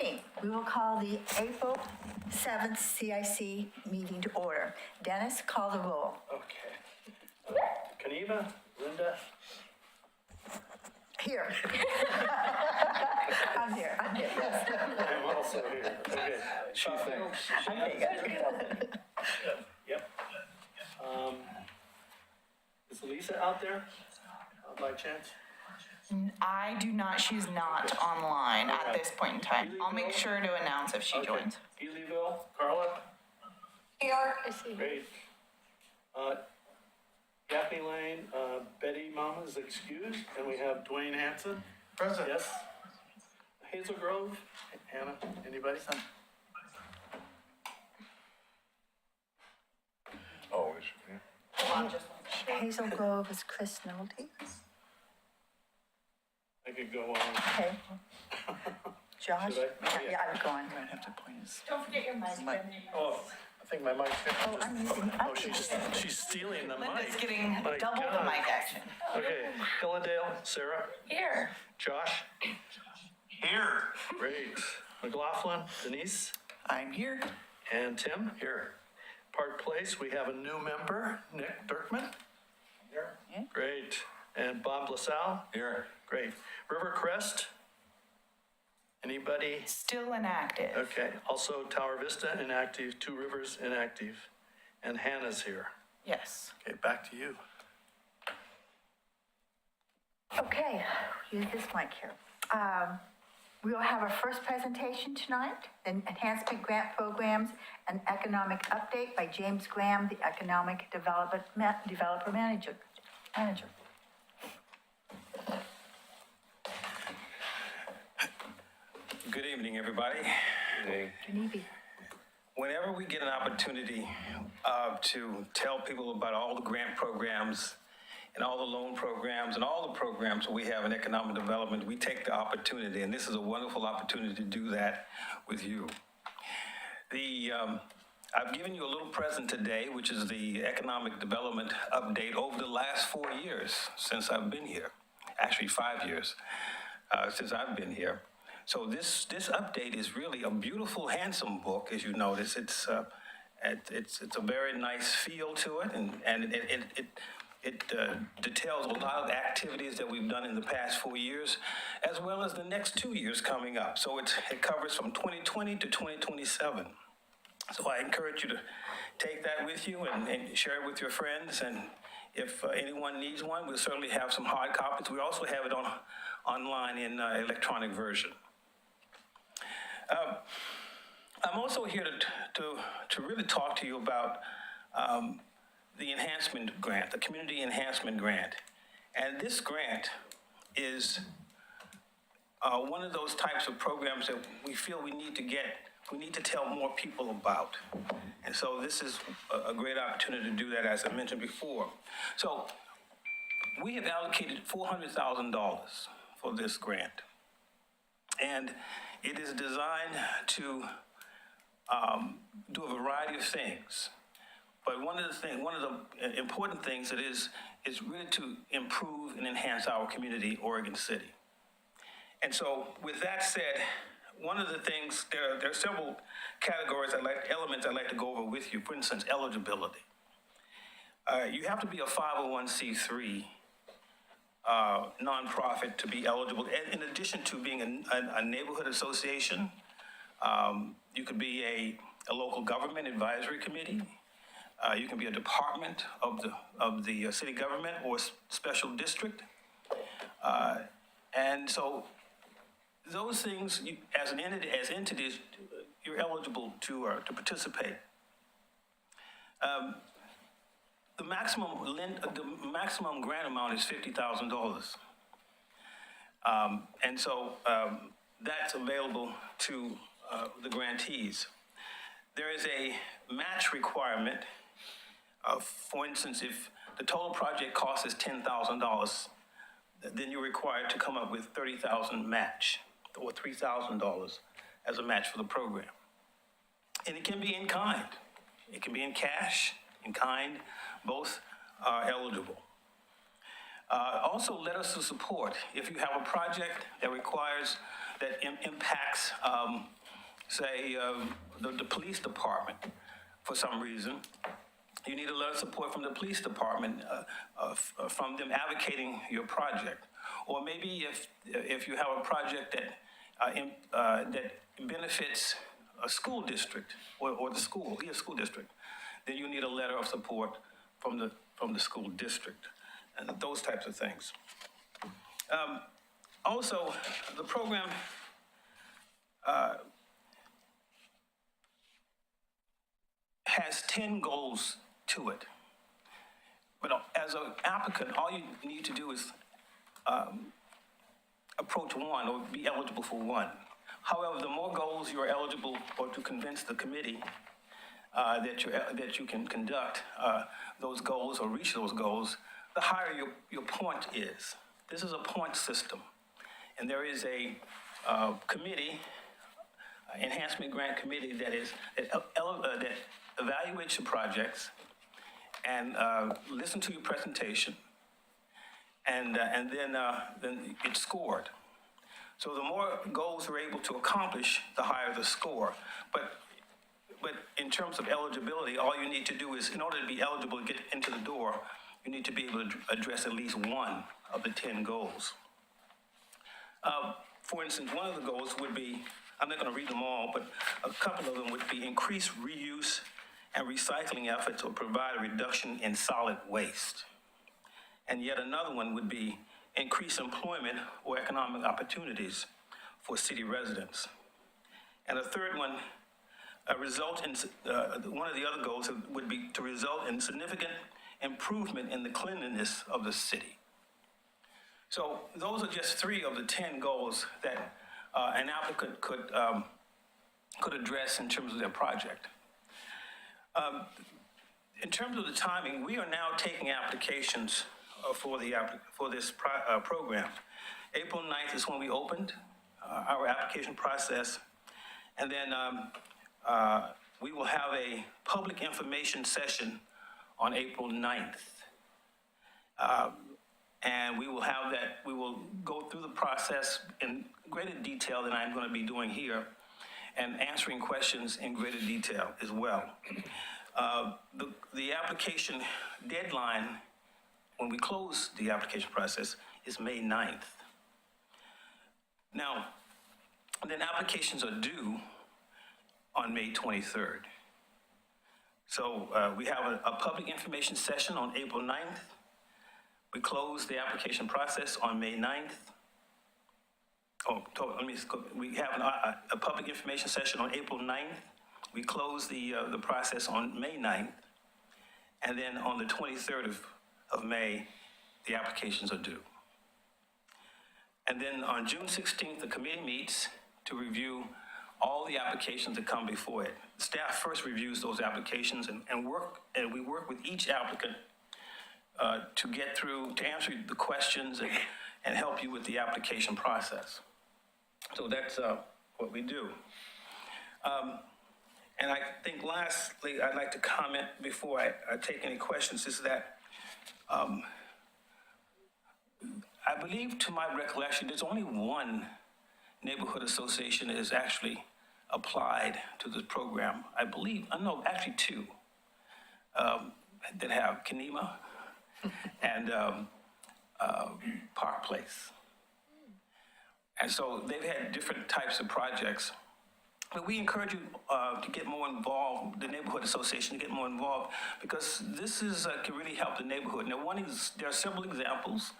Okay, we will call the April 7th CIC meeting to order. Dennis, call the roll. Okay. Kaniva, Linda, Here. I'm here, yes. I'm also here. Okay. Yep. Is Lisa out there by chance? I do not, she's not online at this point in time. I'll make sure to announce if she joins. Elyville, Carla? Here, I see. Great. Gaffney Lane, Betty Mama is excused, and we have Dwayne Hanson. Present. Yes. Hazel Grove, Hannah, anybody? Always, yeah. Hazel Grove is Chris Nolte. I could go on. Okay. Josh? Should I? Yeah, I would go on. Might have to point his. Don't forget your mic. Oh, I think my mic's Oh, I'm using, Oh, she's stealing the Linda's mic. getting My double the God. mic action. Okay, Hillendale, Sarah, Here. Josh, Here. great. McLaughlin, Denise, I'm here. and Tim. Here. Park Place, we have a new member, Nick Dirkman. Here. Great. And Bob LaSalle. Here. Great. Rivercrest. Anybody? Still inactive. Okay. Also Tower Vista inactive, Two Rivers inactive, and Hannah's here. Yes. Okay, back to you. Okay, use this mic here. We will have our first presentation tonight, the Enhancement Grant Programs and Economic Update by James Graham, the Economic Developer Manager. Good evening, everybody. Genevieve. Whenever we get an opportunity to tell people about all the grant programs and all the loan programs and all the programs that we have in economic development, we take the opportunity, and this is a wonderful opportunity to do that with you. I've given you a little present today, which is the economic development update over the last 4 years since I've been here. Actually, 5 years since I've been here. So this update is really a beautiful, handsome book, as you notice. It's a very nice feel to it, and it details a lot of activities that we've done in the past 4 years, as well as the next 2 years coming up. So it covers from 2020 to 2027. So I encourage you to take that with you and share it with your friends. And if anyone needs one, we'll certainly have some hard copies. We also have it online in electronic version. I'm also here to really talk to you about the enhancement grant, the community enhancement grant. And this grant is one of those types of programs that we feel we need to tell more people about. And so this is a great opportunity to do that, as I mentioned before. So we have allocated $400,000 for this grant. And it is designed to do a variety of things. But one of the important things it is really to improve and enhance our community, Oregon City. And so with that said, one of the things, there are several categories elements I'd like to go over with you. For instance, eligibility. You have to be a 501c3 nonprofit to be eligible. In addition to being a neighborhood association, you could be a local government advisory committee. You can be a department of the city government or special district. And so those things, as entities, you're eligible to participate. The maximum grant amount is $50,000. And so that's available to the grantees. There is a match requirement. For instance, if the total project cost is $10,000, then you're required to come up with $30,000 match, or $3,000 as a match for the program. And it can be in kind. It can be in cash, in kind. Both are eligible. Also, letters of support. If you have a project that requires, that impacts, say, the police department for some reason, you need a letter of support from the police department, from them advocating your project. Or maybe if you have a project that benefits a school district or the school, school district, then you need a letter of support from the school district, and those types of things. Also, the program has 10 goals to it. But as an applicant, all you need to do is approach one or be eligible for one. However, the more goals you're eligible or to convince the committee that you can conduct those goals or reach those goals, the higher your point is. This is a point system. And there is a committee, enhancement grant committee that evaluates your projects and listen to your presentation, and then it's scored. So the more goals we're able to accomplish, the higher the score. But in terms of eligibility, all you need to do is, in order to be eligible to get into the door, you need to be able to address at least one of the 10 goals. For instance, one of the goals would be, I'm not going to read them all, but a couple of them would be increase reuse and recycling efforts or provide a reduction in solid waste. And yet another one would be increase employment or economic opportunities for city residents. And a third one, one of the other goals would be to result in significant improvement in the cleanliness of the city. So those are just 3 of the 10 goals that an applicant could address in terms of their project. In terms of the timing, we are now taking applications for this program. April 9th is when we opened our application process, and then we will have a public information session on April 9th. And we will go through the process in greater detail than I'm going to be doing here, and answering questions in greater detail as well. The application deadline, when we close the application process, is May 9th. Now, then applications are due on May 23rd. So we have a public information session on April 9th. We close the application process on May 9th. We have a public information session on April 9th. We close the process on May 9th. And then on the 23rd of May, the applications are due. And then on June 16th, the committee meets to review all the applications that come before it. Staff first reviews those applications and we work with each applicant to answer the questions and help you with the application process. So that's what we do. And I think lastly, I'd like to comment before I take any questions, is that I believe, to my recollection, there's only one neighborhood association that has actually applied to this program. I believe, no, actually 2 that have Kenema and Park Place. And so they've had different types of projects. But we encourage you to get more involved, the neighborhood association to get more involved, because this can really help the neighborhood. Now, there are several examples.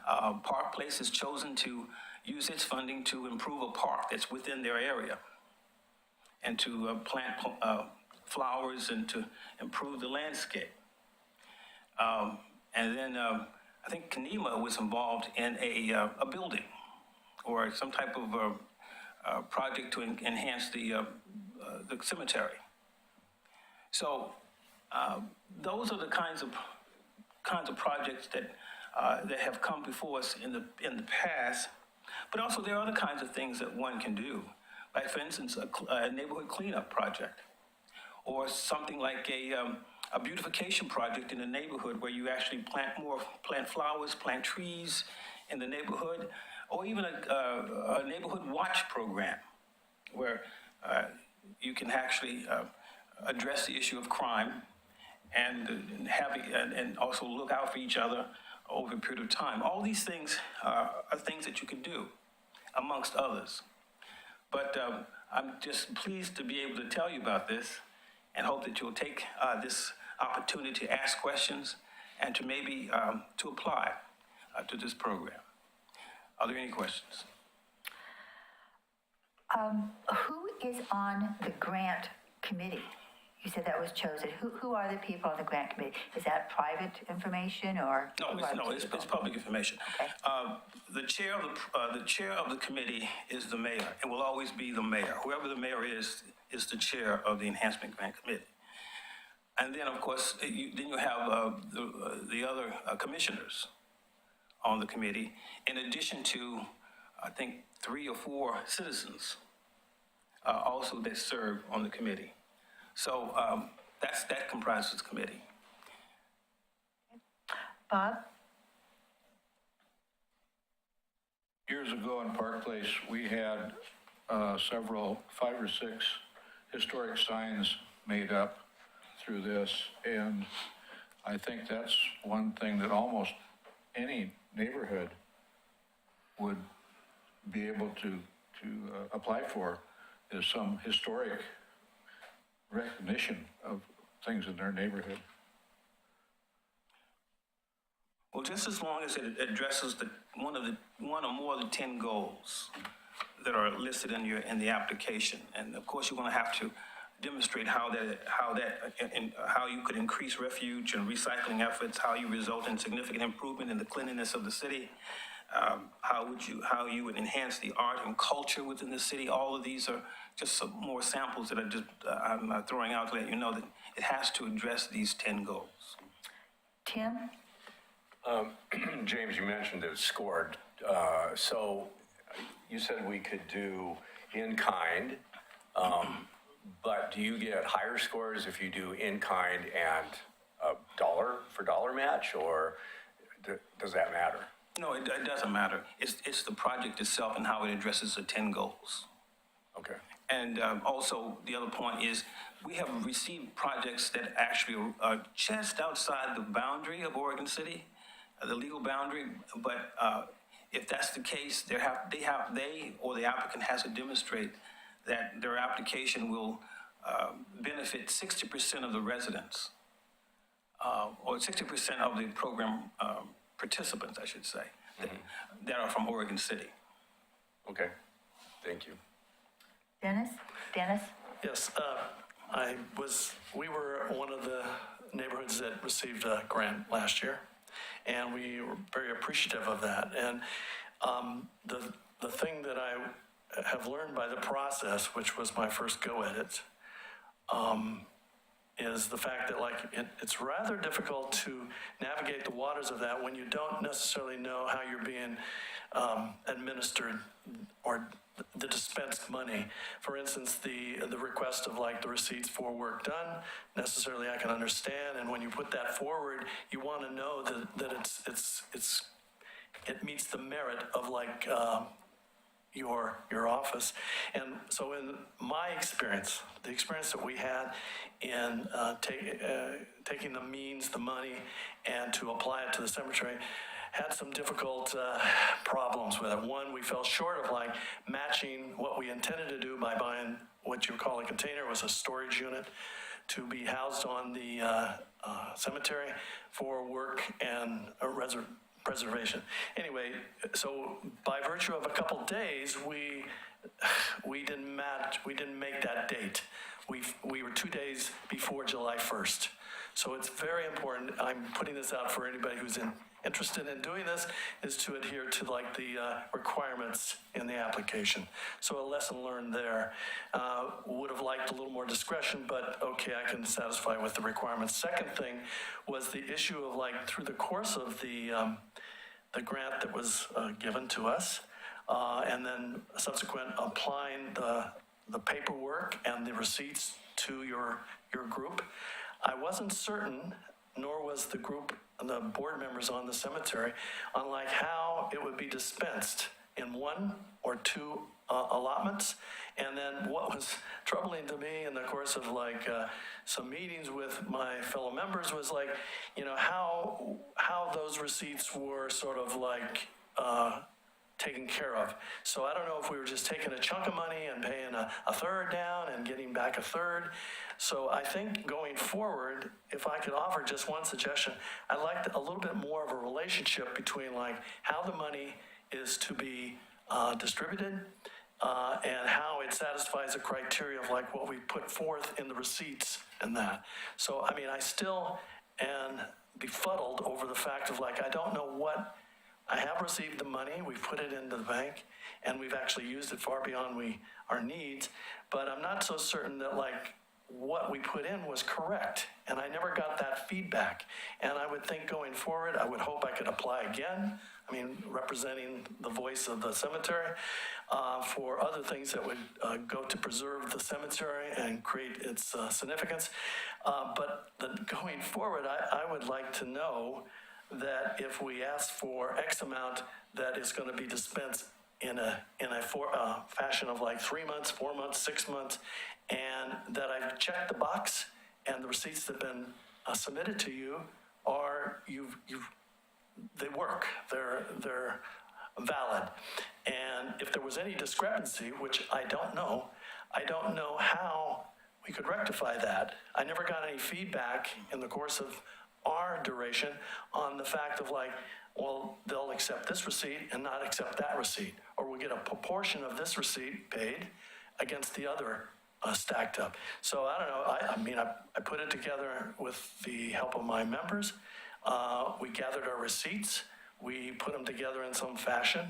Park Place has chosen to use its funding to improve a park that's within their area, and to plant flowers and to improve the landscape. And then I think Kenema was involved in a building or some type of project to enhance the cemetery. So those are the kinds of projects that have come before us in the past. But also there are other kinds of things that one can do, like for instance a neighborhood cleanup project, or something like a beautification project in the neighborhood where you actually plant flowers, plant trees in the neighborhood, or even a neighborhood watch program where you can actually address the issue of crime and also look out for each other over a period of time. All these things are things that you can do, amongst others. But I'm just pleased to be able to tell you about this and hope that you'll take this opportunity to ask questions and to maybe to apply to this program. Are there any questions? Who is on the grant committee? You said that was chosen. Who are the people on the grant committee? Is that private information or? It's public information. Okay. The chair of the committee is the mayor. It will always be the mayor. Whoever the mayor is the chair of the Enhancement Grant Committee. And then, of course, you have the other commissioners on the committee, in addition to, I think, 3 or 4 citizens also that serve on the committee. So that comprises the committee. Bob? Years ago in Park Place, we had several, 5 or 6 historic signs made up through this, and I think that's one thing that almost any neighborhood would be able to apply for, is some historic recognition of things in their neighborhood. Well, just as long as it addresses one or more of the 10 goals that are listed in the application, and of course you're going to have to demonstrate how you could increase refuge and recycling efforts, how you result in significant improvement in the cleanliness of the city, how you would enhance the art and culture within the city. All of these are just some more samples that I'm throwing out to let you know that it has to address these 10 goals. Tim? James, you mentioned it was scored. So you said we could do in kind, but do you get higher scores if you do in kind and a dollar for dollar match, or does that matter? No, it doesn't matter. It's the project itself and how it addresses the 10 goals. Okay. And also, the other point is, we have received projects that actually are just outside the boundary of Oregon City, the legal boundary. But if that's the case, they or the applicant has to demonstrate that their application will benefit 60% of the residents, or 60% of the program participants, I should say, that are from Oregon City. Okay. Thank you. Dennis? Yes, we were one of the neighborhoods that received a grant last year, and we were very appreciative of that. And the thing that I have learned by the process, which was my first go at it, is the fact that it's rather difficult to navigate the waters of that when you don't necessarily know how you're being administered or the dispensed money. For instance, the request of the receipts for work done, necessarily I can understand, and when you put that forward, you want to know that it meets the merit of your office. And so in my experience, the experience that we had in taking the means, the money, and to apply it to the cemetery, had some difficult problems with it. One, we fell short of matching what we intended to do by buying what you call a container. It was a storage unit to be housed on the cemetery for work and preservation. Anyway, so by virtue of a couple days, we didn't make that date. We were 2 days before July 1st. So it's very important. I'm putting this out for anybody who's interested in doing this, is to adhere to the requirements in the application. So a lesson learned there. Would have liked a little more discretion, but okay, I can satisfy with the requirements. Second thing was the issue of through the course of the grant that was given to us, and then subsequent applying the paperwork and the receipts to your group. I wasn't certain, nor was the group, the board members on the cemetery, on like how it would be dispensed in one or two allotments. And then what was troubling to me in the course of like some meetings with my fellow members was like, you know, how those receipts were sort of like taken care of. So I don't know if we were just taking a chunk of money and paying a third down and getting back a third. So I think going forward, if I could offer just one suggestion, I'd like a little bit more of a relationship between like how the money is to be distributed and how it satisfies the criteria of like what we put forth in the receipts and that. So, I mean, I still am befuddled over the fact of like, I don't know what, I have received the money, we've put it into the bank, and we've actually used it far beyond our needs, but I'm not so certain that like what we put in was correct, and I never got that feedback. And I would think going forward, I would hope I could apply again, I mean, representing the voice of the cemetery, for other things that would go to preserve the cemetery and create its significance. But going forward, I would like to know that if we ask for X amount, that is going to be dispensed in a fashion of like 3 months, 4 months, 6 months, and that I've checked the box and the receipts that have been submitted to you are, they work, they're valid. And if there was any discrepancy, which I don't know how we could rectify that. I never got any feedback in the course of our duration on the fact of like, well, they'll accept this receipt and not accept that receipt, or we'll get a proportion of this receipt paid against the other stacked up. So I don't know, I mean, I put it together with the help of my members. We gathered our receipts. We put them together in some fashion,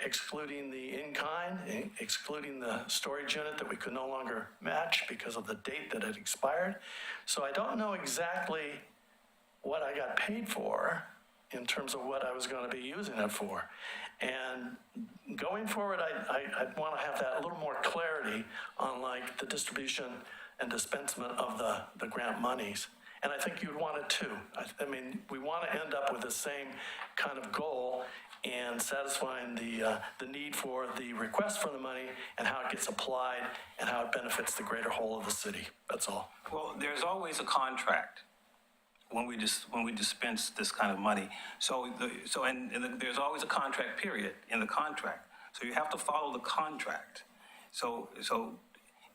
excluding the in-kind, excluding the storage unit that we could no longer match because of the date that it expired. So I don't know exactly what I got paid for in terms of what I was going to be using it for. And going forward, I'd want to have that a little more clarity on like the distribution and dispensement of the grant monies. And I think you'd want it too. I mean, we want to end up with the same kind of goal and satisfying the need for the request for the money and how it gets applied and how it benefits the greater whole of the city. That's all. Well, there's always a contract when we dispense this kind of money. And there's always a contract period in the contract. So you have to follow the contract. So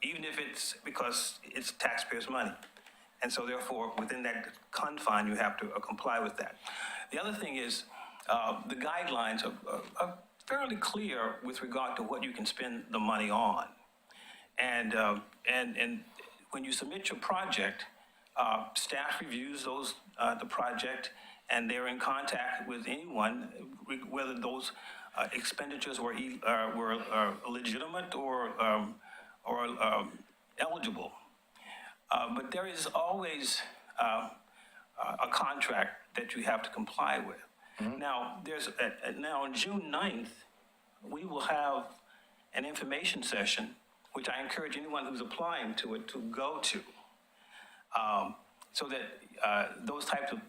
even if it's because it's taxpayers' money. And so therefore, within that confine, you have to comply with that. The other thing is, the guidelines are fairly clear with regard to what you can spend the money on. And when you submit your project, staff reviews the project, and they're in contact with anyone, whether those expenditures were legitimate or eligible. But there is always a contract that you have to comply with. Mm-hmm. Now, now on June 9th, we will have an information session, which I encourage anyone who's applying to it to go to, so that those types of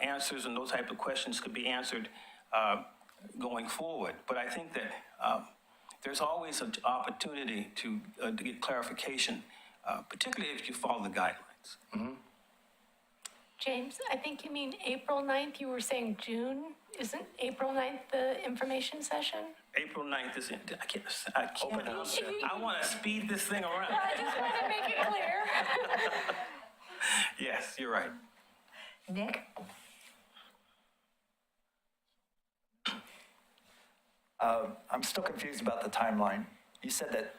answers and those types of questions could be answered going forward. But I think that there's always an opportunity to get clarification, particularly if you follow the guidelines. Mm-hmm. James, I think you mean April 9th. You were saying June. Isn't April 9th the information session? April 9th is, I can't open house. I want to speed this thing around. I just want to make it clear. Yes, you're right. Nick? I'm still confused about the timeline. You said that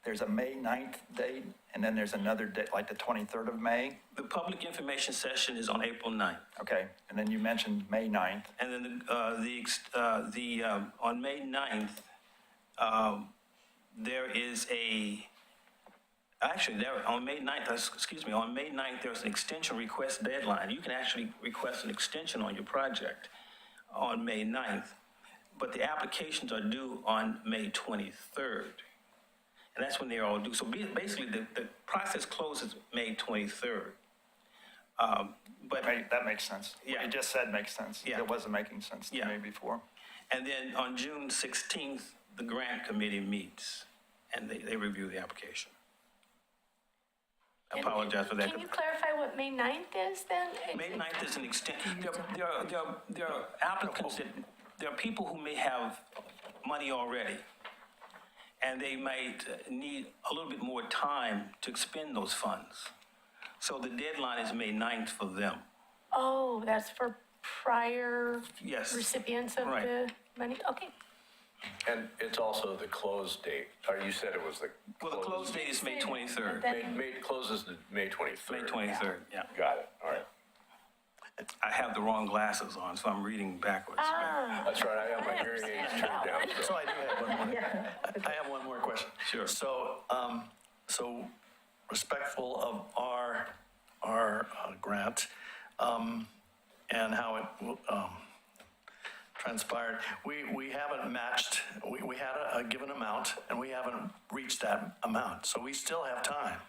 there's a May 9th date, and then there's another date, like the 23rd of May? The public information session is on April 9th. Okay, and then you mentioned May 9th. And then on May 9th, there is on May 9th, there's an extension request deadline. You can actually request an extension on your project on May 9th, but the applications are due on May 23rd. And that's when they're all due. So basically, the process closes May 23rd. But, That makes sense. What Yeah. you just said makes sense. Yeah. It wasn't making sense to Yeah. me before. and then on June 16th, the grant committee meets and they review the application. I And apologize for that. Can you clarify what May 9th is then? May 9th is an extent, there are applicants that, there are people who may have money already, and they might need a little bit more time to expend those funds. So the deadline is May 9th for them. Oh, that's for prior Yes. recipients of Right. the money? Okay. And it's also the close date, or you said it was the. Well, the close date is May 23rd. May closes to May 23rd. May 23rd, yeah. Got it, all right. I have the wrong glasses on, so I'm reading backwards. Ah, That's right, I have my hearing aids turned down. So I do have one more. I have one more question. Sure. So, so respectful of our grant, and how it, transpired, we haven't matched, we had a given amount, and we haven't reached that amount. So we still have time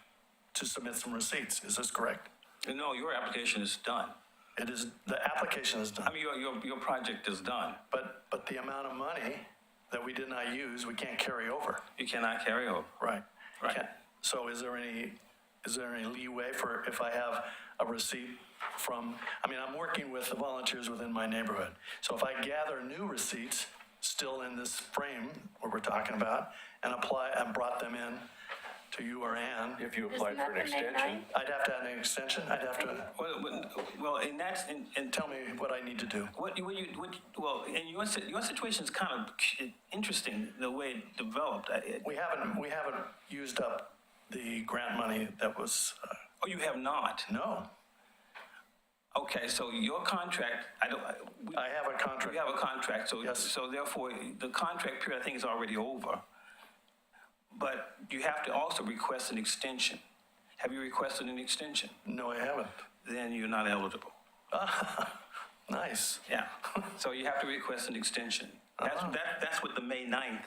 to submit some receipts. Is this correct? No, your application is done. It is, the application is I done, mean, your project is done. but the amount of money that we did not use, we can't carry over. You cannot carry over. Right. Right. So is there any leeway for if I have a receipt from, I mean, I'm working with the volunteers within my neighborhood. So if I gather new receipts still in this frame where we're talking about and brought them in to you or Ann, If you applied for an Isn't that the May extension, I'd have to have an extension, I'd have to, Well, and that's, and tell me what I need to do. well, and your situation is kind of interesting, the way it developed. We haven't used up the grant money that was, Oh, you have not? no, Okay, so your contract, I have a contract. you have a contract, so, Yes. so therefore, the contract period, I think, is already over. But you have to also request an extension. Have you requested an extension? No, I haven't. Then you're not eligible. Nice. Yeah, so you have to request an extension. That's what the May 9th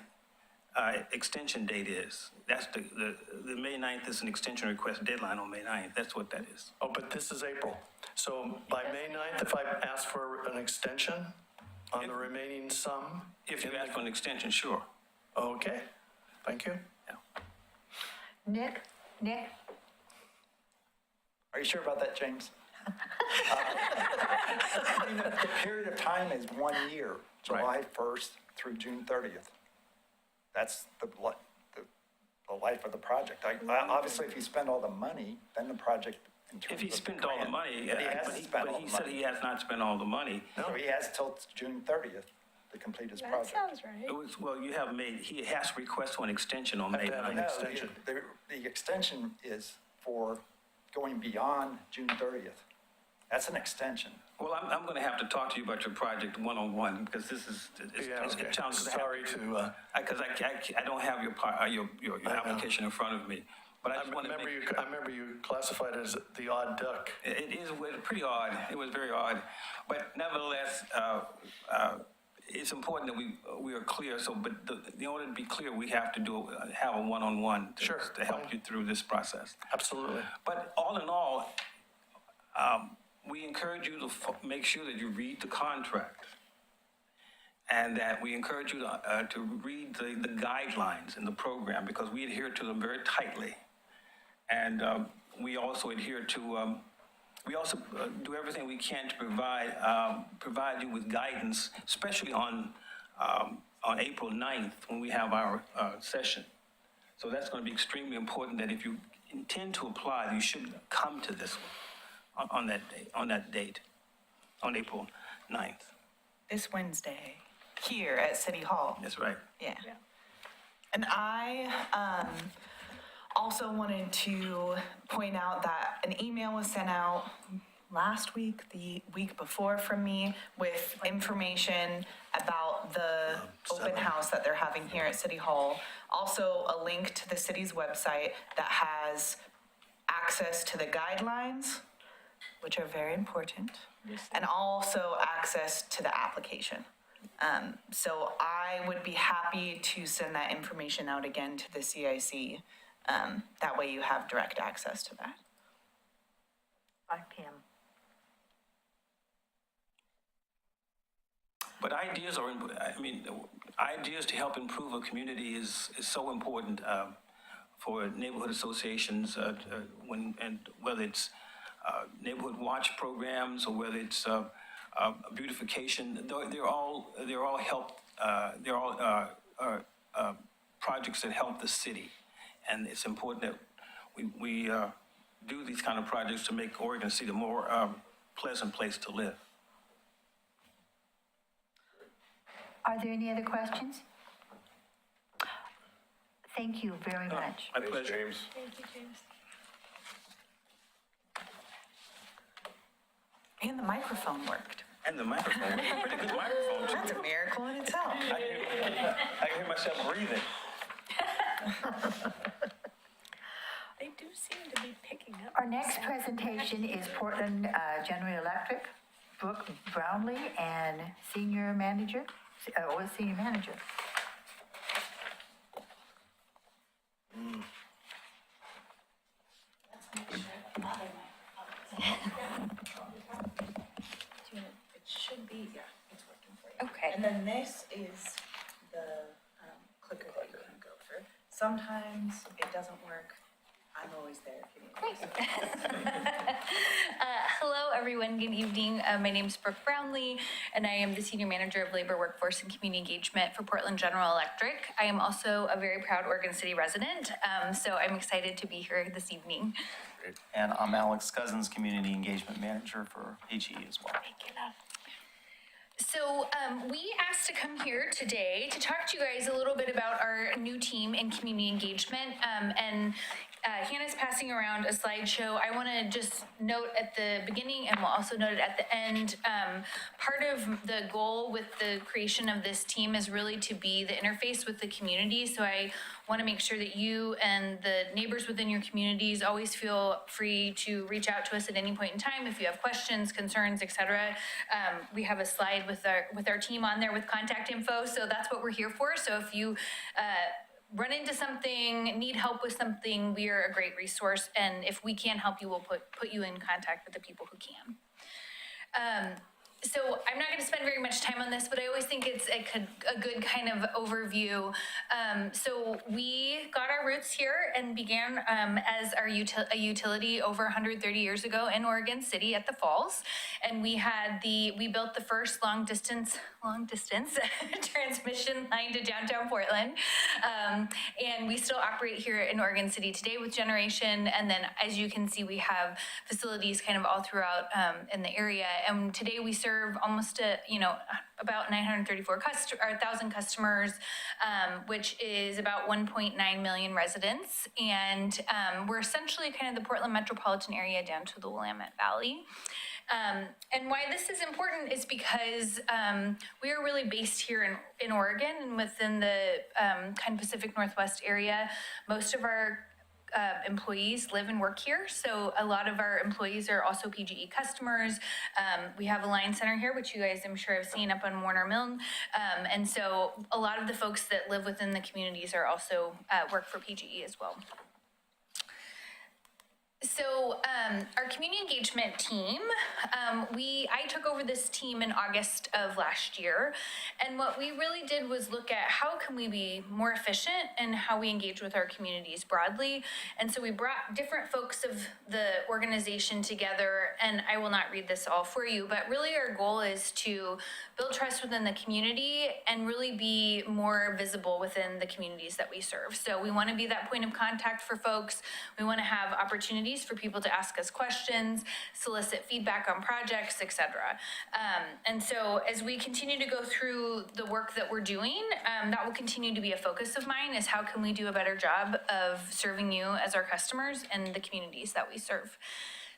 extension date is. That's the May 9th is an extension request deadline on May 9th. That's what that is. Oh, but this is April. So by May 9th, if I ask for an extension on the remaining sum? If you ask for an extension, sure. Okay, thank you. Nick? Are you sure about that, James? I mean, the period of time is 1 year, July 1st through June 30th. That's the life of the project. Obviously, if you spend all the money, then the project, in terms If he of the spent all the grant- money, But he hasn't spent all but he the said money. he has not spent all the money. So he has till June 30th to complete his that project. sounds right. Well, you have made, he has to request for an extension on May to have an 9th. extension. The extension is for going beyond June 30th. That's an extension. Well, I'm going to have to talk to you about your project one-on-one, because this is, Yeah, it's okay. challenging. Sorry to, Because I don't have your application in front of me. But I I just want to remember you classified it as the odd duck. It was pretty odd. It was very odd. But nevertheless, it's important that we are clear. So, but in order to be clear, we have to have a one-on-one Sure. to help you through this process. Absolutely. But all in all, we encourage you to make sure that you read the contract, and that we encourage you to read the guidelines in the program, because we adhere to them very tightly. And we also adhere to, we also do everything we can to provide you with guidance, especially on April 9th, when we have our session. So that's going to be extremely important, that if you intend to apply, you should come to this one on that date, on April 9th. This Wednesday, here at City Hall. That's right. Yeah. And I also wanted to point out that an email was sent out last week, the week before from me, with information about the open house that they're having here at City Hall. Also, a link to the city's website that has access to the guidelines, which are very important, and also access to the application. So I would be happy to send that information out again to the CIC. That way you have direct access to that. 5 p.m. But ideas are, ideas to help improve a community is so important for neighborhood associations and whether it's neighborhood watch programs or whether it's beautification. They're all projects that help the city, and it's important that we do these kind of projects to make Oregon City a more pleasant place to live. Are there any other questions? Thank you very much. My Thanks, pleasure. James. Thank you, James. And the microphone worked. And the microphone, pretty good microphone That's too. a miracle in itself. I can hear myself breathing. They do seem to be picking up. Our next presentation is Portland General Electric, Brooke, Brownlee, and Senior Manager. It should be, yeah, it's working for you. Okay. And then this is the clicker that you can go through. Sometimes it doesn't work. I'm always there if you need me. Hello, everyone. Good evening. My name is Brooke Brownlee, and I am the Senior Manager of Labor, Workforce, and Community Engagement for Portland General Electric. I am also a very proud Oregon City resident, so I'm excited to be here this evening. And I'm Alex Cousins, Community Engagement Manager for PGE as well. Thank you, love. So we asked to come here today to talk to you guys a little bit about our new team in community engagement. And Hannah's passing around a slideshow. I want to just note at the beginning, and we'll also note it at the end, part of the goal with the creation of this team is really to be the interface with the community. So I want to make sure that you and the neighbors within your communities always feel free to reach out to us at any point in time if you have questions, concerns, etc. We have a slide with our team on there with contact info, so that's what we're here for. So if you run into something, need help with something, we are a great resource, and if we can help you, we'll put you in contact with the people who can. So I'm not going to spend very much time on this, but I always think it's a good kind of overview. So we got our roots here and began as a utility over 130 years ago in Oregon City at the Falls, and we built the first long distance transmission line to downtown Portland, and we still operate here in Oregon City today with generation. And then, as you can see, we have facilities kind of all throughout in the area, and today we serve almost about 1,000 customers, which is about 1.9 million residents, and we're essentially kind of the Portland metropolitan area down to the Willamette Valley. And why this is important is because we are really based here in Oregon and within the kind of Pacific Northwest area. Most of our employees live and work here, so a lot of our employees are also PGE customers. We have a line center here, which you guys I'm sure have seen up on Warner Mill, and so a lot of the folks that live within the communities are also work for PGE as well. So our community engagement team, I took over this team in August of last year, and what we really did was look at how can we be more efficient in how we engage with our communities broadly. And so we brought different folks of the organization together, and I will not read this all for you, but really our goal is to build trust within the community and really be more visible within the communities that we serve. So we want to be that point of contact for folks. We want to have opportunities for people to ask us questions, solicit feedback on projects, etc. And so as we continue to go through the work that we're doing, that will continue to be a focus of mine, is how can we do a better job of serving you as our customers and the communities that we serve.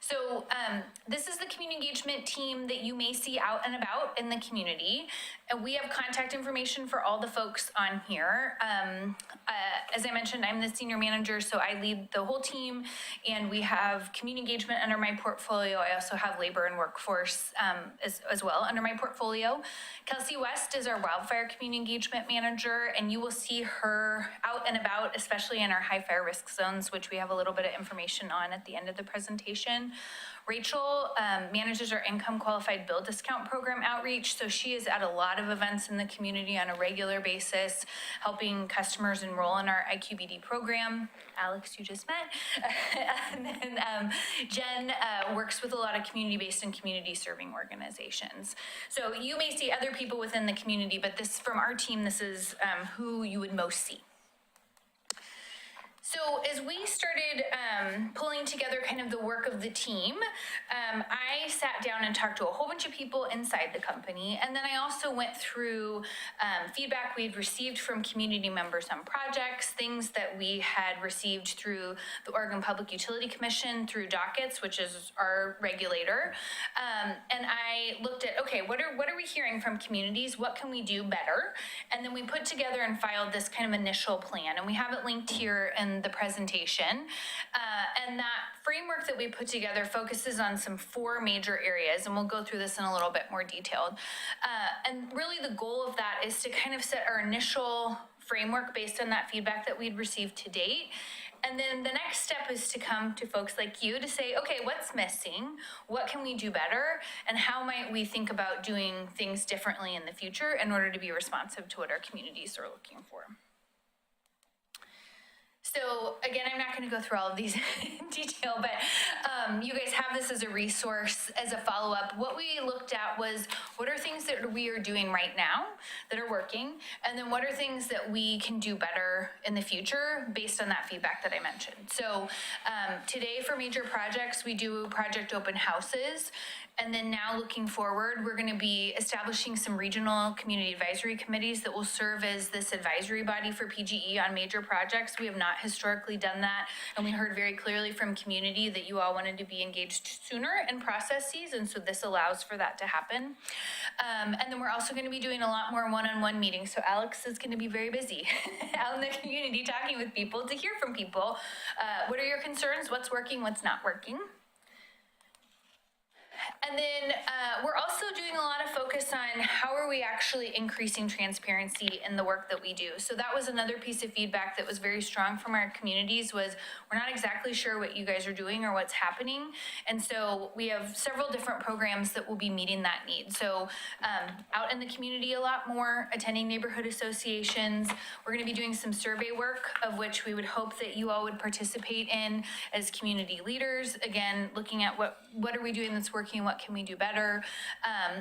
So this is the community engagement team that you may see out and about in the community. And we have contact information for all the folks on here. As I mentioned, I'm the senior manager, so I lead the whole team, and we have community engagement under my portfolio. I also have labor and workforce as well under my portfolio. Kelsey West is our wildfire community engagement manager, and you will see her out and about, especially in our high fire risk zones, which we have a little bit of information on at the end of the presentation. Commission. Rachel manages our income qualified bill discount program outreach. So she is at a lot of events in the community on a regular basis, helping customers enroll in our IQBD program. Alex, you just met. And then Jen works with a lot of community-based and community-serving organizations. So you may see other people within the community, but this, from our team, this is who you would most see. So as we started pulling together kind of the work of the team, I sat down and talked to a whole bunch of people inside the company. And then I also went through feedback we'd received from community members on projects, things that we had received through the Oregon Public Utility Commission, through dockets, which is our regulator. And I looked at, okay, what are we hearing from communities? What can we do better? And then we put together and filed this kind of initial plan. And we have it linked here in the presentation. And that framework that we put together focuses on some 4 major areas, and we'll go through this in a little bit more detailed. And really the goal of that is to kind of set our initial framework based on that feedback that we'd received to date. And then the next step is to come to folks like you to say, okay, what's missing? What can we do better? And how might we think about doing things differently in the future in order to be responsive to what our communities are looking for? So again, I'm not going to go through all of these in detail, but you guys have this as a resource, as a follow-up. What we looked at was, what are things that we are doing right now that are working? And then what are things that we can do better in the future based on that feedback that I mentioned? So today for major projects, we do project open houses. And then now looking forward, we're going to be establishing some regional community advisory committees that will serve as this advisory body for PGE on major projects. We have not historically done that. And we heard very clearly from community that you all wanted to be engaged sooner in processes. And so this allows for that to happen. And then we're also going to be doing a lot more one-on-one meetings. So Alex is going to be very busy out in the community talking with people to hear from people. What are your concerns? What's working? What's not working? And then we're also doing a lot of focus on how are we actually increasing transparency in the work that we do. So that was another piece of feedback that was very strong from our communities, was we're not exactly sure what you guys are doing or what's happening. And so we have several different programs that will be meeting that need. So out in the community a lot more, attending neighborhood associations. We're going to be doing some survey work, of which we would hope that you all would participate in as community leaders. Again, looking at what are we doing that's working, what can we do better,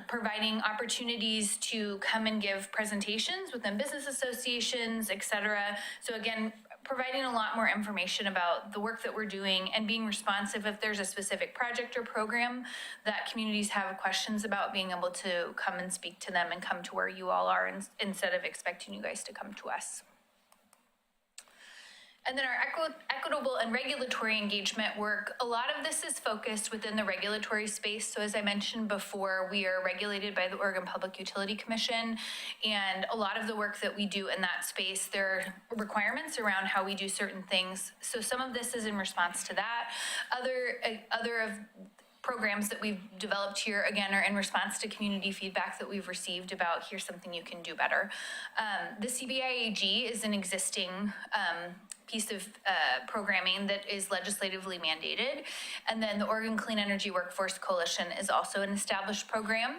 providing opportunities to come and give presentations within business associations, et cetera. So again, providing a lot more information about the work that we're doing and being responsive if there's a specific project or program that communities have questions about, being able to come and speak to them and come to where you all are instead of expecting you guys to come to us. And then our equitable and regulatory engagement work, a lot of this is focused within the regulatory space. So as I mentioned before, we are regulated by the Oregon Public Utility Commission, and a lot of the work that we do in that space, there are requirements around how we do certain things. So some of this is in response to that. Other of programs that we've developed here, again, are in response to community feedback that we've received about, here's something you can do better. The CBIAG is an existing piece of programming that is legislatively mandated. And then the Oregon Clean Energy Workforce Coalition is also an established program.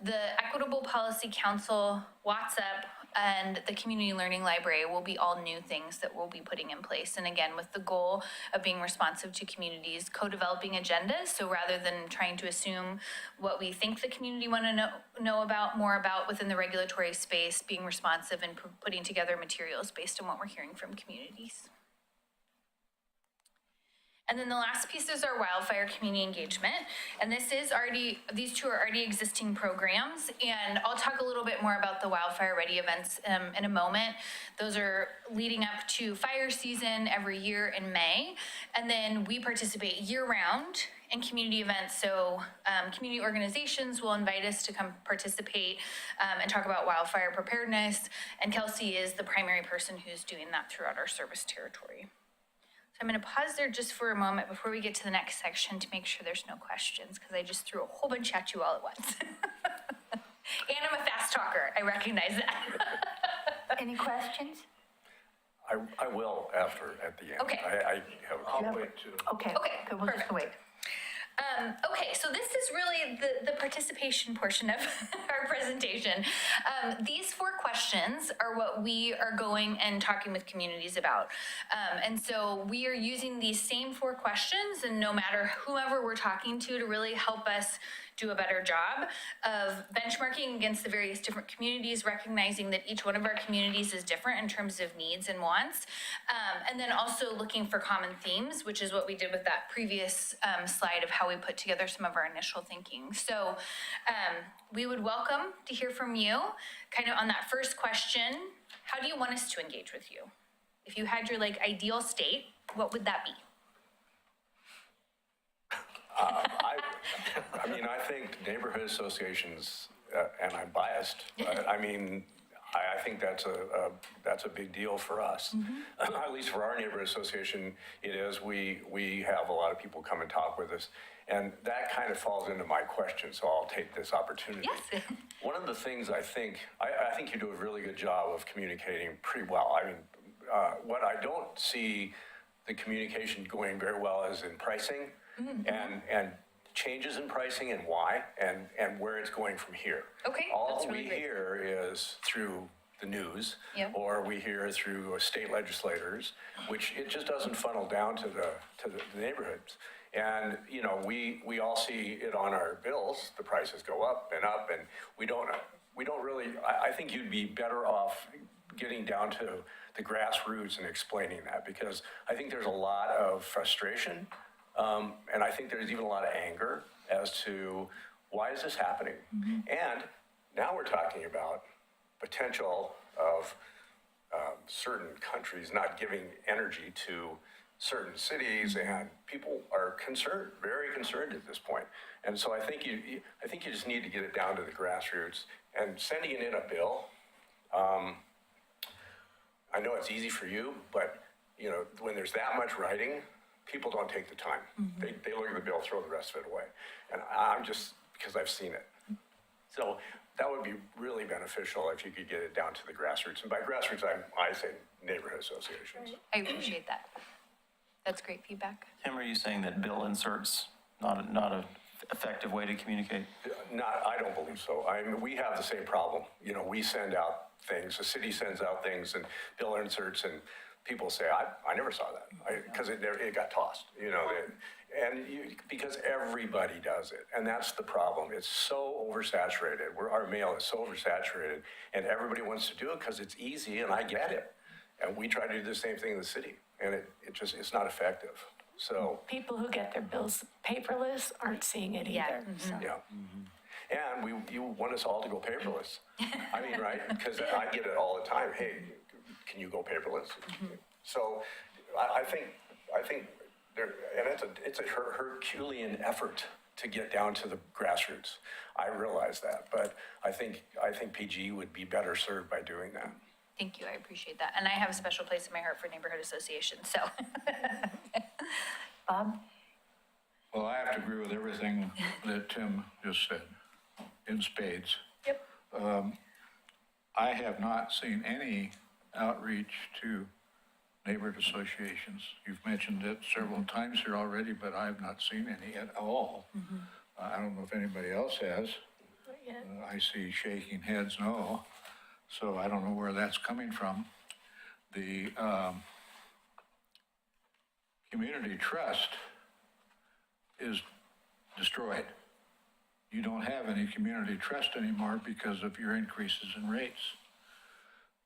The Equitable Policy Council, WhatsApp, and the Community Learning Library will be all new things that we'll be putting in place. And again, with the goal of being responsive to communities, co-developing agendas. So rather than trying to assume what we think the community want to know about, more about within the regulatory space, being responsive and putting together materials based on what we're hearing from communities. And then the last piece is our wildfire community engagement. And these two are already existing programs. And I'll talk a little bit more about the wildfire ready events in a moment. Those are leading up to fire season every year in May. And then we participate year round in community events. So community organizations will invite us to come participate and talk about wildfire preparedness. And Kelsey is the primary person who's doing that throughout our service territory. So I'm going to pause there just for a moment before we get to the next section to make sure there's no questions, because I just threw a whole bunch at you all at once. And I'm a fast talker, I recognize that. Any questions? I will at the end. Okay. I have a I'll wait too. Okay, Okay, good, we'll just perfect. wait. Okay, so this is really the participation portion of our presentation. These 4 questions are what we are going and talking with communities about. And so we are using these same 4 questions, and no matter whoever we're talking to really help us do a better job of benchmarking against the various different communities, recognizing that each one of our communities is different in terms of needs and wants. And then also looking for common themes, which is what we did with that previous slide of how we put together some of our initial thinking. So we would welcome to hear from you kind of on that first question. How do you want us to engage with you? If you had your like ideal state, what would that be? I mean, I think neighborhood associations, and I'm biased, I mean, I think that's a big deal for us. At least for our neighborhood association, it is. We have a lot of people come and talk with us. And that kind of falls into my question, so I'll take this opportunity. Yes. One of the things I think you do a really good job of communicating pretty well. I mean, what I don't see the communication going very well is in pricing and changes in pricing and why and where it's going from here. Okay, All that's really we great. hear is through the news, Yep. or we hear through state legislators, which it just doesn't funnel down to the neighborhoods. And, you know, we all see it on our bills, the prices go up, and we don't really, I think you'd be better off getting down to the grassroots and explaining that, because I think there's a lot of frustration, and I think there's even a lot of anger as to why is this happening? And now we're talking about potential of certain countries not giving energy to certain cities, and people are concerned, very concerned at this point. And so I think you just need to get it down to the grassroots, and sending in a bill. I know it's easy for you, but you know, when there's that much writing, people don't take the time. They look at the bill, throw the rest of it away. And I'm just, because I've seen it. So that would be really beneficial if you could get it down to the grassroots. And by grassroots, I say neighborhood associations. I appreciate that. That's great feedback. Tim, are you saying that bill inserts not a effective way to communicate? I don't believe so. I mean, we have the same problem. You know, we send out things, the city sends out things and bill inserts, and people say, I never saw that, because it got tossed, you know, because everybody does it. And that's the problem. It's so oversaturated. Our mail is so oversaturated, and everybody wants to do it because it's easy, and I get it. And we try to do the same thing in the city, and it's not effective. So People who get their bills paperless aren't seeing it Yeah. either. So. yeah. And you want us all to go paperless. I mean, right? Because I get it all the time. Hey, can you go paperless? So I think there, and it's a Herculean effort to get down to the grassroots. I realize that, but I think PG would be better served by doing that. Thank you, I appreciate that. And I have a special place in my heart for neighborhood associations, so. Bob? Well, I have to agree with everything that Tim just said, in spades. Yep. I have not seen any outreach to neighborhood associations. You've mentioned it several times here already, but I have not seen any at all. I don't know if anybody else has. Yeah. I see shaking heads, no. So I don't know where that's coming from. The community trust is destroyed. You don't have any community trust anymore because of your increases in rates.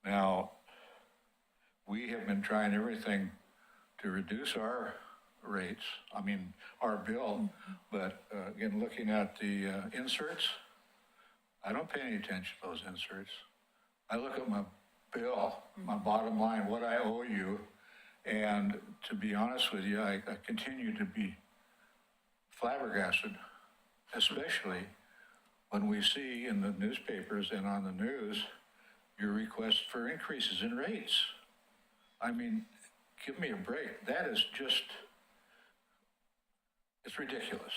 Now, we have been trying everything to reduce our rates, our bill, but again, looking at the inserts, I don't pay any attention to those inserts. I look at my bill, my bottom line, what I owe you, and to be honest with you, I continue to be flabbergasted, especially when we see in the newspapers and on the news your request for increases in rates. I mean, give me a break. That is just, it's ridiculous,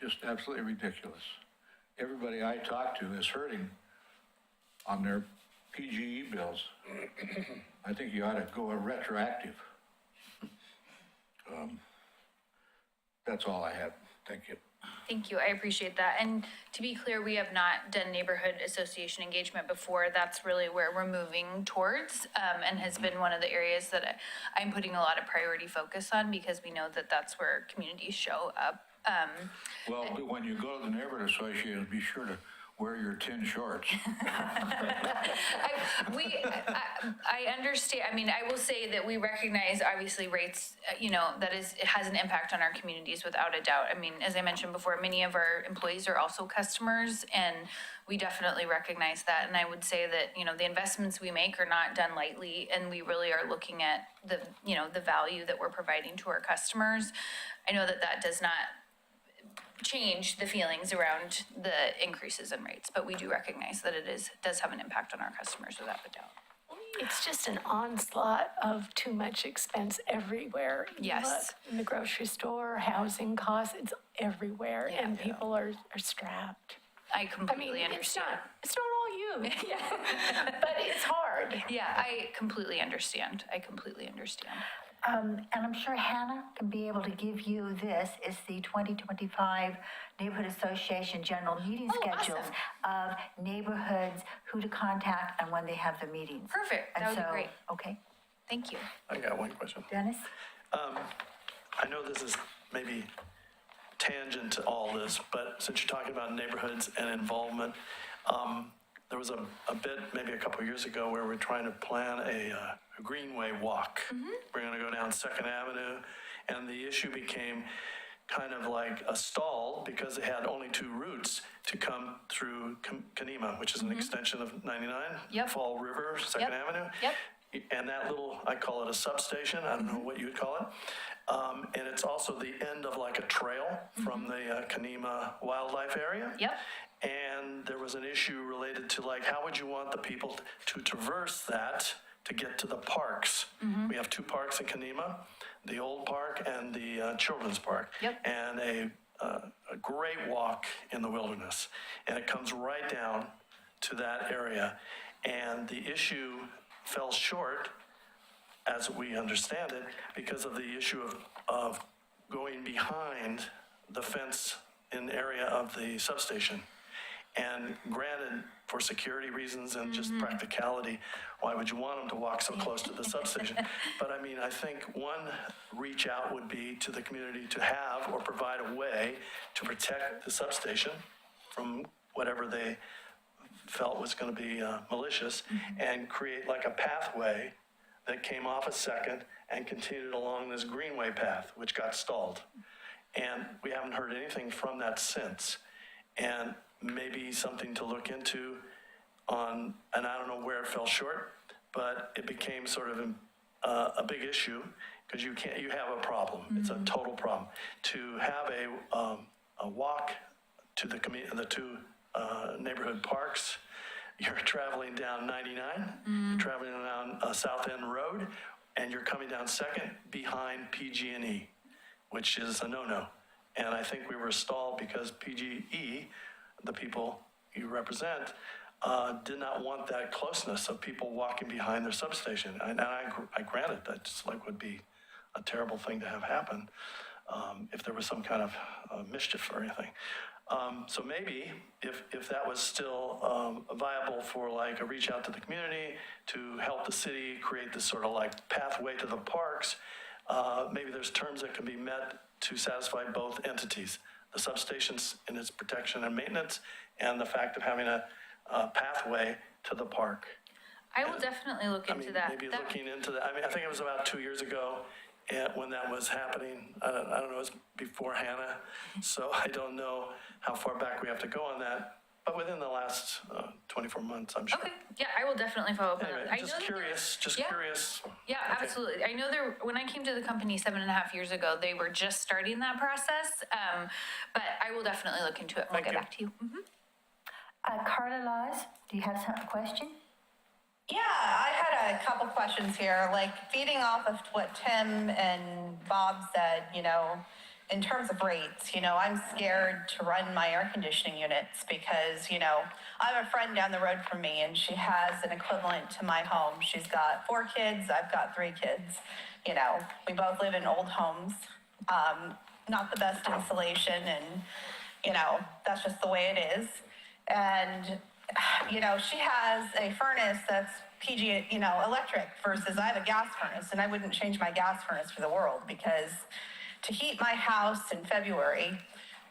just absolutely ridiculous. Everybody I talk to is hurting on their PGE bills. I think you ought to go retroactive. That's all I have. Thank you. Thank you, I appreciate that. And to be clear, we have not done neighborhood association engagement before. That's really where we're moving towards, and has been one of the areas that I'm putting a lot of priority focus on, because we know that that's where communities show up. Well, when you go to the neighborhood association, be sure to wear your tin shorts. I understand, I mean, I will say that we recognize, obviously, rates, it has an impact on our communities without a doubt. I mean, as I mentioned before, many of our employees are also customers, and we definitely recognize that. And I would say that, the investments we make are not done lightly, and we really are looking at the value that we're providing to our customers. I know that does not change the feelings around the increases in rates, but we do recognize that does have an impact on our customers without a doubt. It's just an onslaught of too much expense everywhere. You Yes. look in the grocery store, housing costs, it's everywhere, and people are strapped. I completely understand. It's not all you, but it's hard. Yeah, I completely understand. And I'm sure Hannah can be able to give you this. It's the 2025 Neighborhood Association General Meeting schedules of neighborhoods, who to contact, and when they have the meetings. Perfect, that would be great. Okay. Thank you. I got one question. Dennis? I know this is maybe tangent to all this, but since you're talking about neighborhoods and involvement, there was a bit, maybe a couple of years ago, where we're trying to plan a greenway walk. We're going to go down Second Avenue, and the issue became kind of like a stall because it had only two routes to come through Kanema, which is an extension of 99, Yep. Fall River, Second Avenue. Yep. And that little, I call it a substation, I don't know what you would call it. And it's also the end of like a trail from the Kanema wildlife area. Yep. And there was an issue related to like, how would you want the people to traverse that to get to the parks? We have two parks in Kanema, the old park and the children's park. Yep. And a great walk in the wilderness. And it comes right down to that area. And the issue fell short, as we understand it, because of the issue of going behind the fence in the area of the substation. And granted, for security reasons and just practicality, why would you want them to walk so close to the substation? But I mean, I think one reach out would be to the community to have or provide a way to protect the substation from whatever they felt was going to be malicious, and create like a pathway that came off a Second and continued along this greenway path, which got stalled. And we haven't heard anything from that since. And maybe something to look into on, and I don't know where it fell short, but it became sort of a big issue, because you have a problem. It's a total problem. To have a walk to the two neighborhood parks, you're traveling down 99, you're traveling down South End Road, and you're coming down Second behind PG&E, which is a no-no. And I think we were stalled because PG&E, the people you represent, did not want that closeness of people walking behind their substation. And I grant it, that just like would be a terrible thing to have happen if there was some kind of mischief or anything. So maybe if that was still viable for like a reach out to the community to help the city create this sort of like pathway to the parks, maybe there's terms that can be met to satisfy both entities, the substations in its protection and maintenance, and the fact of having a pathway to the park. I will definitely look into that. Maybe looking into that. I mean, I think it was about 2 years ago when that was happening. I don't know, it was before Hannah, so I don't know how far back we have to go on that. But within the last 24 months, I'm sure. Okay, yeah, I will definitely follow up on Anyway, that. just curious. Yeah, absolutely. I know when I came to the company 7.5 years ago, they were just starting that process, but I will definitely look into it. I'll get back to you. Carla Laws, do you have a question? Yeah, I had a couple questions here, like feeding off of what Tim and Bob said, in terms of rates, I'm scared to run my air conditioning units because, I have a friend down the road from me and she has an equivalent to my home. She's got 4 kids, I've got 3 kids, we both live in old homes. not the best insulation, and, that's just the way it is. And, she has a furnace that's PG, electric versus I have a gas furnace, and I wouldn't change my gas furnace for the world, because to heat my house in February,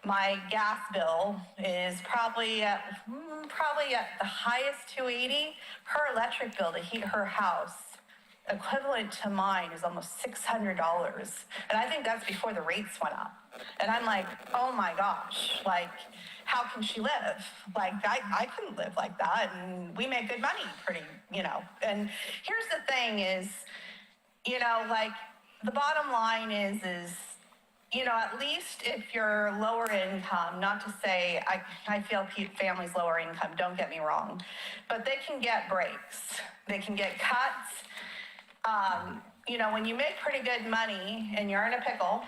my gas bill is probably at the highest 280. Her electric bill to heat her house, equivalent to mine, is almost $600. And I think that's before the rates went up. And I'm like, oh my gosh, like, how can she live? Like, I couldn't live like that. And we make good money And here's the thing is, like, the bottom line is, at least if you're lower income, not to say, I feel families lower income, don't get me wrong, but they can get breaks. They can get cuts. When you make pretty good money and you're in a pickle,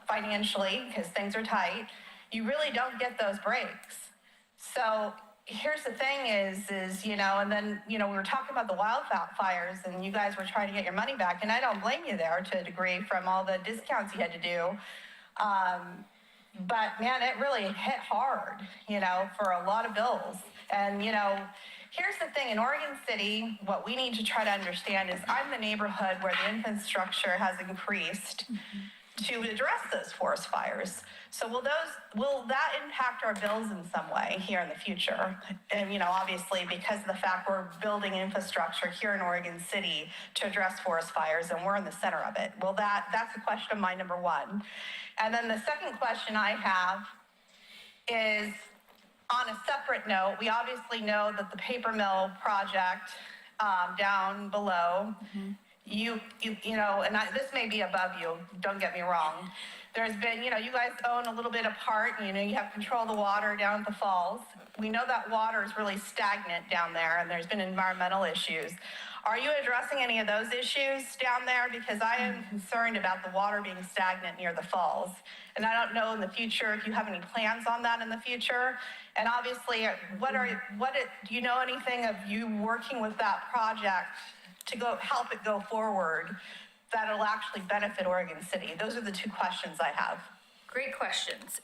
financially, because things are tight, you really don't get those breaks. So here's the thing is, and then, we were talking about the wildfires, and you guys were trying to get your money back, and I don't blame you there to a degree from all the discounts you had to do. But man, it really hit hard, for a lot of bills. And, here's the thing, in Oregon City, what we need to try to understand is I'm the neighborhood where the infrastructure has increased to address those forest fires. So will that impact our bills in some way here in the future? And, obviously, because of the fact we're building infrastructure here in Oregon City to address forest fires, and we're in the center of it. Well, that's a question of mine, number one. And then the second question I have is, on a separate note, we obviously know that the paper mill project down below, this may be above you, don't get me wrong. There's been, you guys own a little bit of part, you have control of the water down at the falls. We know that water is really stagnant down there, and there's been environmental issues. Are you addressing any of those issues down there? Because I am concerned about the water being stagnant near the falls. And I don't know in the future if you have any plans on that in the future. And obviously, do you know anything of you working with that project to help it go forward that'll actually benefit Oregon City? Those are the two questions I have. Great questions.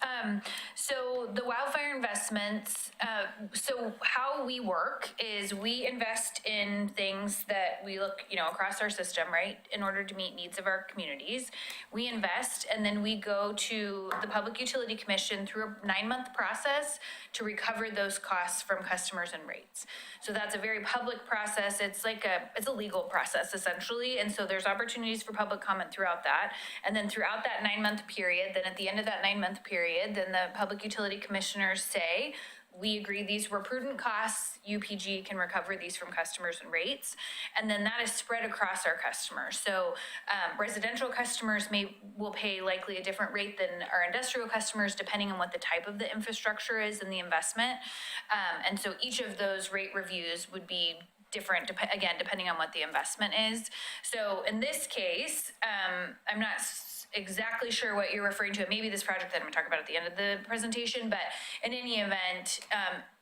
So the wildfire investments, so how we work is we invest in things that we look, across our system, right? In order to meet needs of our communities, we invest, and then we go to the Public Utility Commission through a 9-month process to recover those costs from customers and rates. So that's a very public process. It's a legal process essentially. And so there's opportunities for public comment throughout that. And then throughout that 9-month period, then at the end of that 9-month period, then the Public Utility Commissioners say, we agree these were prudent costs, UPG can recover these from customers and rates, and then that is spread across our customers. So residential customers will pay likely a different rate than our industrial customers, depending on what the type of the infrastructure is and the investment. And so each of those rate reviews would be different, again, depending on what the investment is. So in this case, I'm not exactly sure what you're referring to. Maybe this project that I'm going to talk about at the end of the presentation, but in any event,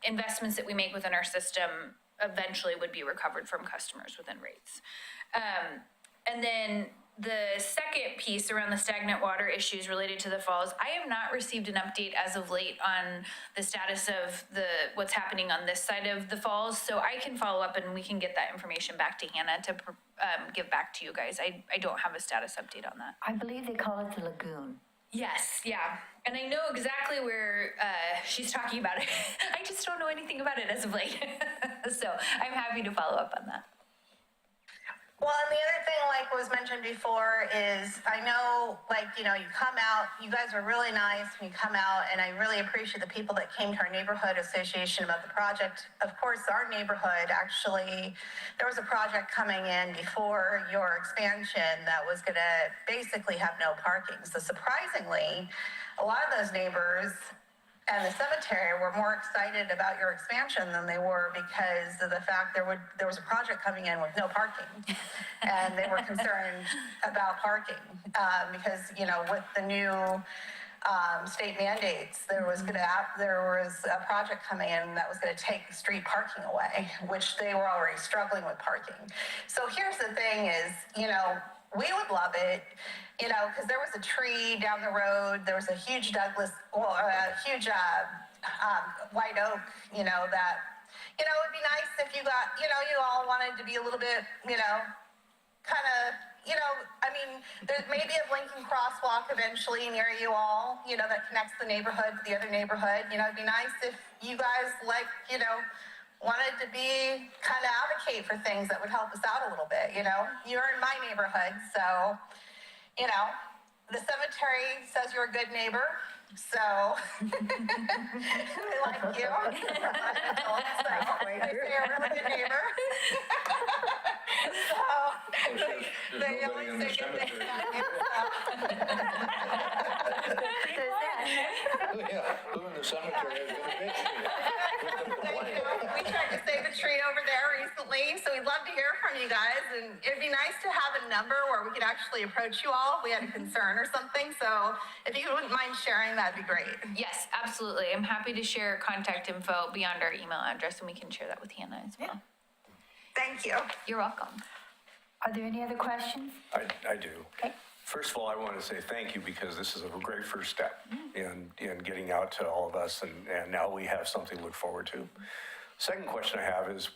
investments that we make within our system eventually would be recovered from customers within rates. And then the second piece around the stagnant water issues related to the falls, I have not received an update as of late on the status of what's happening on this side of the falls. So I can follow up and we can get that information back to Hannah to give back to you guys. I don't have a status update on that. I believe they call it the lagoon. Yes, yeah. And I know exactly where she's talking about it. I just don't know anything about it as of late. So I'm happy to follow up on that. Well, and the other thing, like was mentioned before, is I know, you come out, you guys are really nice when you come out, and I really appreciate the people that came to our neighborhood association about the project. Of course, our neighborhood, actually, there was a project coming in before your expansion that was going to basically have no parking. So surprisingly, a lot of those neighbors and the cemetery were more excited about your expansion than they were because of the fact there was a project coming in with no parking. And they were concerned about parking because, with the new state mandates, there was a project coming in that was going to take street parking away, which they were already struggling with parking. So here's the thing is, we would love it you know, because there was a tree down the road, there was a huge white oak, you know, that, you know, it'd be nice if you got, you know, you all wanted to be a little bit, you know, kind of, you know, I mean, there's maybe a blinking crosswalk eventually near you all, you know, that connects the neighborhood to the other neighborhood. You know, it'd be nice if you guys, like, you know, wanted to be kind of advocate for things that would help us out a little bit, you know. You're in my neighborhood, so, you know, the cemetery says you're a good neighbor, so they like you. So they say you're a really good neighbor. So There's they nobody in the always say good things cemetery. about you. Yeah, who in the cemetery is gonna bitch to you? We tried to save a tree over there recently, so we'd love to hear from you guys. And it'd be nice to have a number where we could actually approach you all if we had a concern or something. So if you wouldn't mind sharing, that'd be great. Yes, absolutely. I'm happy to share contact info beyond our email address, and we can share that with Hannah as well. Thank you. You're welcome. Are there any other questions? I do. Okay. First of all, I want to say thank you because this is a great first step in getting out to all of us, and now we have something to look forward to. Second question I have is,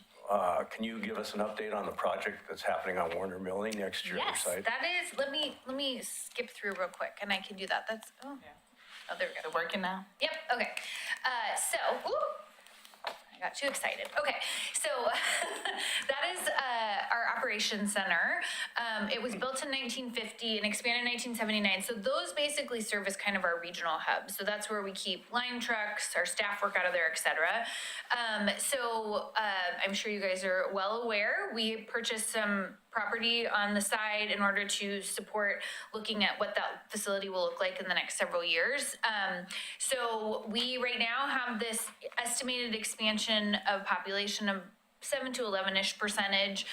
can you give us an update on the project that's happening on Warner Milling next to your Yes, site? that is, let me skip through real quick, and I can do that. That's, oh, there we go. They're working now? Yep, okay. I got too excited. Okay, so that is our operations center. It was built in 1950 and expanded in 1979. So those basically serve as kind of our regional hub. So that's where we keep line trucks, our staff work out of there, et cetera. I'm sure you guys are well aware, we purchased some property on the side in order to support looking at what that facility will look like in the next several years. So we right now have this estimated expansion of population of 7 to 11-ish percentage.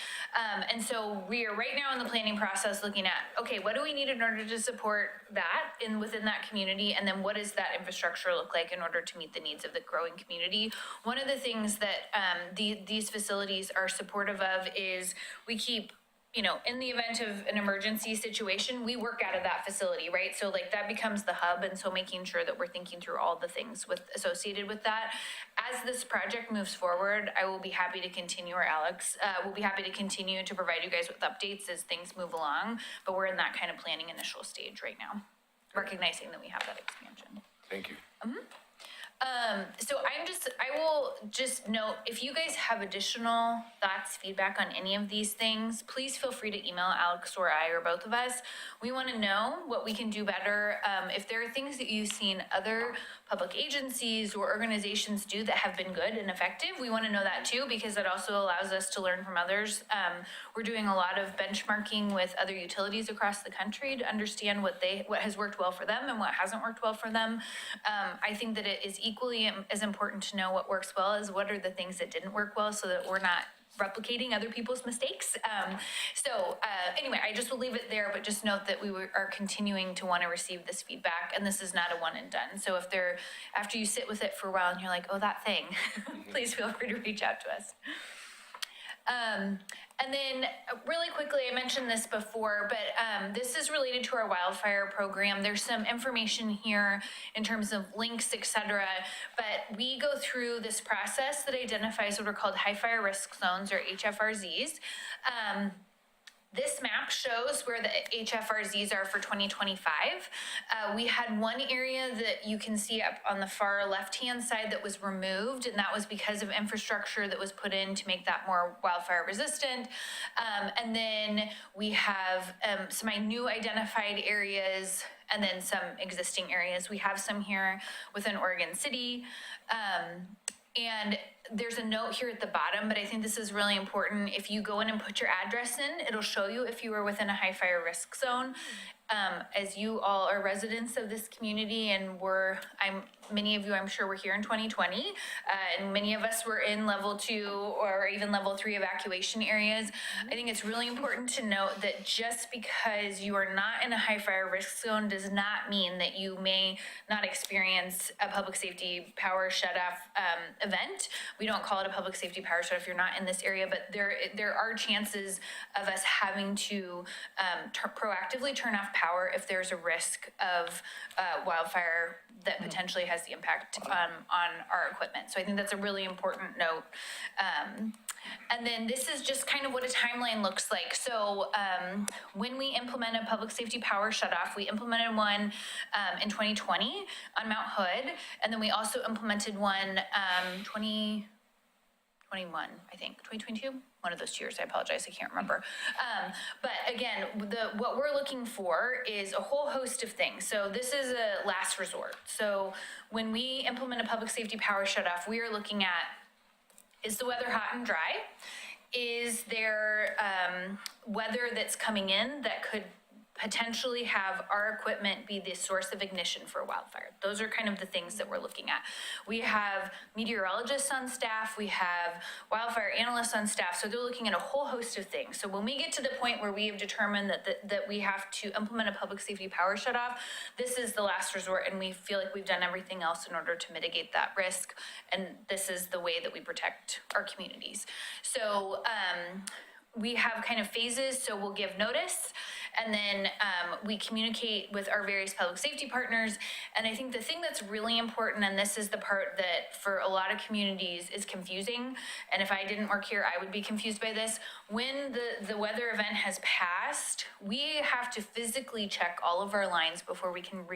And so we are right now in the planning process looking at, okay, what do we need in order to support that within that community? And then what does that infrastructure look like in order to meet the needs of the growing community? One of the things that these facilities are supportive of is we keep, you know, in the event of an emergency situation, we work out of that facility, right? So like that becomes the hub. And so making sure that we're thinking through all the things associated with that. As this project moves forward, I will be happy to continue, or Alex will be happy to continue to provide you guys with updates as things move along. But we're in that kind of planning initial stage right now, recognizing that we have that expansion. Thank you. So I will just note, if you guys have additional thoughts, feedback on any of these things, please feel free to email Alex or I or both of us. We want to know what we can do better. If there are things that you've seen other public agencies or organizations do that have been good and effective, we want to know that too, because it also allows us to learn from others. We're doing a lot of benchmarking with other utilities across the country to understand what has worked well for them and what hasn't worked well for them. I think that it is equally as important to know what works well as what are the things that didn't work well, so that we're not replicating other people's mistakes. Anyway, I just will leave it there, but just note that we are continuing to want to receive this feedback, and this is not a one and done. So if after you sit with it for a while and you're like, oh, that thing, please feel free to reach out to us. And then really quickly, I mentioned this before, but this is related to our wildfire program. There's some information here in terms of links, et cetera, but we go through this process that identifies what are called high fire risk zones, or HFRZs. This map shows where the HFRZs are for 2025. We had one area that you can see up on the far left-hand side that was removed, and that was because of infrastructure that was put in to make that more wildfire resistant. And then we have some new identified areas and then some existing areas. We have some here within Oregon City. And there's a note here at the bottom, but I think this is really important. If you go in and put your address in, it'll show you if you are within a high fire risk zone. As you all are residents of this community, and many of you, I'm sure, were here in 2020, and many of us were in level 2 or even level 3 evacuation areas. I think it's really important to note that just because you are not in a high fire risk zone does not mean that you may not experience a public safety power shutoff event. We don't call it a public safety power shutoff if you're not in this area, but there are chances of us having to proactively turn off power if there's a risk of wildfire that potentially has the impact on our equipment. So I think that's a really important note. And then this is just kind of what a timeline looks like. So when we implement a public safety power shutoff, we implemented one in 2020 on Mount Hood, and then we also implemented one 2021, I think, 2022? One of those 2 years, I apologize, I can't remember. But again, what we're looking for is a whole host of things. So this is a last resort. So when we implement a public safety power shutoff, we are looking at, is the weather hot and dry? Is there weather that's coming in that could potentially have our equipment be the source of ignition for a wildfire? Those are kind of the things that we're looking at. We have meteorologists on staff, we have wildfire analysts on staff, so they're looking at a whole host of things. So when we get to the point where we have determined that we have to implement a public safety power shutoff, this is the last resort, and we feel like we've done everything else in order to mitigate that risk, and this is the way that we protect our communities. So we have kind of phases, so we'll give notice, and then we communicate with our various public safety partners. And I think the thing that's really important, and this is the part that for a lot of communities is confusing, and if I didn't work here, I would be confused by this. When the weather event has passed, we have to physically check all of our lines before we can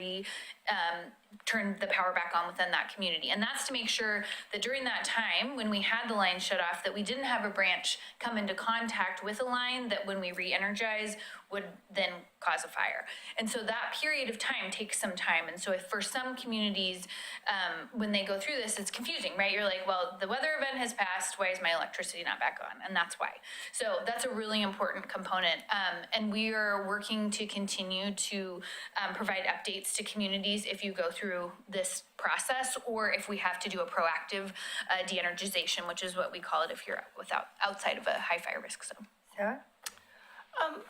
turn the power back on within that community. And that's to make sure that during that time, when we had the line shut off, that we didn't have a branch come into contact with a line that when we re-energize would then cause a fire. And so that period of time takes some time. And so if for some communities, when they go through this, it's confusing, right? You're like, well, the weather event has passed, why is my electricity not back on? And that's why. So that's a really important component. And we are working to continue to provide updates to communities if you go through this process, or if we have to do a proactive de-energization, which is what we call it if you're outside of a high fire risk zone. Sarah?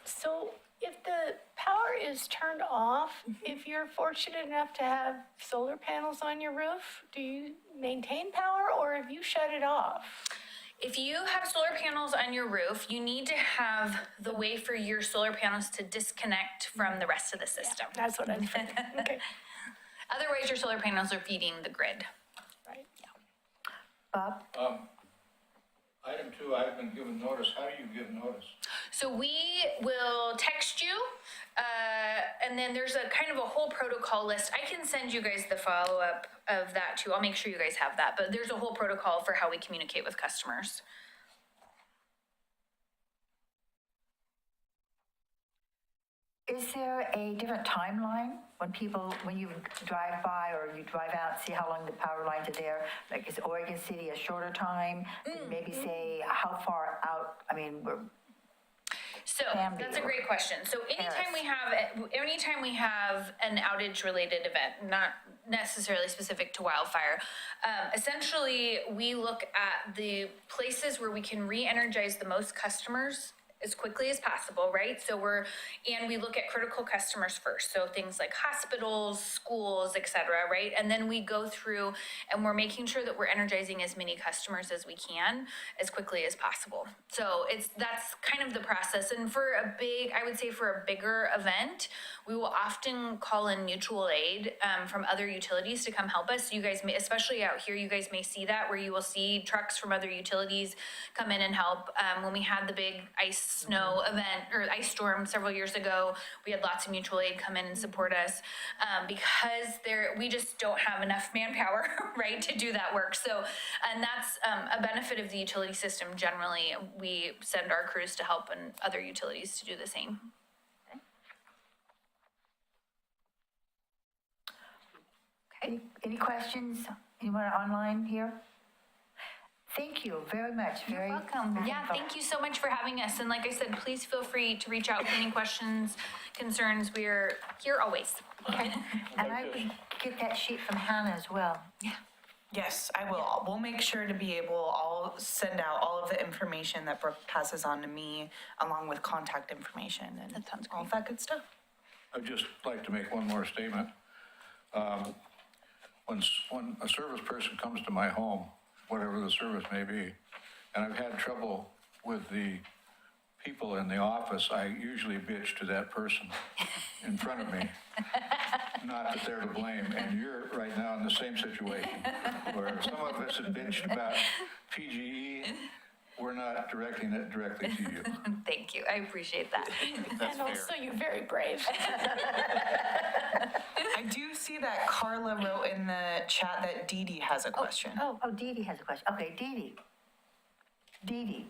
So if the power is turned off, if you're fortunate enough to have solar panels on your roof, do you maintain power, or have you shut it off? If you have solar panels on your roof, you need to have the way for your solar panels to disconnect from the rest of the system. Yeah, that's what I'm thinking. Okay. Otherwise, your solar panels are feeding the grid. Right. Bob? Item 2, I've been given notice. How do you give notice? So we will text you, and then there's a kind of a whole protocol list. I can send you guys the follow-up of that too. I'll make sure you guys have that, but there's a whole protocol for how we communicate with customers. Is there a different timeline when you drive by or you drive out, see how long the power lines are there? Like, is Oregon City a shorter time? Maybe say how far out, So that's a great question. So anytime we have an outage related event, not necessarily specific to wildfire, essentially we look at the places where we can re-energize the most customers as quickly as possible, right? So we look at critical customers first. So things like hospitals, schools, et cetera, right? And then we go through and we're making sure that we're energizing as many customers as we can as quickly as possible. So that's kind of the process. And for I would say for a bigger event, we will often call in mutual aid from other utilities to come help us. You guys may, especially out here, you guys may see that where you will see trucks from other utilities come in and help. When we had the big snow event or ice storm several years ago, we had lots of mutual aid come in and support us because we just don't have enough manpower, right, to do that work. So, and that's a benefit of the utility system generally. We send our crews to help and other utilities to do the same. Okay. Any questions? Anyone online here? Thank you very much. You're welcome. Yeah, thank you so much for having us. And like I said, please feel free to reach out with any questions, concerns. We're here always. Okay. And I would get that sheet from Hannah as well. Yeah. Yes, I will. We'll make sure to be able, I'll send out all of the information that Brooke passes on to me, along with contact information and That sounds all great. that good stuff. I'd just like to make one more statement. When a service person comes to my home, whatever the service may be, and I've had trouble with the people in the office, I usually bitch to that person in front of me. Not that they're to blame, and you're right now in the same situation, where some of us have bitched about PGE, we're not directing it directly to you. Thank you, I appreciate that. And also, you're very brave. I do see that Carla wrote in the chat that Dee Dee has a question. Oh, Dee Dee has a question. Okay, Dee Dee. Dee Dee.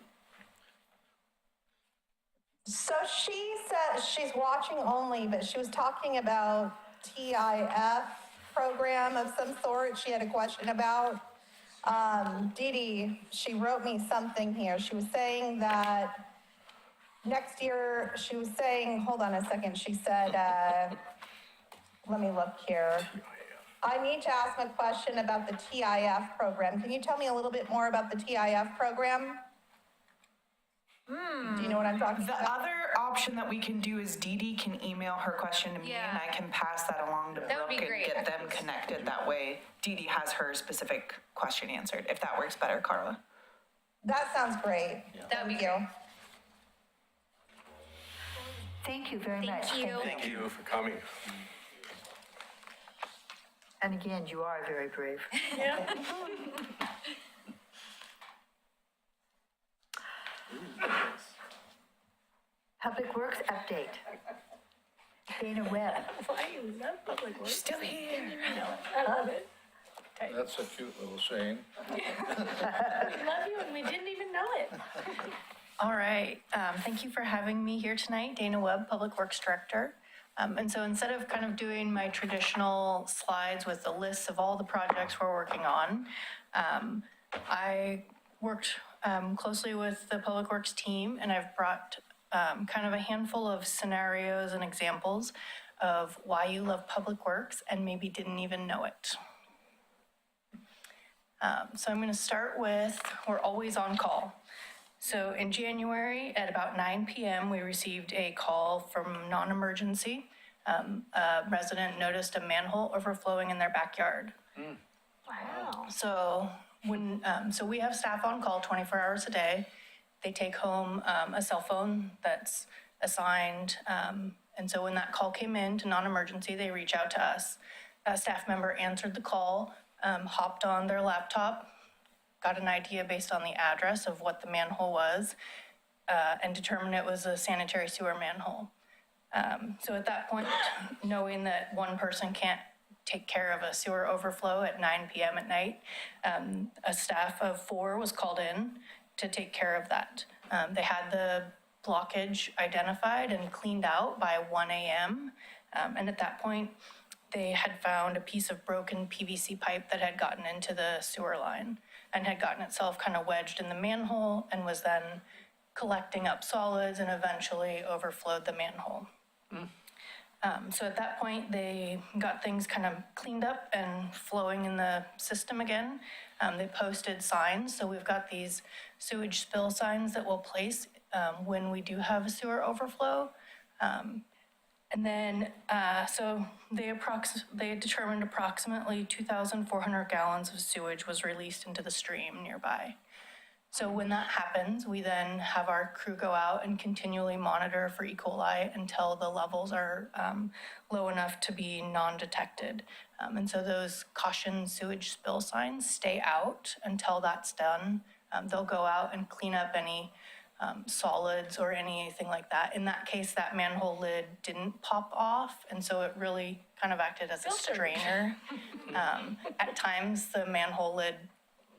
So she said she's watching only, but she was talking about TIF program of some sort she had a question about. Dee Dee, she wrote me something here. She was saying that next year, she was saying, hold on a second, she said, let me look here. I need to ask a question about the TIF program. Can you tell me a little bit more about the TIF program? Do you know what I'm talking The about? other option that we can do is Dee Dee can email her question to me and I can pass that along to That would Brooke be and great. get them connected. That way Dee Dee has her specific question answered, if that works better, Carla. That sounds great. That would be Thank you. great. Thank you very much. Thank you. Thank you for coming. And again, you are very brave. Yeah. Public Works update. Dayna Webb. Why you love public works? Still here. I love it. That's a cute little saying. We love you and we didn't even know it. All right, thank you for having me here tonight, Dayna Webb, Public Works Director. And so instead of kind of doing my traditional slides with the lists of all the projects we're working on, I worked closely with the Public Works team, and I've brought kind of a handful of scenarios and examples of why you love Public Works and maybe didn't even know it. So I'm going to start with, we're always on call. So in January at about 9 p.m., we received a call from non-emergency. A resident noticed a manhole overflowing in their backyard. Wow. So so we have staff on call 24 hours a day. They take home a cell phone that's assigned. And so when that call came in to non-emergency, they reach out to us. A staff member answered the call, hopped on their laptop, got an idea based on the address of what the manhole was, and determined it was a sanitary sewer manhole. So at that point, knowing that one person can't take care of a sewer overflow at 9 p.m. at night, a staff of 4 was called in to take care of that. They had the blockage identified and cleaned out by 1 a.m. And at that point, they had found a piece of broken PVC pipe that had gotten into the sewer line and had gotten itself kind of wedged in the manhole and was then collecting up solids and eventually overflowed the manhole. So at that point, they got things kind of cleaned up and flowing in the system again. They posted signs, so we've got these sewage spill signs that we'll place when we do have a sewer overflow. And then, so they determined approximately 2,400 gallons of sewage was released into the stream nearby. So when that happens, we then have our crew go out and continually monitor for E. coli until the levels are low enough to be non-detected. And so those caution sewage spill signs stay out until that's done. They'll go out and clean up any solids or anything like that. In that case, that manhole lid didn't pop off, and so it really kind of acted as a strainer. At times, the manhole lid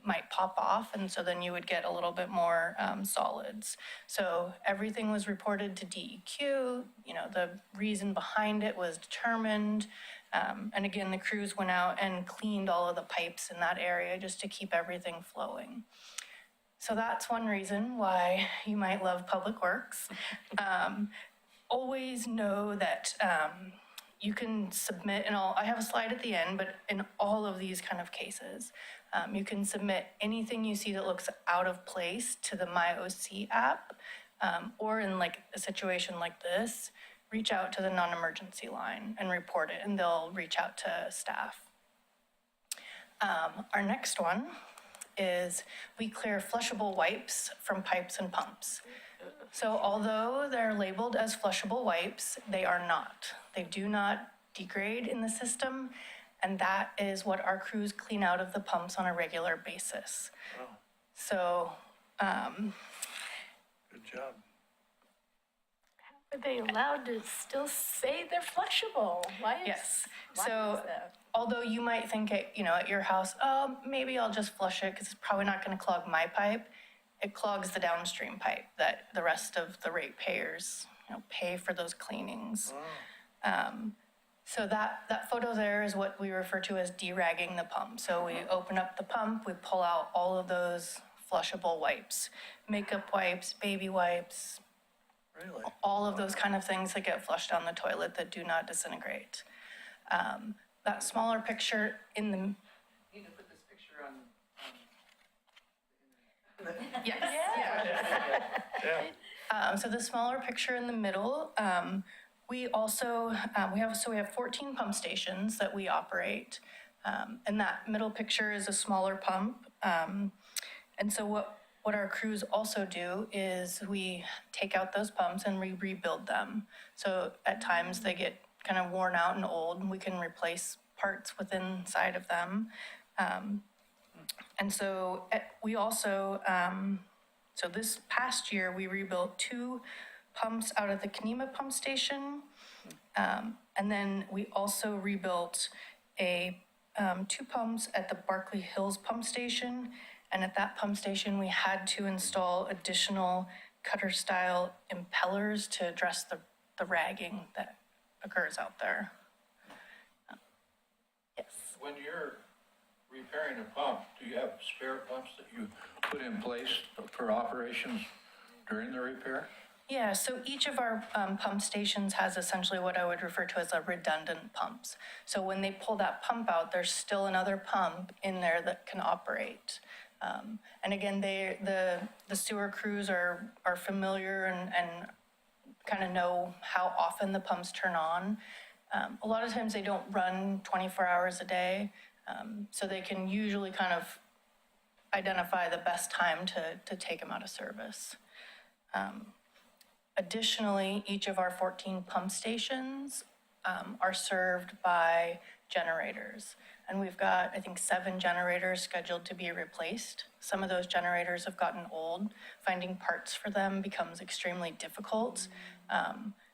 might pop off, and so then you would get a little bit more solids. So everything was reported to DEQ. You know, the reason behind it was determined. And again, the crews went out and cleaned all of the pipes in that area just to keep everything flowing. So that's one reason why you might love Public Works. Always know that you can submit, and I have a slide at the end, but in all of these kind of cases, you can submit anything you see that looks out of place to the MyOC app, or in like a situation like this, reach out to the non-emergency line and report it, and they'll reach out to staff. Our next one is we clear flushable wipes from pipes and pumps. So although they're labeled as flushable wipes, they are not. They do not degrade in the system, and that is what our crews clean out of the pumps on a regular basis. So, Good job. Are they allowed to still say they're flushable? Why is? yes. Why So is that? although you might think at your house, oh, maybe I'll just flush it because it's probably not going to clog my pipe. It clogs the downstream pipe that the rest of the ratepayers, pay for those cleanings. So that photo there is what we refer to as deragging the pump. So we open up the pump, we pull out all of those flushable wipes, makeup wipes, baby wipes, Really? all of those kind of things that get flushed down the toilet that do not disintegrate. That smaller picture in the. Need to put this picture on. Yes. Yeah. So the smaller picture in the middle, we also, we have 14 pump stations that we operate. And that middle picture is a smaller pump. And so what our crews also do is we take out those pumps and we rebuild them. So at times they get kind of worn out and old, and we can replace parts within inside of them. And so we also, so this past year, we rebuilt 2 pumps out at the Kanema pump station. And then we also rebuilt 2 pumps at the Barkley Hills pump station. And at that pump station, we had to install additional cutter-style impellers to address the ragging that occurs out there. Yes. When you're repairing a pump, do you have spare pumps that you put in place for operations during the repair? Yeah, so each of our pump stations has essentially what I would refer to as a redundant pumps. So when they pull that pump out, there's still another pump in there that can operate. And again, the sewer crews are familiar and kind of know how often the pumps turn on. A lot of times they don't run 24 hours a day, so they can usually kind of identify the best time to take them out of service. Additionally, each of our 14 pump stations are served by generators. And we've got, I think, 7 generators scheduled to be replaced. Some of those generators have gotten old. Finding parts for them becomes extremely difficult.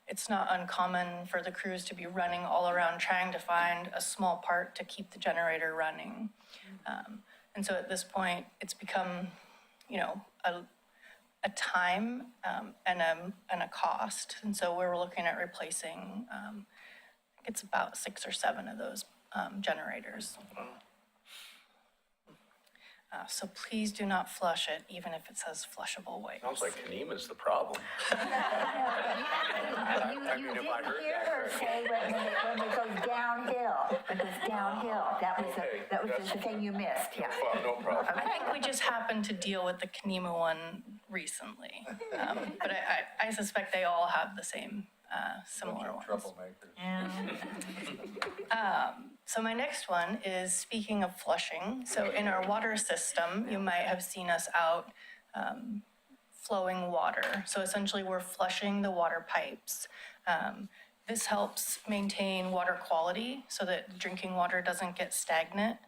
It's not uncommon for the crews to be running all around trying to find a small part to keep the generator running. And so at this point, it's become, a time and a cost. And so we're looking at replacing, I think it's about 6 or 7 of those generators. So please do not flush it, even if it says flushable wipes. Sounds like Kanema's the problem. You didn't hear her say when it goes downhill, that was the thing you missed, yeah. Well, no problem. I think we just happened to deal with the Kanema one recently. But I suspect they all have the same similar ones. Troublemakers. So my next one is, speaking of flushing, so in our water system, you might have seen us out flowing water. So essentially we're flushing the water pipes. This helps maintain water quality so that drinking water doesn't get stagnant.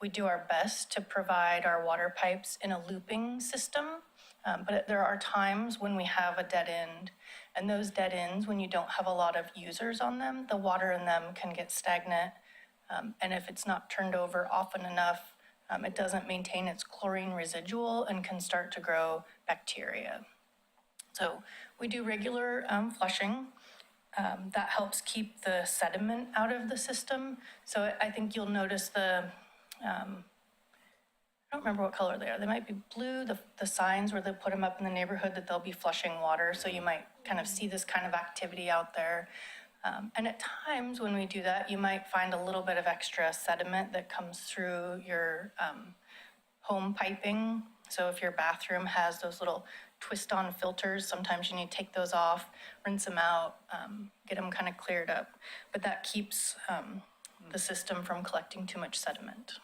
We do our best to provide our water pipes in a looping system, but there are times when we have a dead end. And those dead ends, when you don't have a lot of users on them, the water in them can get stagnant. And if it's not turned over often enough, it doesn't maintain its chlorine residual and can start to grow bacteria. So we do regular flushing. That helps keep the sediment out of the system. So I think you'll notice I don't remember what color they are. They might be blue, the signs where they put them up in the neighborhood that they'll be flushing water. So you might kind of see this kind of activity out there. And at times when we do that, you might find a little bit of extra sediment that comes through your home piping. So if your bathroom has those little twist-on filters, sometimes you need to take those off, rinse them out, get them kind of cleared up. But that keeps the system from collecting too much sediment.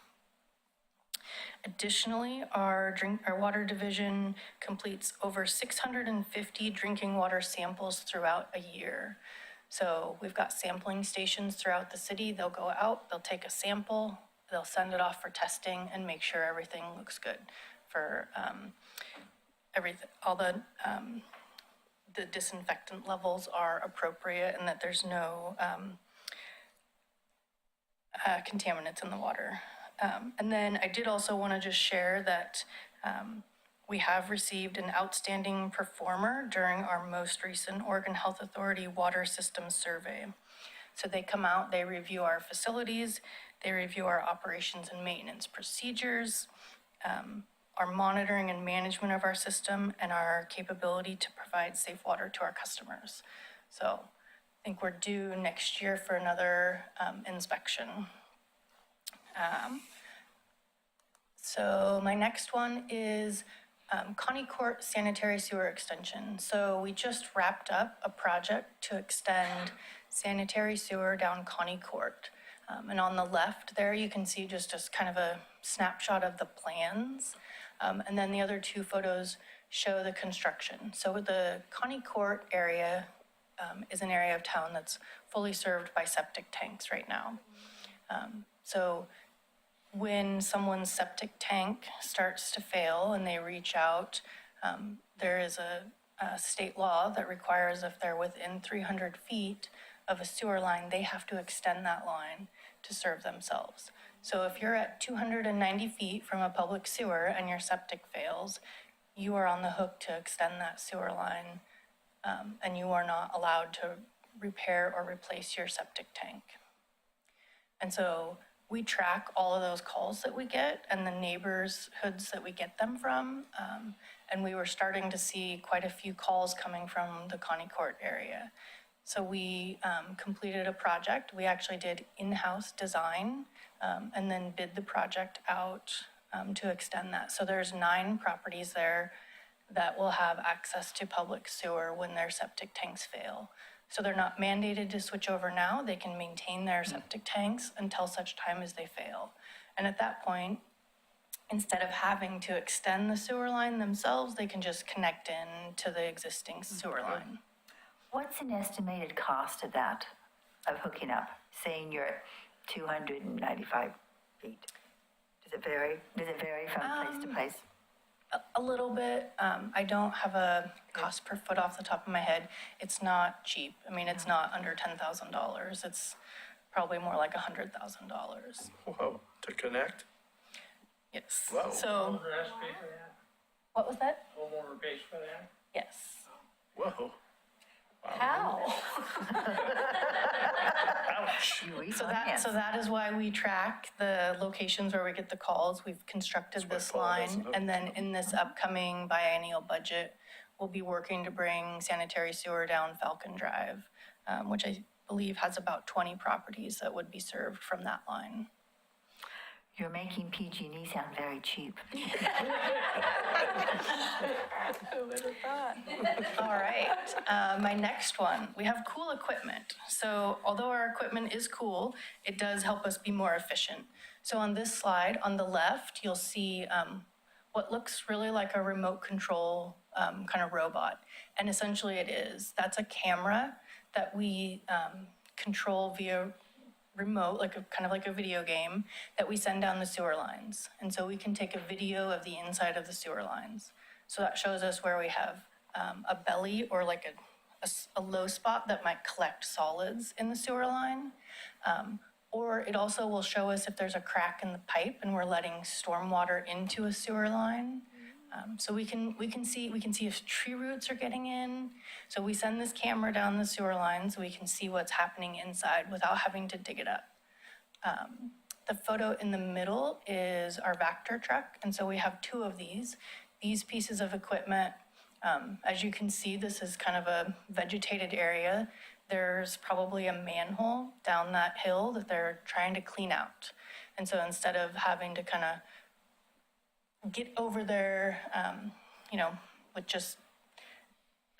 Additionally, our water division completes over 650 drinking water samples throughout a year. So we've got sampling stations throughout the city. They'll go out, they'll take a sample, they'll send it off for testing and make sure everything looks good for all the disinfectant levels are appropriate and that there's no contaminants in the water. And then I did also want to just share that we have received an outstanding performer during our most recent Oregon Health Authority Water Systems Survey. So they come out, they review our facilities, they review our operations and maintenance procedures, our monitoring and management of our system, and our capability to provide safe water to our customers. So I think we're due next year for another inspection. So my next one is Connie Court Sanitary Sewer Extension. So we just wrapped up a project to extend sanitary sewer down Connie Court. And on the left there, you can see just kind of a snapshot of the plans. And then the other two photos show the construction. So the Connie Court area is an area of town that's fully served by septic tanks right now. So when someone's septic tank starts to fail and they reach out, there is a state law that requires if they're within 300 feet of a sewer line, they have to extend that line to serve themselves. So if you're at 290 feet from a public sewer and your septic fails, you are on the hook to extend that sewer line, and you are not allowed to repair or replace your septic tank. And so we track all of those calls that we get and the neighborhoods that we get them from. And we were starting to see quite a few calls coming from the Connie Court area. So we completed a project. We actually did in-house design and then bid the project out to extend that. So there's 9 properties there that will have access to public sewer when their septic tanks fail. So they're not mandated to switch over now. They can maintain their septic tanks until such time as they fail. And at that point, instead of having to extend the sewer line themselves, they can just connect in to the existing sewer line. What's an estimated cost of that, of hooking up, saying you're at 295 feet? Does it vary? Does it vary from place to place? A little bit. I don't have a cost per foot off the top of my head. It's not cheap. I mean, it's not under $10,000. It's probably more like $100,000. Whoa, to connect? Yes. Whoa. So, what was that? Homeowner pays for that? Yes. Whoa. How? Ouch. So that is why we track the locations where we get the calls. We've constructed this line, and then in this upcoming biennial budget, we'll be working to bring sanitary sewer down Falcon Drive, which I believe has about 20 properties that would be served from that line. You're making PG&E sound very cheap. Who would have thought? All right, my next one, we have cool equipment. So although our equipment is cool, it does help us be more efficient. So on this slide, on the left, you'll see what looks really like a remote control kind of robot. And essentially it is. That's a camera that we control via remote, kind of like a video game, that we send down the sewer lines. And so we can take a video of the inside of the sewer lines. So that shows us where we have a belly or like a low spot that might collect solids in the sewer line. Or it also will show us if there's a crack in the pipe and we're letting stormwater into a sewer line. So we can see if tree roots are getting in. So we send this camera down the sewer line so we can see what's happening inside without having to dig it up. The photo in the middle is our Vector truck, and so we have 2 of these. These pieces of equipment, as you can see, this is kind of a vegetated area. There's probably a manhole down that hill that they're trying to clean out. And so instead of having to kind of get over there, with just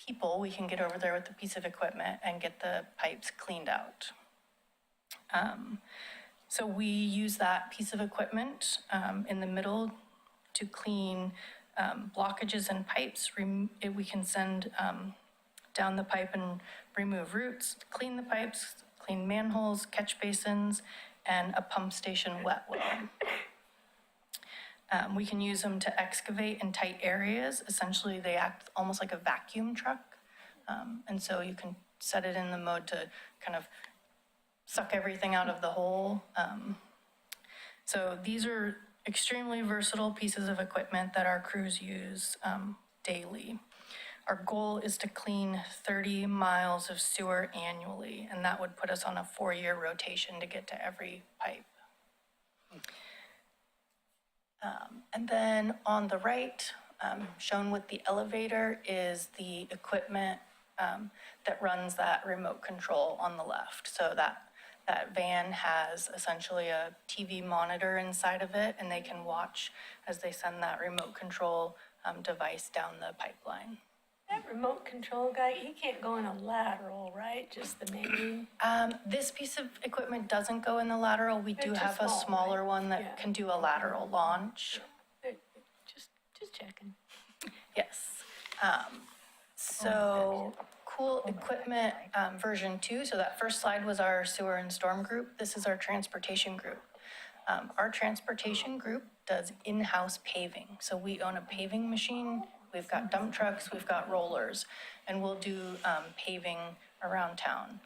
people, we can get over there with a piece of equipment and get the pipes cleaned out. So we use that piece of equipment in the middle to clean blockages in pipes. We can send down the pipe and remove roots, clean the pipes, clean manholes, catch basins, and a pump station wet well. We can use them to excavate in tight areas. Essentially, they act almost like a vacuum truck. And so you can set it in the mode to kind of suck everything out of the hole. So these are extremely versatile pieces of equipment that our crews use daily. Our goal is to clean 30 miles of sewer annually, and that would put us on a 4-year rotation to get to every pipe. And then on the right, shown with the elevator, is the equipment that runs that remote control on the left. So that van has essentially a TV monitor inside of it, and they can watch as they send that remote control device down the pipeline. That remote control guy, he can't go in a lateral, right? Just the main? This piece of equipment doesn't go in the lateral. We do They're too have a small, smaller right? one that Yeah. can do a lateral launch. Just checking. Yes. So cool equipment version 2. So that first slide was our sewer and storm group. This is our transportation group. Our transportation group does in-house paving. So we own a paving machine. We've got dump trucks, we've got rollers, and we'll do paving around town.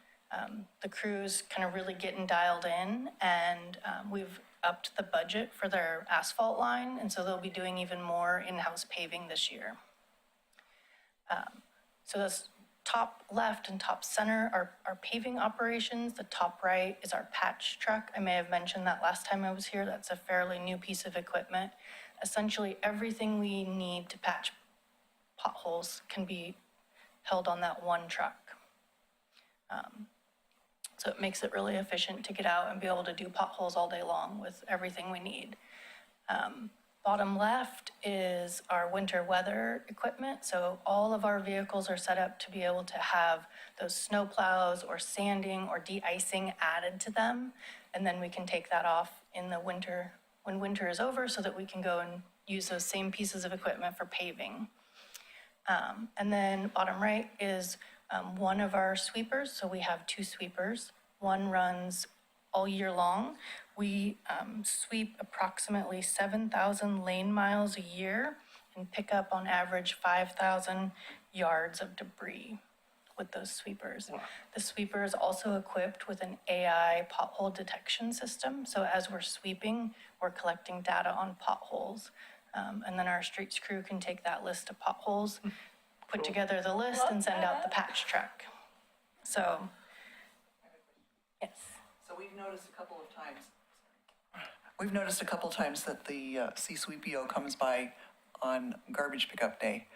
The crew's kind of really getting dialed in, and we've upped the budget for their asphalt line, and so they'll be doing even more in-house paving this year. So this top left and top center are our paving operations. The top right is our patch truck. I may have mentioned that last time I was here. That's a fairly new piece of equipment. Essentially, everything we need to patch potholes can be held on that one truck. So it makes it really efficient to get out and be able to do potholes all day long with everything we need. Bottom left is our winter weather equipment. So all of our vehicles are set up to be able to have those snow plows or sanding or de-icing added to them. And then we can take that off in the winter, when winter is over, so that we can go and use those same pieces of equipment for paving. And then bottom right is one of our sweepers. So we have 2 sweepers. One runs all year long. We sweep approximately 7,000 lane miles a year and pick up on average 5,000 yards of debris with those sweepers. Wow. The sweeper is also equipped with an AI pothole detection system. So as we're sweeping, we're collecting data on potholes. And then our streets crew can take that list of potholes, put together the list, and send out the patch truck. So, yes. So we've noticed a couple of times that the C-Sweepio comes by on garbage pickup day,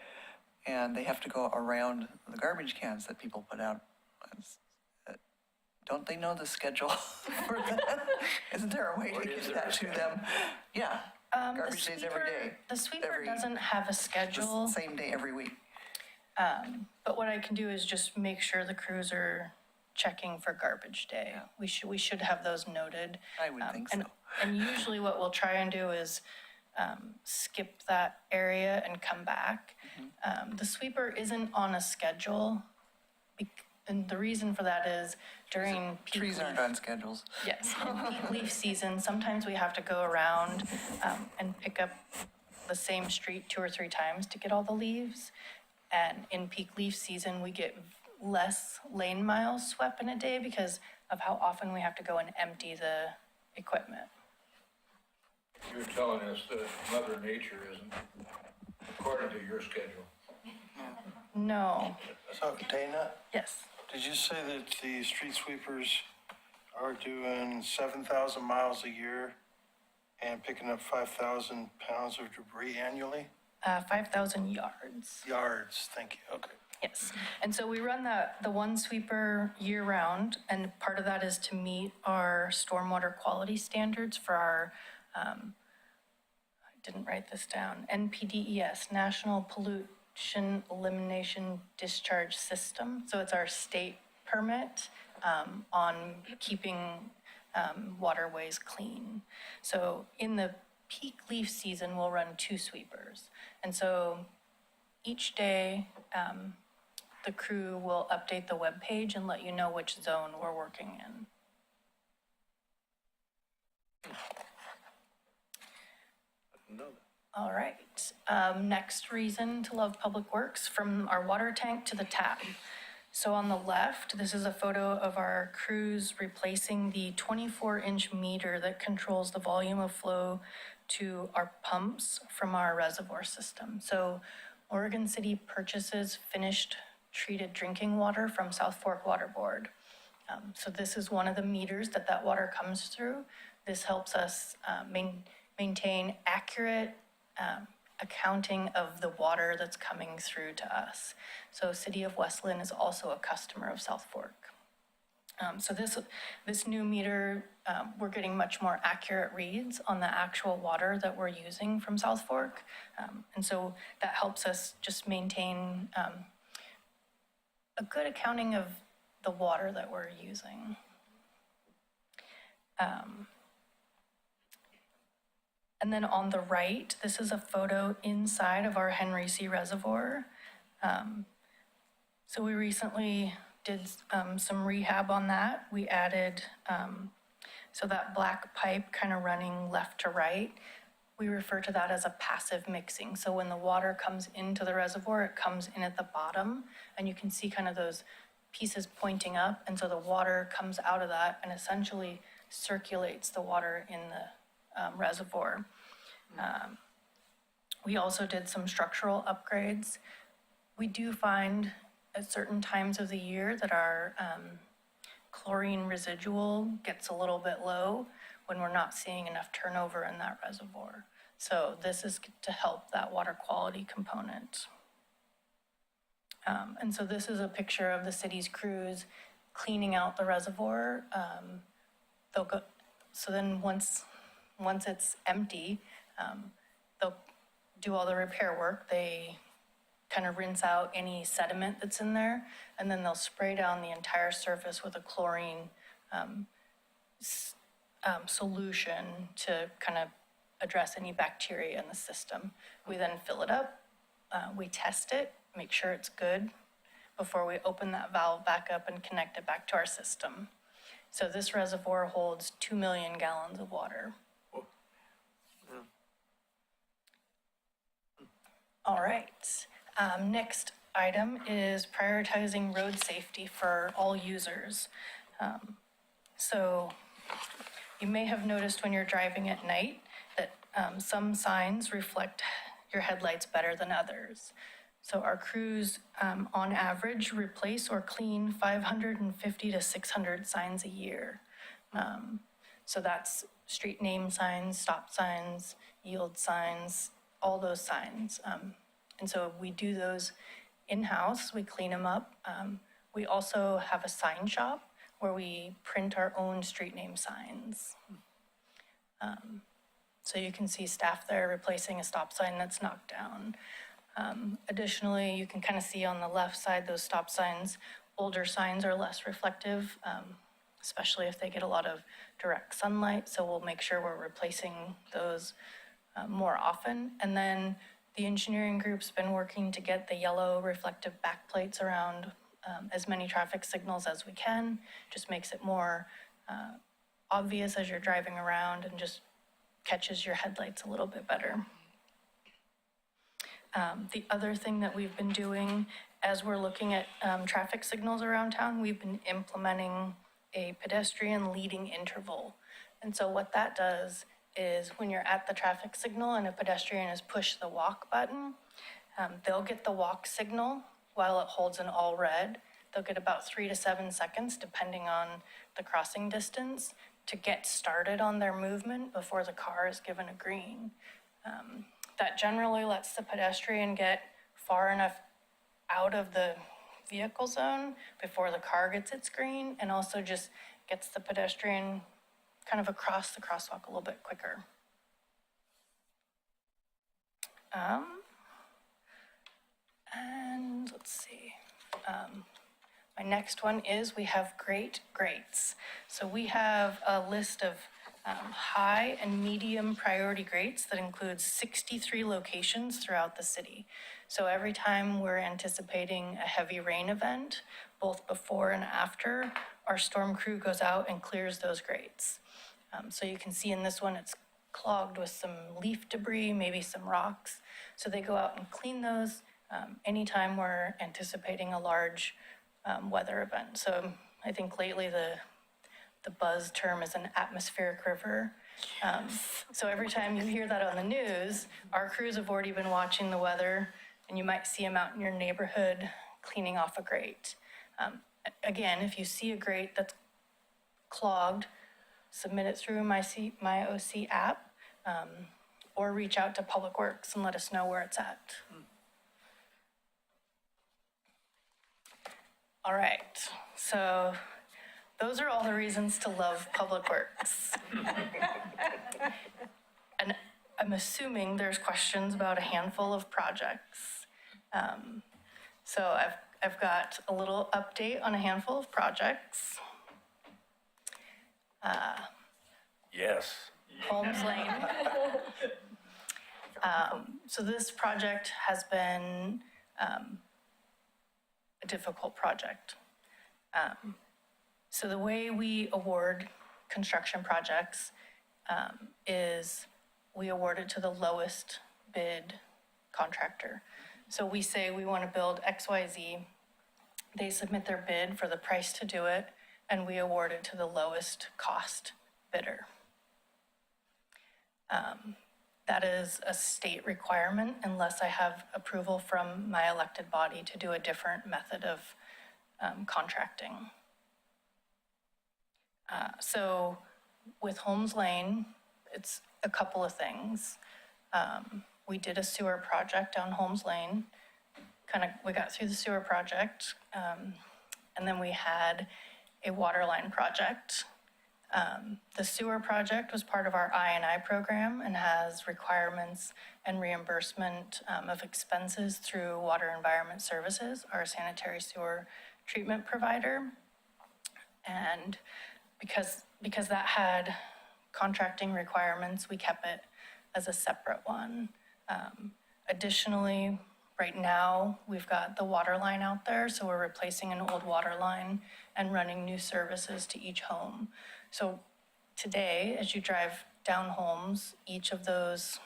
and they have to go around the garbage cans that people put out. Don't they know the schedule for that? Isn't there a way to get that to them? Yeah. Garbage days every day. The sweeper doesn't have a schedule. Same day every week. But what I can do is just make sure the crews are checking for garbage day. Yeah. We should have those noted. I would think so. And usually what we'll try and do is skip that area and come back. Mm-hmm. The sweeper isn't on a schedule. And the reason for that is during peak trees aren't on schedules. Yes, in peak leaf season, sometimes we have to go around and pick up the same street 2 or 3 times to get all the leaves. And in peak leaf season, we get less lane miles swept in a day because of how often we have to go and empty the equipment. You're telling us that Mother Nature isn't according to your schedule. No. So Dayna, Yes. did you say that the street sweepers are doing 7,000 miles a year and picking up 5,000 pounds of debris annually? 5,000 yards. Yards, thank you, okay. Yes. And so we run the one sweeper year round, and part of that is to meet our stormwater quality standards for our, I didn't write this down, NPDES, National Pollution Elimination Discharge System. So it's our state permit on keeping waterways clean. So in the peak leaf season, we'll run 2 sweepers. And so each day, the crew will update the web page and let you know which zone we're working in. All right, next reason to love Public Works, from our water tank to the tap. So on the left, this is a photo of our crews replacing the 24-inch meter that controls the volume of flow to our pumps from our reservoir system. So Oregon City purchases finished treated drinking water from South Fork Water Board. So this is one of the meters that water comes through. This helps us maintain accurate accounting of the water that's coming through to us. So City of Westland is also a customer of South Fork. So this new meter, we're getting much more accurate reads on the actual water that we're using from South Fork. And so that helps us just maintain a good accounting of the water that we're using. And then on the right, this is a photo inside of our Henry C. Reservoir. So we recently did some rehab on that. We added, so that black pipe kind of running left to right, we refer to that as a passive mixing. So when the water comes into the reservoir, it comes in at the bottom, and you can see kind of those pieces pointing up, and so the water comes out of that and essentially circulates the water in the reservoir. We also did some structural upgrades. We do find at certain times of the year that our chlorine residual gets a little bit low when we're not seeing enough turnover in that reservoir. So this is to help that water quality component. And so this is a picture of the city's crews cleaning out the reservoir. They'll go, so then once it's empty, they'll do all the repair work. They kind of rinse out any sediment that's in there, and then they'll spray down the entire surface with a chlorine solution to kind of address any bacteria in the system. We then fill it up, we test it, make sure it's good before we open that valve back up and connect it back to our system. So this reservoir holds 2 million gallons of water. All right, next item is prioritizing road safety for all users. So you may have noticed when you're driving at night that some signs reflect your headlights better than others. So our crews, on average, replace or clean 550 to 600 signs a year. So that's street name signs, stop signs, yield signs, all those signs. And so we do those in-house, we clean them up. We also have a sign shop where we print our own street name signs. So you can see staff there replacing a stop sign that's knocked down. Additionally, you can kind of see on the left side, those stop signs, older signs are less reflective, especially if they get a lot of direct sunlight. So we'll make sure we're replacing those more often. And then the engineering group's been working to get the yellow reflective backplates around as many traffic signals as we can. Just makes it more obvious as you're driving around and just catches your headlights a little bit better. The other thing that we've been doing as we're looking at traffic signals around town, we've been implementing a pedestrian leading interval. And so what that does is when you're at the traffic signal and a pedestrian has pushed the walk button, they'll get the walk signal while it holds an all red. They'll get about 3 to 7 seconds, depending on the crossing distance, to get started on their movement before the car is given a green. That generally lets the pedestrian get far enough out of the vehicle zone before the car gets its green, and also just gets the pedestrian kind of across the crosswalk a little bit quicker. And let's see. My next one is we have great grates. So we have a list of high and medium priority grates that includes 63 locations throughout the city. So every time we're anticipating a heavy rain event, both before and after, our storm crew goes out and clears those grates. So you can see in this one, it's clogged with some leaf debris, maybe some rocks. So they go out and clean those anytime we're anticipating a large weather event. So I think lately the buzz term is an atmospheric river. So every time you hear that on the news, our crews have already been watching the weather, and you might see them out in your neighborhood cleaning off a grate. Again, if you see a grate that's clogged, submit it through my OC app, or reach out to Public Works and let us know where it's at. All right, so those are all the reasons to love Public Works. And I'm assuming there's questions about a handful of projects. So I've got a little update on a handful of projects. Yes. Holmes Lane. So this project has been a difficult project. So the way we award construction projects is we award it to the lowest bid contractor. So we say we want to build XYZ. They submit their bid for the price to do it, and we award it to the lowest cost bidder. That is a state requirement unless I have approval from my elected body to do a different method of contracting. So with Holmes Lane, it's a couple of things. We did a sewer project on Holmes Lane. We got through the sewer project, and then we had a water line project. The sewer project was part of our I&I program and has requirements and reimbursement of expenses through Water Environment Services, our sanitary sewer treatment provider. And because that had contracting requirements, we kept it as a separate one. Additionally, right now, we've got the water line out there, so we're replacing an old water line and running new services to each home. So today, as you drive down Holmes, each of those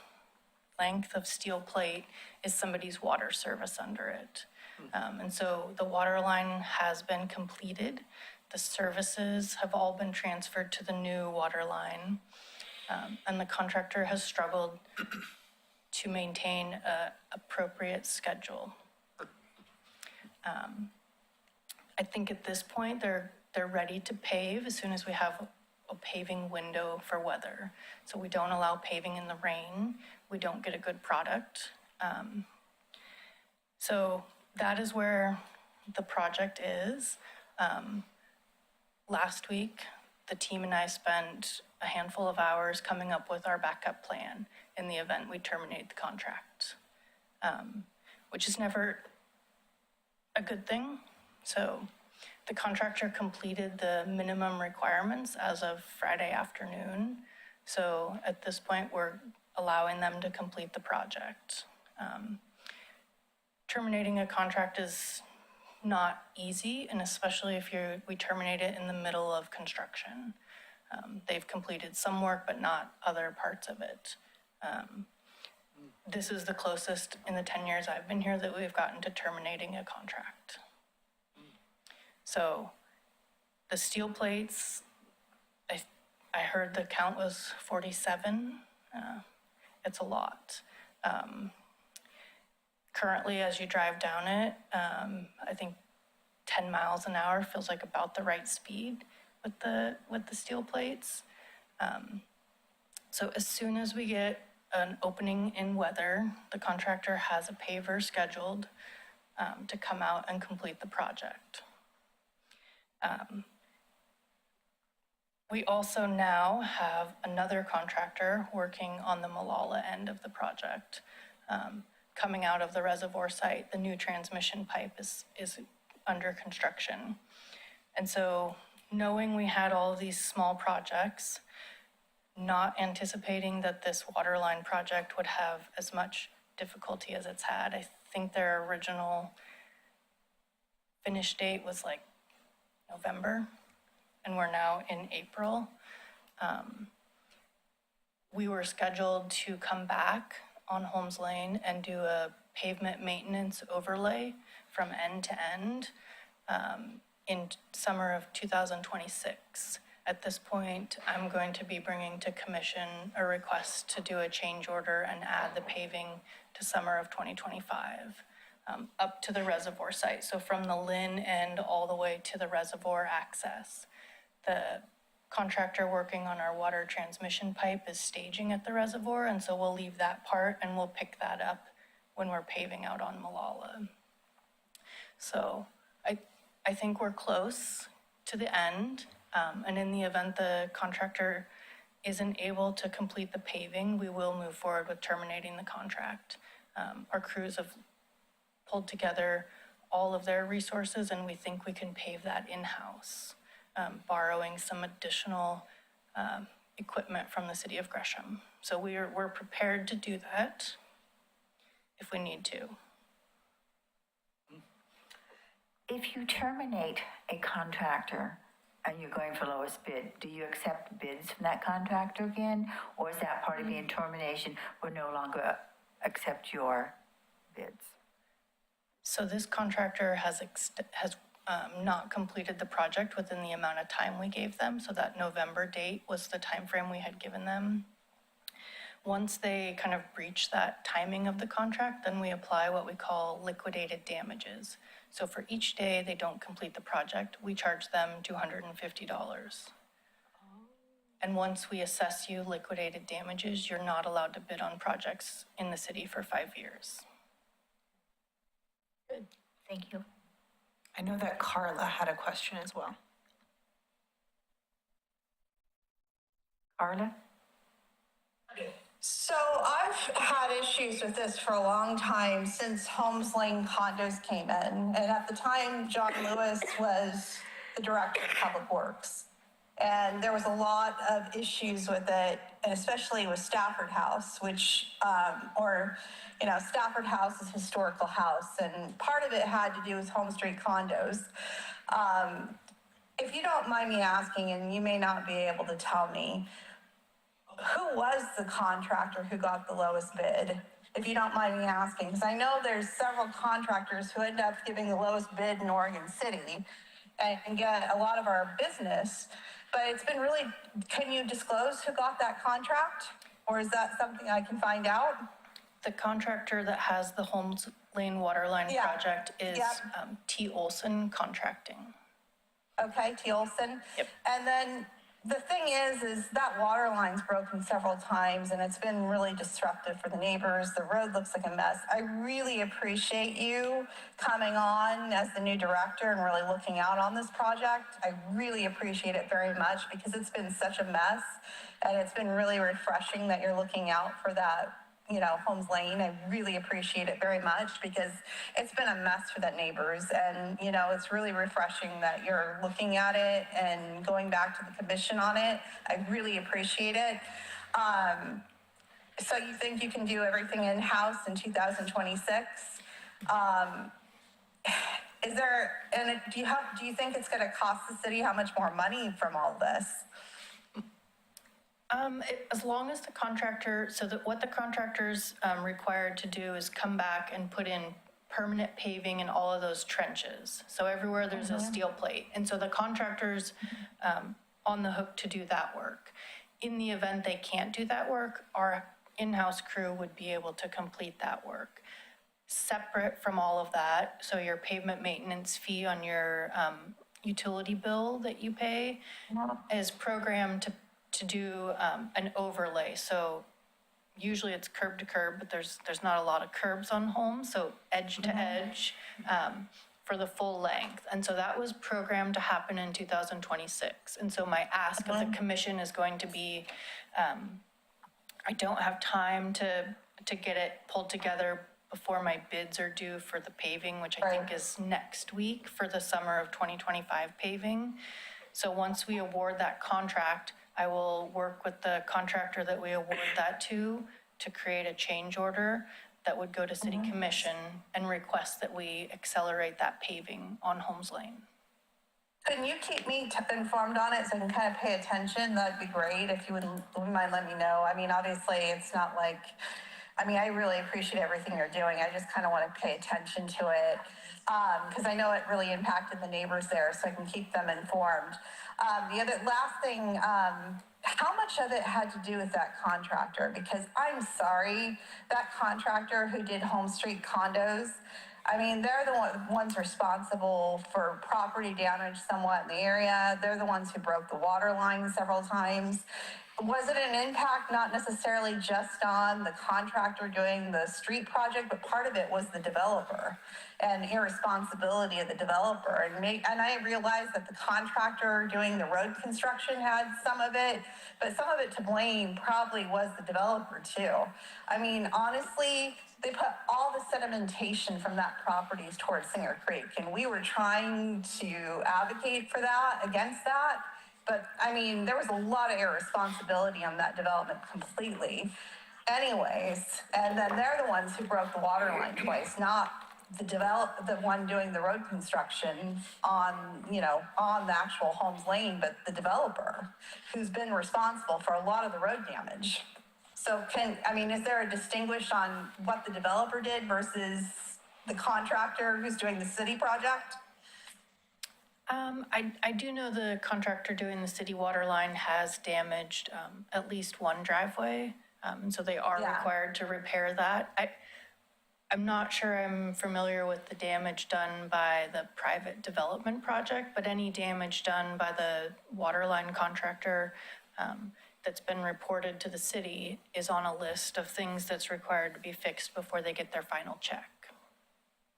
length of steel plate is somebody's water service under it. And so the water line has been completed. The services have all been transferred to the new water line. And the contractor has struggled to maintain an appropriate schedule. I think at this point, they're ready to pave as soon as we have a paving window for weather. So we don't allow paving in the rain. We don't get a good product. So that is where the project is. Last week, the team and I spent a handful of hours coming up with our backup plan in the event we terminate the contract, which is never a good thing. So the contractor completed the minimum requirements as of Friday afternoon. So at this point, we're allowing them to complete the project. Terminating a contract is not easy, and especially if we terminate it in the middle of construction. They've completed some work, but not other parts of it. This is the closest in the 10 years I've been here that we've gotten to terminating a contract. So the steel plates, I heard the count was 47. It's a lot. Currently, as you drive down it, I think 10 miles an hour feels like about the right speed with the steel plates. So as soon as we get an opening in weather, the contractor has a paver scheduled to come out and complete the project. We also now have another contractor working on the Malala end of the project. Coming out of the reservoir site, the new transmission pipe is under construction. And so knowing we had all of these small projects, not anticipating that this water line project would have as much difficulty as it's had. I think their original finish date was like November, and we're now in April. We were scheduled to come back on Holmes Lane and do a pavement maintenance overlay from end to end in summer of 2026. At this point, I'm going to be bringing to commission a request to do a change order and add the paving to summer of 2025, up to the reservoir site. So from the Lynn end all the way to the reservoir access. The contractor working on our water transmission pipe is staging at the reservoir, and so we'll leave that part and we'll pick that up when we're paving out on Malala. So I think we're close to the end. And in the event the contractor isn't able to complete the paving, we will move forward with terminating the contract. Our crews have pulled together all of their resources, and we think we can pave that in-house, borrowing some additional equipment from the city of Gresham. So we're prepared to do that if we need to. If you terminate a contractor and you're going for lowest bid, do you accept bids from that contractor again? Or is that part of being termination, will no longer accept your bids? So this contractor has not completed the project within the amount of time we gave them. So that November date was the time frame we had given them. Once they kind of breach that timing of the contract, then we apply what we call liquidated damages. So for each day they don't complete the project, we charge them $250. And once we assess you liquidated damages, you're not allowed to bid on projects in the city for 5 years. Good, thank you. I know that Carla had a question as well. Carla? So I've had issues with this for a long time since Holmes Lane condos came in. And at the time, John Lewis was the director of public works. And there was a lot of issues with it, and especially with Stafford House, which, Stafford House is a historical house. And part of it had to do with Home Street condos. If you don't mind me asking, and you may not be able to tell me, who was the contractor who got the lowest bid, if you don't mind me asking? Because I know there's several contractors who end up giving the lowest bid in Oregon City and get a lot of our business. But it's been really, can you disclose who got that contract? Or is that something I can find out? The contractor that has the Holmes Lane Waterline project is T. Olson Contracting. Okay, T. Olson. Yep. And then the thing is that water line's broken several times and it's been really disruptive for the neighbors. The road looks like a mess. I really appreciate you coming on as the new director and really looking out on this project. I really appreciate it very much because it's been such a mess, and it's been really refreshing that you're looking out for that, Holmes Lane. I really appreciate it very much because it's been a mess for the neighbors. And, it's really refreshing that you're looking at it and going back to the commission on it. I really appreciate it. So you think you can do everything in-house in 2026? Do you think it's going to cost the city how much more money from all this? As long as the contractor, what the contractor's required to do is come back and put in permanent paving in all of those trenches. So everywhere there's a steel plate. And so the contractor's on the hook to do that work. In the event they can't do that work, our in-house crew would be able to complete that work. Separate from all of that, so your pavement maintenance fee on your utility bill that you pay is programmed to do an overlay. So usually it's curb to curb, but there's not a lot of curbs on homes, so edge to edge for the full length. And so that was programmed to happen in 2026. And so my ask of the commission is going to be, I don't have time to get it pulled together before my bids are due for the paving, which I think is next week for the summer of 2025 paving. So once we award that contract, I will work with the contractor that we award that to create a change order that would go to City Commission and request that we accelerate that paving on Holmes Lane. Can you keep me informed on it so I can kind of pay attention? That'd be great if you wouldn't mind letting me know. I mean, obviously, it's not like, I mean, I really appreciate everything you're doing. I just kind of want to pay attention to it because I know it really impacted the neighbors there, so I can keep them informed. The other last thing, how much of it had to do with that contractor? Because I'm sorry, that contractor who did Home Street condos, I mean, they're the ones responsible for property damage somewhat in the area. They're the ones who broke the water line several times. Was it an impact not necessarily just on the contractor doing the street project, but part of it was the developer and irresponsibility of the developer. And I realized that the contractor doing the road construction had some of it, but some of it to blame probably was the developer too. I mean, honestly, they put all the sedimentation from that properties towards Singer Creek, and we were trying to advocate for that, against that. But I mean, there was a lot of irresponsibility on that development completely. Anyways, and then they're the ones who broke the water line twice, not the one doing the road construction on, on the actual Holmes Lane, but the developer who's been responsible for a lot of the road damage. So is there a distinguish on what the developer did versus the contractor who's doing the city project? I do know the contractor doing the city water line has damaged at least one driveway, and so they are required to repair that. I'm not sure I'm familiar with the damage done by the private development project, but any damage done by the water line contractor that's been reported to the city is on a list of things that's required to be fixed before they get their final check.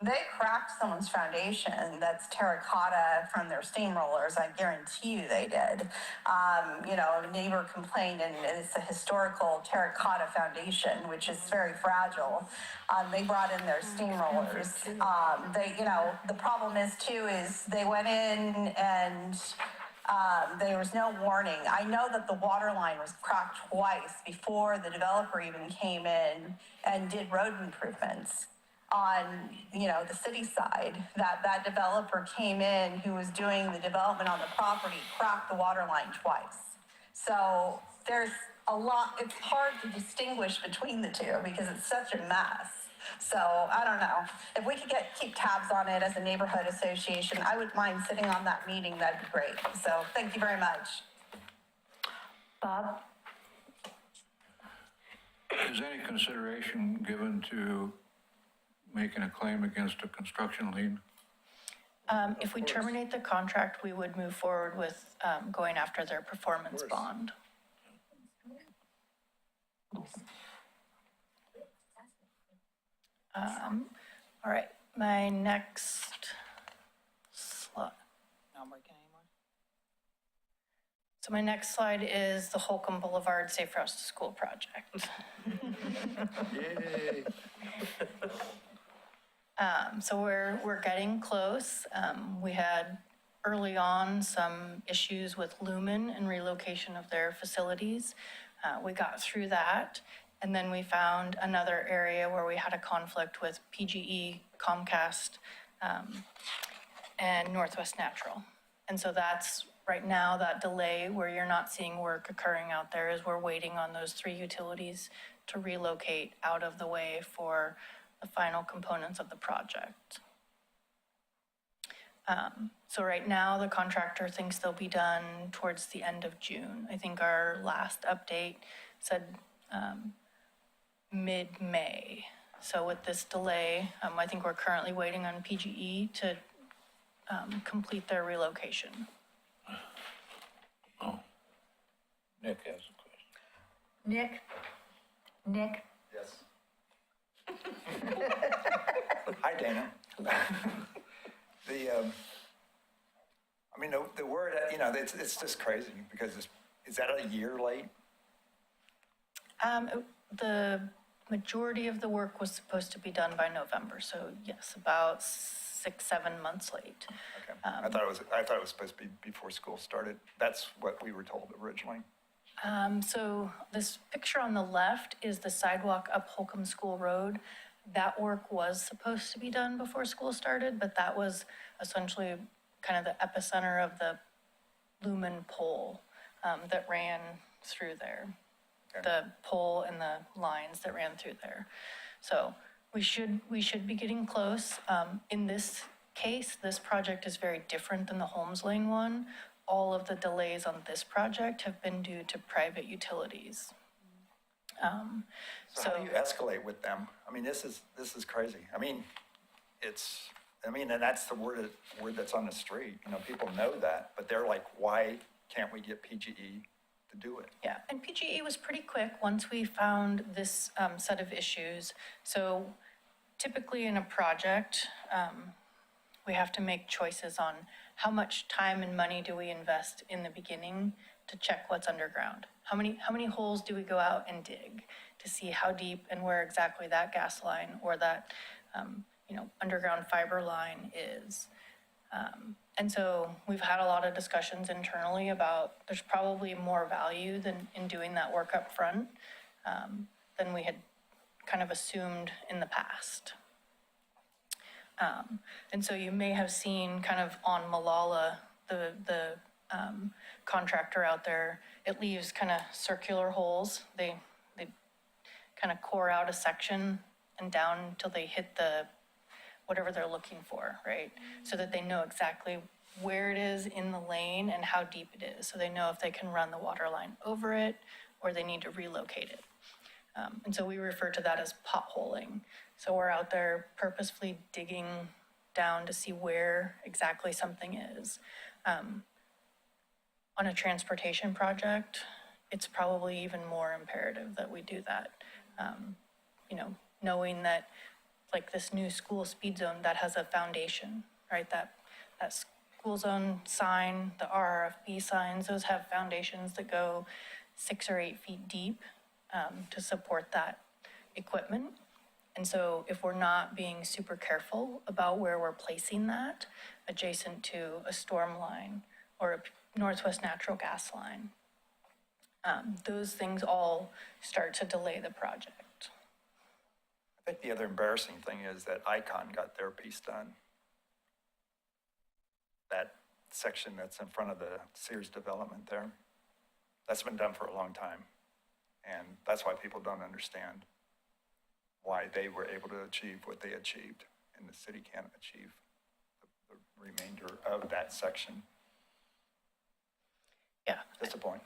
They cracked someone's foundation that's terracotta from their steamrollers. I guarantee you they did. A neighbor complained, and it's a historical terracotta foundation, which is very fragile. They brought in their steamrollers. The problem is they went in and there was no warning. I know that the water line was cracked twice before the developer even came in and did road improvements. On, the city side, that developer came in who was doing the development on the property, cracked the water line twice. So there's a lot, it's hard to distinguish between the two because it's such a mess. So I don't know. If we could keep tabs on it as a neighborhood association, I wouldn't mind sitting on that meeting. That'd be great. So thank you very much. Bob? Is any consideration given to making a claim against a construction lien? If we terminate the contract, we would move forward with going after their performance bond. All right, my next slide. Not working anymore. So my next slide is the Holcomb Boulevard Safe Routes to School project. Yay. So we're getting close. We had early on some issues with Lumen and relocation of their facilities. We got through that, and then we found another area where we had a conflict with PGE, Comcast, and Northwest Natural. And so that's right now that delay where you're not seeing work occurring out there is we're waiting on those three utilities to relocate out of the way for the final components of the project. So right now, the contractor thinks they'll be done towards the end of June. I think our last update said mid-May. So with this delay, I think we're currently waiting on PGE to complete their relocation. Oh. Nick has a question. Nick? Yes. Hi, Dayna. The word, it's just crazy because is that a year late? The majority of the work was supposed to be done by November, so yes, about 6-7 months late. Okay. I thought it was supposed to be before school started. That's what we were told originally. So this picture on the left is the sidewalk up Holcomb School Road. That work was supposed to be done before school started, but that was essentially kind of the epicenter of the lumen pole that ran through there. Okay. The pole and the lines that ran through there. So we should be getting close. In this case, this project is very different than the Holmes Lane one. All of the delays on this project have been due to private utilities. So how do you escalate with them? I mean, this is crazy. I mean, and that's the word that's on the street. You know, people know that, but they're like, why can't we get PGE to do it? Yeah, and PGE was pretty quick once we found this set of issues. So typically in a project, we have to make choices on how much time and money do we invest in the beginning to check what's underground. How many holes do we go out and dig to see how deep and where exactly that gas line or that underground fiber line is. And so we've had a lot of discussions internally about there's probably more value than in doing that work up front than we had kind of assumed in the past. And so you may have seen kind of on Malala, the contractor out there, it leaves kind of circular holes. They kind of core out a section and down until they hit the whatever they're looking for, right? So that they know exactly where it is in the lane and how deep it is. So they know if they can run the water line over it or they need to relocate it. And so we refer to that as potholing. So we're out there purposefully digging down to see where exactly something is. On a transportation project, it's probably even more imperative that we do that. Knowing that like this new school speed zone that has a foundation, right? That school zone sign, the RRFB signs, those have foundations that go 6 or 8 feet deep to support that equipment. And so if we're not being super careful about where we're placing that adjacent to a storm line or a Northwest natural gas line, those things all start to delay the project. I think the other embarrassing thing is that Icon got their piece done. That section that's in front of the Sears development there, that's been done for a long time. And that's why people don't understand why they were able to achieve what they achieved and the city can't achieve the remainder of that section. Yeah. Disappointing.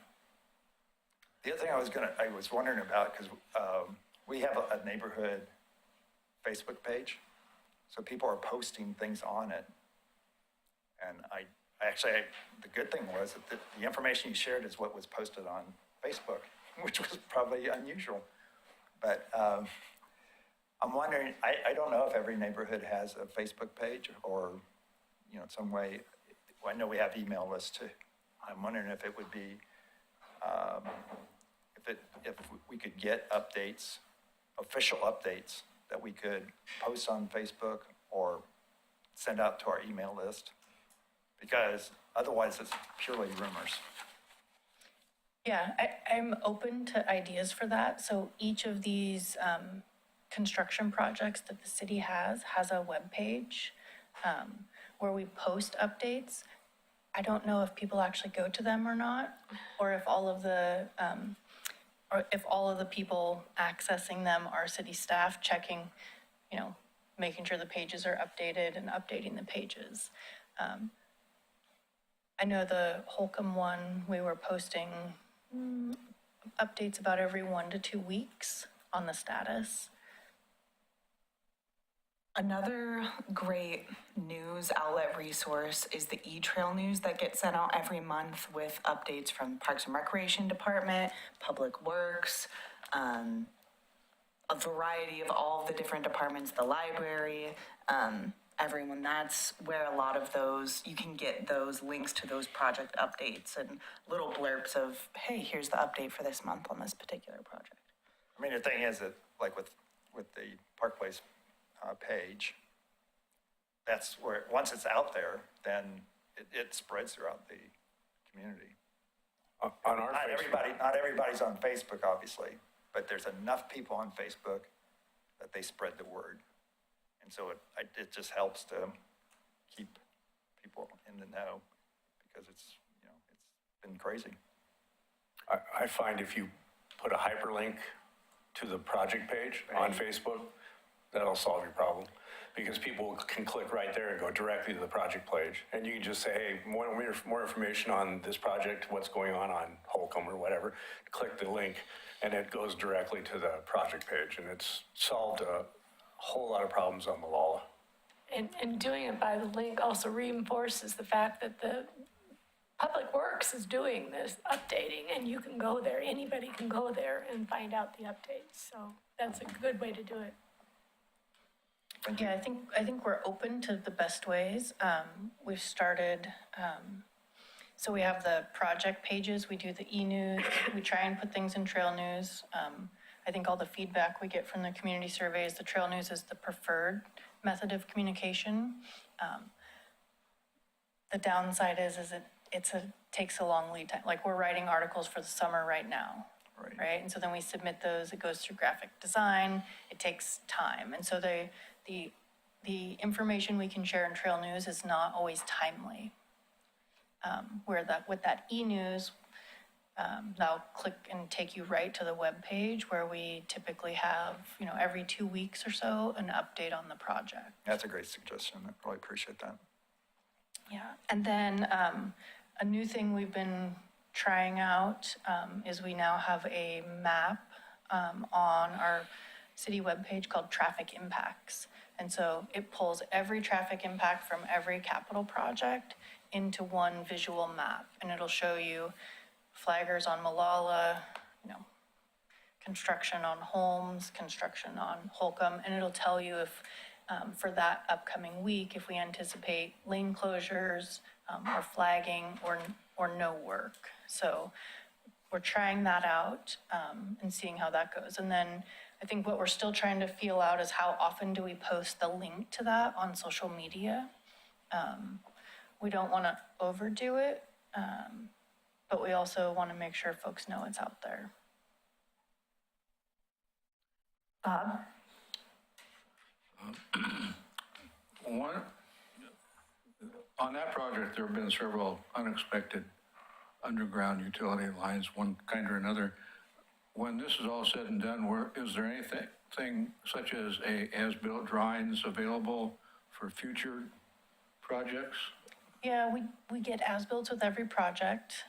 The other thing I was wondering about, because we have a neighborhood Facebook page, so people are posting things on it. And the good thing was that the information you shared is what was posted on Facebook, which was probably unusual. But I'm wondering, I don't know if every neighborhood has a Facebook page or, some way. I know we have email lists too. I'm wondering if it would be, if we could get updates, official updates that we could post on Facebook or send out to our email list, because otherwise it's purely rumors. Yeah, I'm open to ideas for that. So each of these construction projects that the city has a web page where we post updates. I don't know if people actually go to them or not, or if all of the people accessing them are city staff checking, making sure the pages are updated and updating the pages. I know the Holcomb one, we were posting updates about every 1 to 2 weeks on the status. Another great news outlet resource is the E-Trail News that gets sent out every month with updates from Parks and Recreation Department, Public Works, a variety of all the different departments, the library, everyone. That's where a lot of those, you can get those links to those project updates and little blurbs of, hey, here's the update for this month on this particular project. I mean, the thing is that like with the Park Place page, that's where, once it's out there, then it spreads throughout the community. On our Not Facebook, not everybody's on Facebook, obviously, but there's enough people on Facebook that they spread the word. And so it just helps to keep people in the know, because it's been crazy. I find if you put a hyperlink to the project page on Facebook, that'll solve your problem. Because people can click right there and go directly to the project page. And you can just say, hey, more information on this project, what's going on Holcomb or whatever. Click the link and it goes directly to the project page. And it's solved a whole lot of problems on Malala. And doing it by the link also reinforces the fact that the Public Works is doing this updating, and you can go there, anybody can go there and find out the updates. So that's a good way to do it. Yeah, I think we're open to the best ways. We've started, so we have the project pages, we do the e-news, we try and put things in trail news. I think all the feedback we get from the community surveys, the trail news is the preferred method of communication. The downside is it takes a long lead time. Like, we're writing articles for the summer right now. Right? And so then we submit those, it goes through graphic design, it takes time. And so the information we can share in trail news is not always timely. With that e-news, that'll click and take you right to the web page where we typically have, every 2 weeks or so, an update on the project. That's a great suggestion. I really appreciate that. Yeah, and then a new thing we've been trying out is we now have a map on our city webpage called Traffic Impacts. And so it pulls every traffic impact from every capital project into one visual map. And it'll show you flaggers on Malala, construction on Holmes, construction on Holcomb, and it'll tell you if for that upcoming week, if we anticipate lane closures or flagging or no work. So we're trying that out and seeing how that goes. And then I think what we're still trying to feel out is how often do we post the link to that on social media. We don't want to overdo it, but we also want to make sure folks know it's out there. Bob? On that project, there have been several unexpected underground utility lines, one kind or another. When this is all said and done, is there anything such as as-built drawings available for future projects? Yeah, we get as-builts with every project.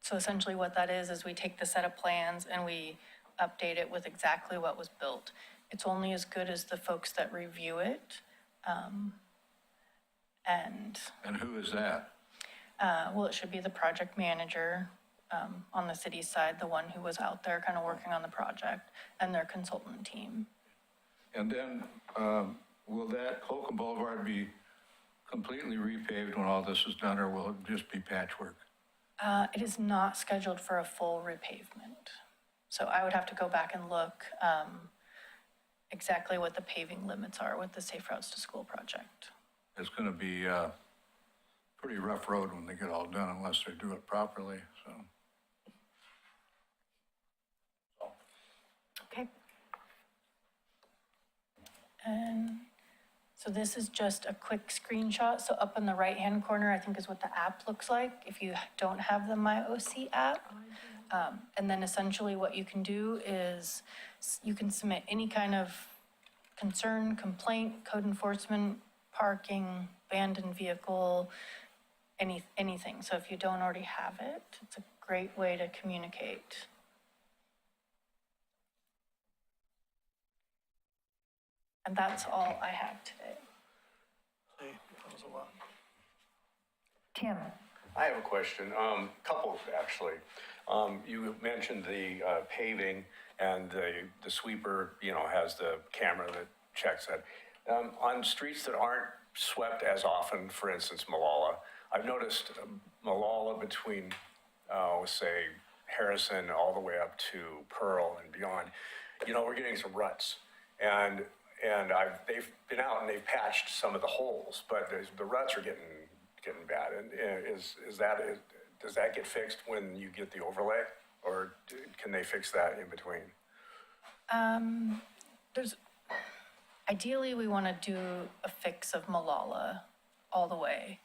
So essentially what that is we take the set of plans and we update it with exactly what was built. It's only as good as the folks that review it. And who is that? Well, it should be the project manager on the city side, the one who was out there kind of working on the project, and their consultant team. And then will that Holcomb Boulevard be completely repaved when all this is done, or will it just be patchwork? It is not scheduled for a full repavement. So I would have to go back and look exactly what the paving limits are with the Safe Routes to School project. It's going to be a pretty rough road when they get all done, unless they do it properly, so. Okay. And so this is just a quick screenshot. So up in the right-hand corner, I think is what the app looks like if you don't have the MyOC app. And then essentially what you can do is you can submit any kind of concern, complaint, code enforcement, parking, abandoned vehicle, anything. So if you don't already have it, it's a great way to communicate. And that's all I have today. That was a lot. Tim? I have a question, couple actually. You mentioned the paving and the sweeper, has the camera that checks that. On streets that aren't swept as often, for instance, Malala, I've noticed Malala between, say, Harrison all the way up to Pearl and beyond, we're getting some ruts. And they've been out and they've patched some of the holes, but the ruts are getting bad. And does that get fixed when you get the overlay, or can they fix that in between? Ideally, we want to do a fix of Malala all the way.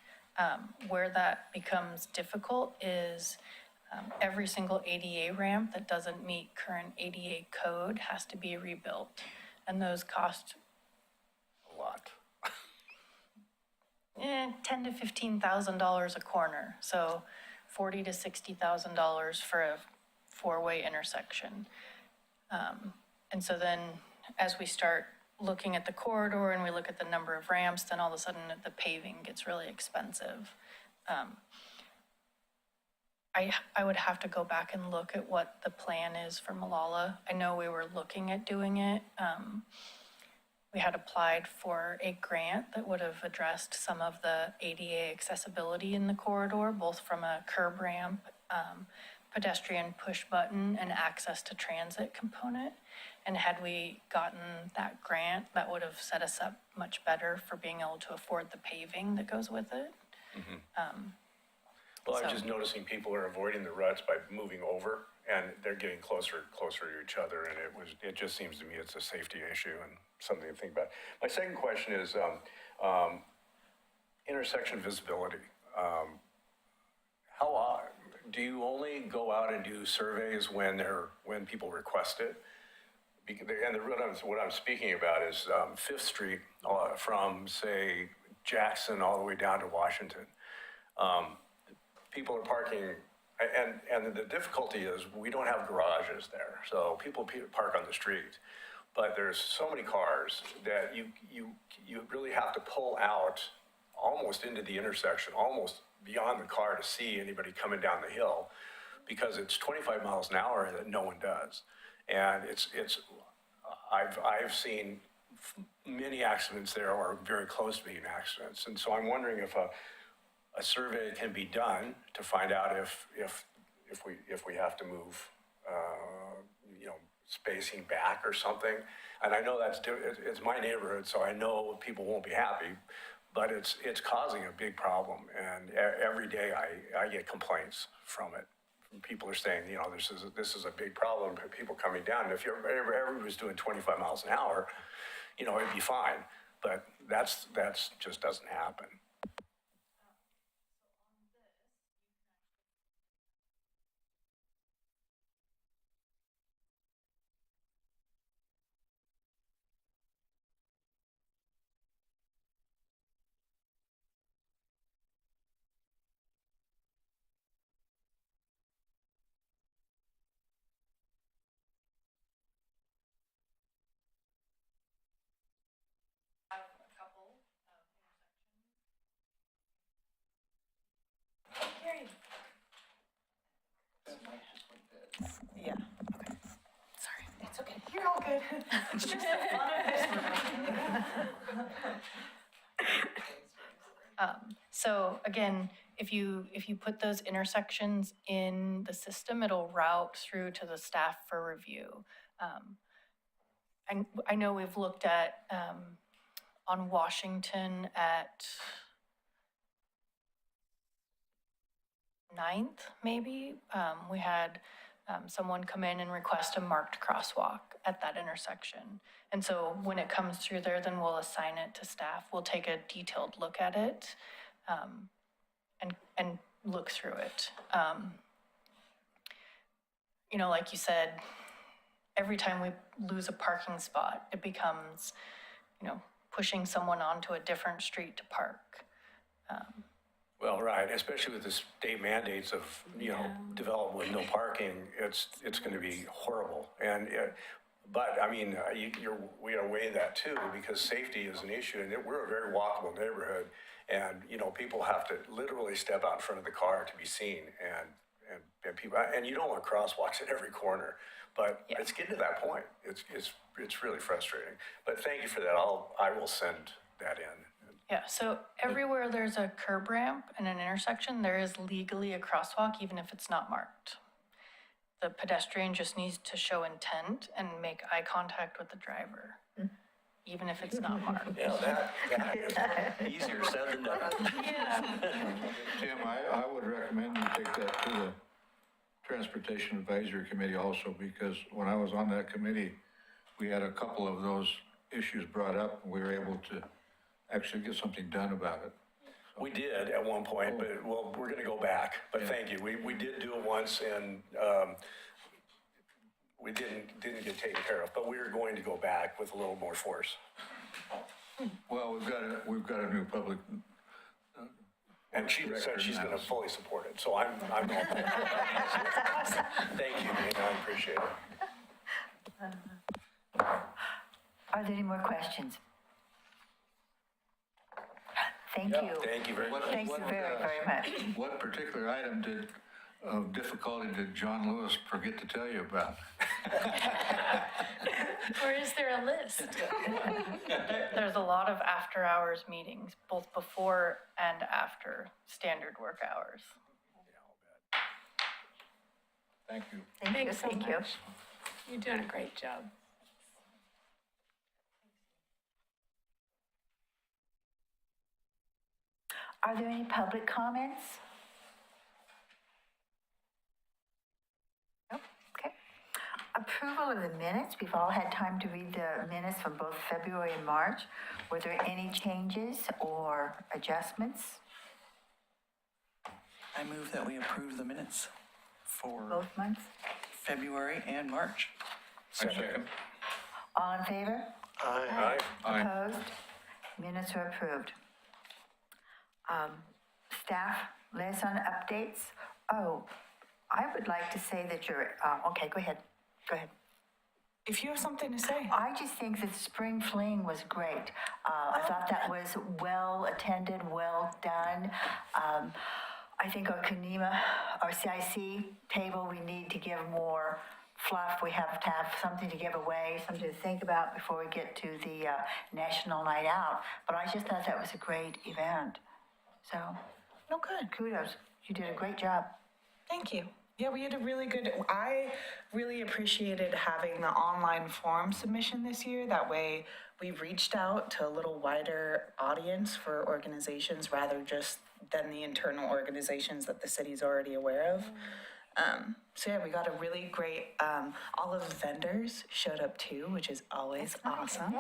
Where that becomes difficult is every single ADA ramp that doesn't meet current ADA code has to be rebuilt. And those cost A lot. $10,000 to $15,000 a corner. So $40,000 to $60,000 for a four-way intersection. And so then as we start looking at the corridor and we look at the number of ramps, then all of a sudden the paving gets really expensive. I would have to go back and look at what the plan is for Malala. I know we were looking at doing it. We had applied for a grant that would have addressed some of the ADA accessibility in the corridor, both from a curb ramp, pedestrian push button, and access to transit component. And had we gotten that grant, that would have set us up much better for being able to afford the paving that goes with it. Well, I'm So- just noticing people are avoiding the ruts by moving over, and they're getting closer to each other, and it just seems to me it's a safety issue and something to think about. My second question is intersection visibility. Do you only go out and do surveys when people request it? What I'm speaking about is 5th Street from, say, Jackson all the way down to Washington. People are parking, and the difficulty is we don't have garages there, so people park on the street. But there's so many cars that you really have to pull out almost into the intersection, almost beyond the car to see anybody coming down the hill, because it's 25 miles an hour that no one does. And I've seen many accidents there, or very close to being accidents. And so I'm wondering if a survey can be done to find out if we have to move, spacing back or something. And I know it's my neighborhood, so I know people won't be happy, but it's causing a big problem. And every day I get complaints from it. People are saying, this is a big problem, people coming down. And if everybody was doing 25 miles an hour, it'd be fine. But that's just doesn't happen. Yeah, okay. Sorry, it's okay. You're all good. It's just the fun of this. So again, if you put those intersections in the system, it'll route through to the staff for review. I know we've looked at, on Washington at 9th, maybe, we had someone come in and request a marked crosswalk at that intersection. And so when it comes through there, then we'll assign it to staff. We'll take a detailed look at it and look through it. Like you said, every time we lose a parking spot, it becomes, pushing someone onto a different street to park. Well, right, especially with the state mandates of, development with no parking, it's going to be horrible. But I mean, we gotta weigh that too, because safety is an issue, and we're a very walkable neighborhood, and people have to literally step out in front of the car to be seen, and people, and you don't want crosswalks at every corner, but it's getting to that point. It's really frustrating. But thank you for that. I will send that in. Yeah, so everywhere there's a curb ramp and an intersection, there is legally a crosswalk, even if it's not marked. the pedestrian just needs to show intent and make eye contact with the driver, even if it's not marked. Yeah, that, Easier said than done. Tim, I would recommend you take that to the Transportation Advisory Committee also, because when I was on that committee, we had a couple of those issues brought up, and we were able to actually get something done about it. we did at one point, but, well, we're gonna go back, but thank you. We did do it once and, we didn't get taken care of, but we are going to go back with a little more force. Well, we've got a new public, And she said she's gonna fully support it, so I'm all for it. Thank you, Dayna, I appreciate it. Are there any more questions? Thank you. Thank you very much. Thank you very, very much. what particular item of difficulty did John Lewis forget to tell you about? Or is there a list? There's a lot of after-hours meetings, both before and after standard work hours. Thank you. Thanks so Thank you. much. You're doing a great job. Are there any public comments? Nope, okay. Approval of the minutes. We've all had time to read the minutes from both February and March. Were there any changes or adjustments? I move that we approve the minutes for Both months? February and March. Second. All in favor? Aye. Opposed? Minutes are approved. Staff liaison updates. Oh, I would like to say that you're, okay, go ahead. Go ahead. If you have something to say. I just think that Spring Fling was great. I thought that was well attended, well done. I think our Kanema, our CIC table, we need to give more fluff. We have to have something to give away, something to think about before we get to the National Night Out. But I just thought that was a great event. So, No, good. kudos. You did a great job. Thank you. Yeah, we had a really good, I really appreciated having the online form submission this year. That way we reached out to a little wider audience for organizations rather just than the internal organizations that the city's already aware of. So yeah, we got a really great, all of the vendors showed up too, which is always awesome.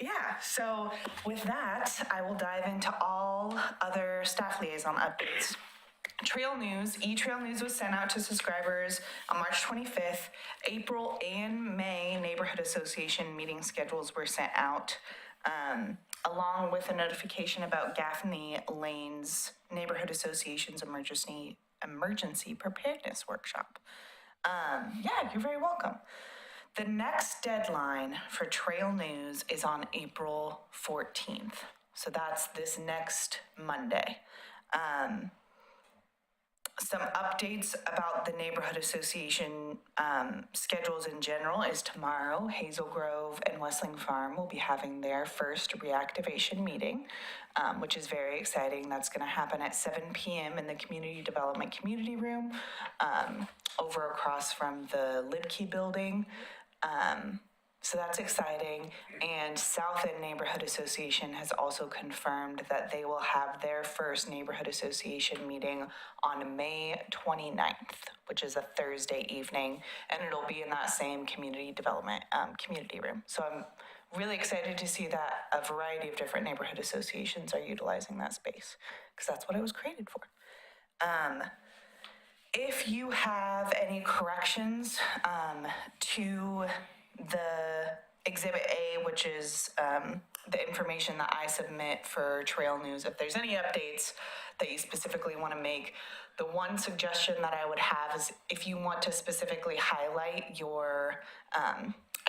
Yeah, so with that, I will dive into all other staff liaison updates. Trail News, e-Trail News was sent out to subscribers on March 25th. April and May Neighborhood Association meeting schedules were sent out, along with a notification about Gaffney Lane's Neighborhood Association's emergency preparedness workshop. Yeah, you're very welcome. The next deadline for Trail News is on April 14th. So that's this next Monday. Some updates about the neighborhood association schedules in general is tomorrow, Hazel Grove and Westling Farm will be having their first reactivation meeting, which is very exciting. That's going to happen at 7 p.m. in the Community Development Community Room, over across from the Libkey building. So that's exciting. And South End Neighborhood Association has also confirmed that they will have their first neighborhood association meeting on May 29th, which is a Thursday evening, and it'll be in that same community development community room. So I'm really excited to see that a variety of different neighborhood associations are utilizing that space, because that's what it was created for. If you have any corrections to the Exhibit A, which is the information that I submit for Trail News, if there's any updates that you specifically want to make, the one suggestion that I would have is if you want to specifically highlight your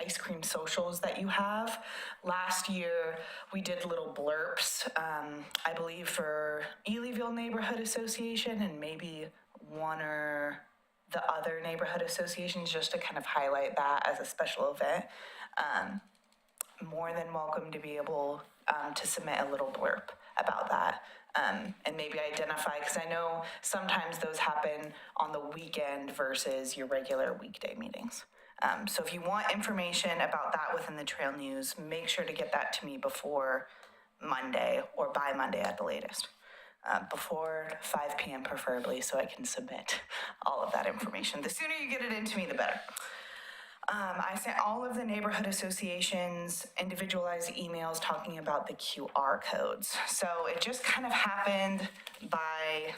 ice cream socials that you have. Last year, we did little blurps, I believe for Elyville Neighborhood Association and maybe one or the other neighborhood associations, just to kind of highlight that as a special event. More than welcome to be able to submit a little blurb about that. and maybe identify, because I know sometimes those happen on the weekend versus your regular weekday meetings. So if you want information about that within the trail news, make sure to get that to me before Monday or by Monday at the latest. Before 5 p.m. preferably, so I can submit all of that information. The sooner you get it into me, the better. I sent all of the neighborhood associations individualized emails talking about the QR codes. So it just kind of happened by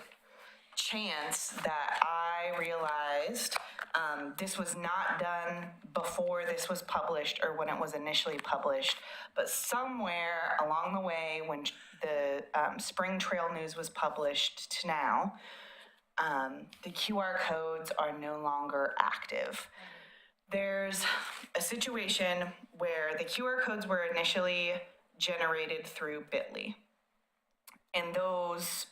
chance that I realized this was not done before this was published or when it was initially published, but somewhere along the way when the spring trail news was published to now, the QR codes are no longer active. There's a situation where the QR codes were initially generated through Bitly, and those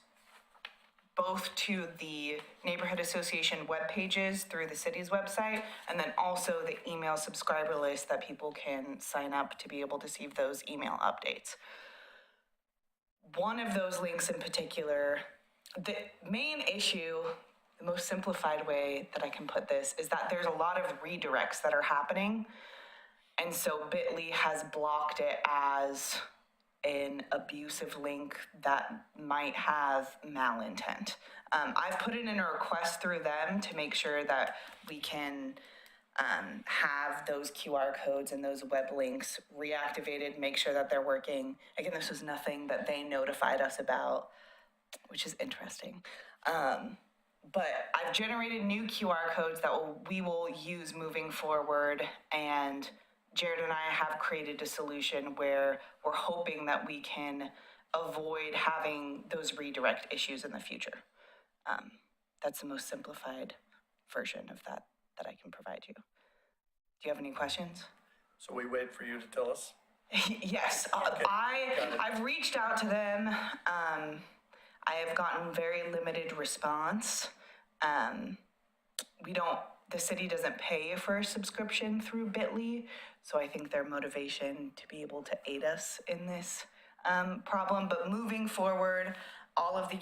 both to the neighborhood association web pages through the city's website, and then also the email subscriber list that people can sign up to be able to receive those email updates. One of those links in particular, the main issue, the most simplified way that I can put this, is that there's a lot of redirects that are happening, and so Bitly has blocked it as an abusive link that might have malintent. I've put it in a request through them to make sure that we can have those QR codes and those web links reactivated, make sure that they're working. Again, this was nothing that they notified us about, which is interesting. But I've generated new QR codes that we will use moving forward, and Jared and I have created a solution where we're hoping that we can avoid having those redirect issues in the future. That's the most simplified version of that I can provide you. Do you have any questions? So we wait for you to tell us? Yes, I've reached out to them. I have gotten very limited response. The city doesn't pay for a subscription through Bitly, so I think their motivation to be able to aid us in this problem. But moving forward, all of the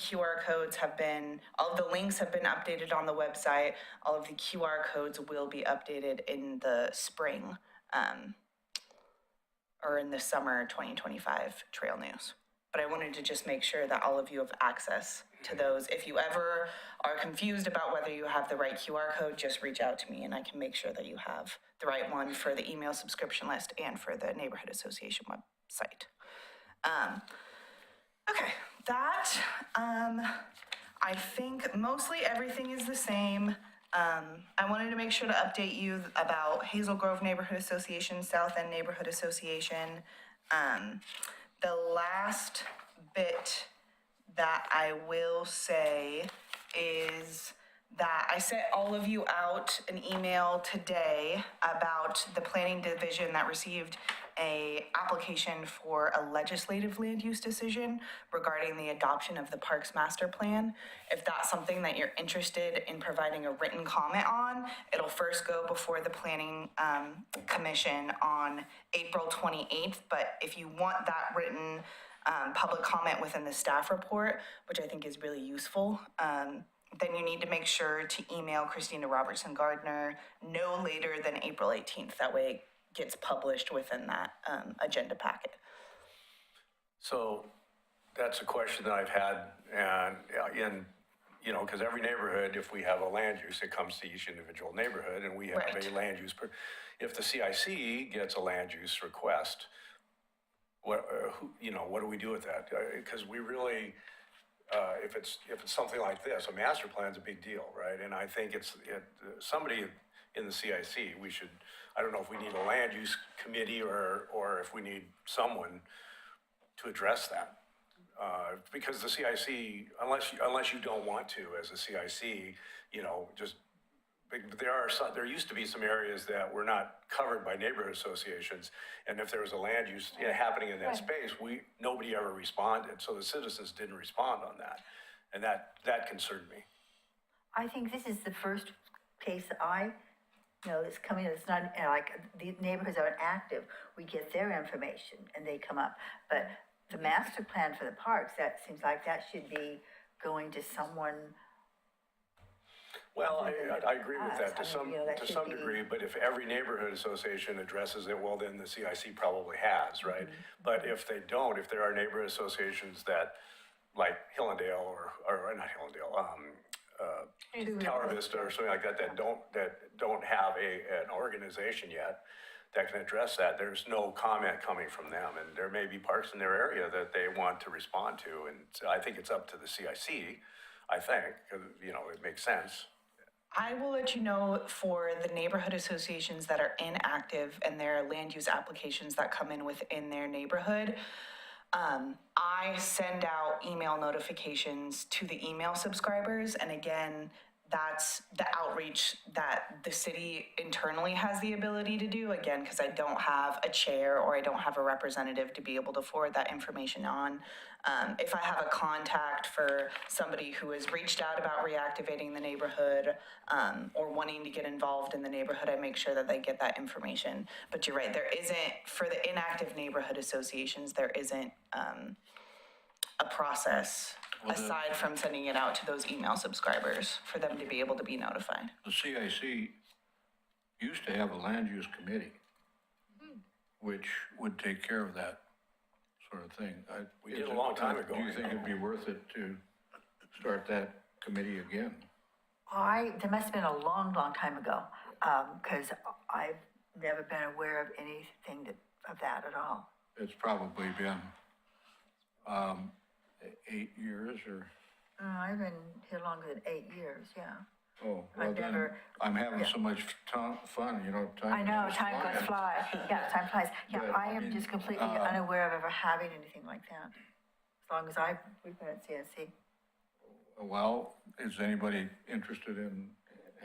links have been updated on the website. All of the QR codes will be updated in the spring or in the summer 2025 trail news. But I wanted to just make sure that all of you have access to those. If you ever are confused about whether you have the right QR code, just reach out to me and I can make sure that you have the right one for the email subscription list and for the neighborhood association website. Okay, that, I think mostly everything is the same. I wanted to make sure to update you about Hazel Grove Neighborhood Association, South End Neighborhood Association. The last bit that I will say is that I sent all of you out an email today about the planning division that received a application for a legislative land use decision regarding the adoption of the Parks Master Plan. If that's something that you're interested in providing a written comment on, it'll first go before the Planning Commission on April 28th. But if you want that written public comment within the staff report, which I think is really useful, then you need to make sure to email Christina Robertson Gardner no later than April 18th. That way it gets published within that agenda packet. So that's a question that I've had, and because every neighborhood, if we have a land use, it comes to each individual neighborhood, and we have Right. a land use. If the CIC gets a land use request, what do we do with that? Because we really, if it's something like this, a master plan's a big deal, right? And I think somebody in the CIC, I don't know if we need a land use committee or if we need someone to address that. Because the CIC, unless you don't want to as a CIC, there used to be some areas that were not covered by neighborhood associations, and if there was a land use happening in that space, nobody ever responded, so the citizens didn't respond on that, and that concerned me. I think this is the first case that's coming, it's not, like, the neighborhoods aren't active. We get their information and they come up. But the master plan for the parks, that seems like that should be going to someone. Well, I agree with that to I mean, you know, that to should some be- degree, but if every neighborhood association addresses it, well, then the CIC probably has, right? But if they don't, if there are neighborhood associations that, like Hillendale or not Hillendale, Tower Vista or something like that, that don't have an organization yet that can address that, there's no comment coming from them, and there may be parks in their area that they want to respond to, and so I think it's up to the CIC, I think, 'cause, you know, it makes sense. I will let you know for the neighborhood associations that are inactive and their land use applications that come in within their neighborhood. I send out email notifications to the email subscribers, and again, that's the outreach that the city internally has the ability to do, again, because I don't have a chair or I don't have a representative to be able to forward that information on. If I have a contact for somebody who has reached out about reactivating the neighborhood, or wanting to get involved in the neighborhood, I make sure that they get that information. But you're right, there isn't, for the inactive neighborhood associations, there isn't, a process aside from sending it out to those email subscribers for them to be able to be notified. The CIC used to have a land use committee, which would take care of that sort of thing. We did a long time ago. Do you think it'd be worth it to start that committee again? There must have been a long, long time ago, because I've never been aware of anything of that at all. It's probably been 8 years or, I've been here longer than 8 years, yeah. oh, well I've then, never- I'm having yeah. so much fun, you know, time. I know, just time goes flying. fly. Yeah, time flies. Yeah, But, I I am mean, just completely unaware of ever having anything like that. As long as we've been at CSC. Well, is anybody interested in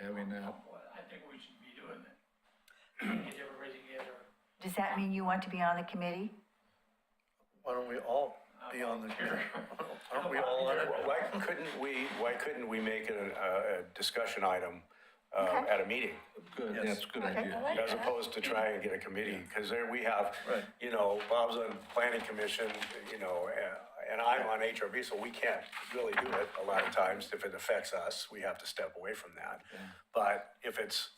having that? I think we should be doing it. Get everybody together. Does that mean you want to be on the committee? Why don't we all be on the, aren't we all on it? Why couldn't we make it a discussion item Okay. at a meeting? Good, Yes. that's a good Okay. idea. As opposed to try and get a committee, because there we have, Right. you know, Bob's on planning commission, you know, and I'm on HRB, so we can't really do it a lot of times. If it affects us, we have to step away from that. But if it's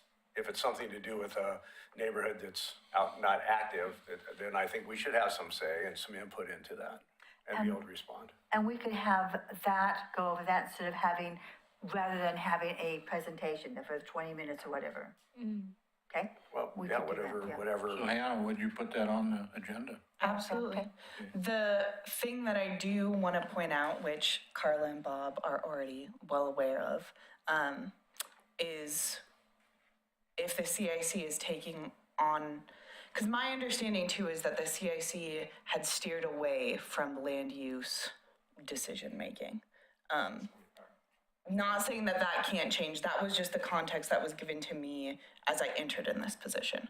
something to do with a neighborhood that's not active, then I think we should have some say and some input into that and be able to respond. And we could have that, go over that instead of rather than having a presentation for 20 minutes or whatever. Okay? Well, We yeah, could do that, yeah. whatever. So Hannah, would you put that on the agenda? Absolutely. The thing that I do want to point out, which Carla and Bob are already well aware of, is if the CIC is taking on, because my understanding too is that the CIC had steered away from land use decision-making. Not saying that that can't change, that was just the context that was given to me as I entered in this position.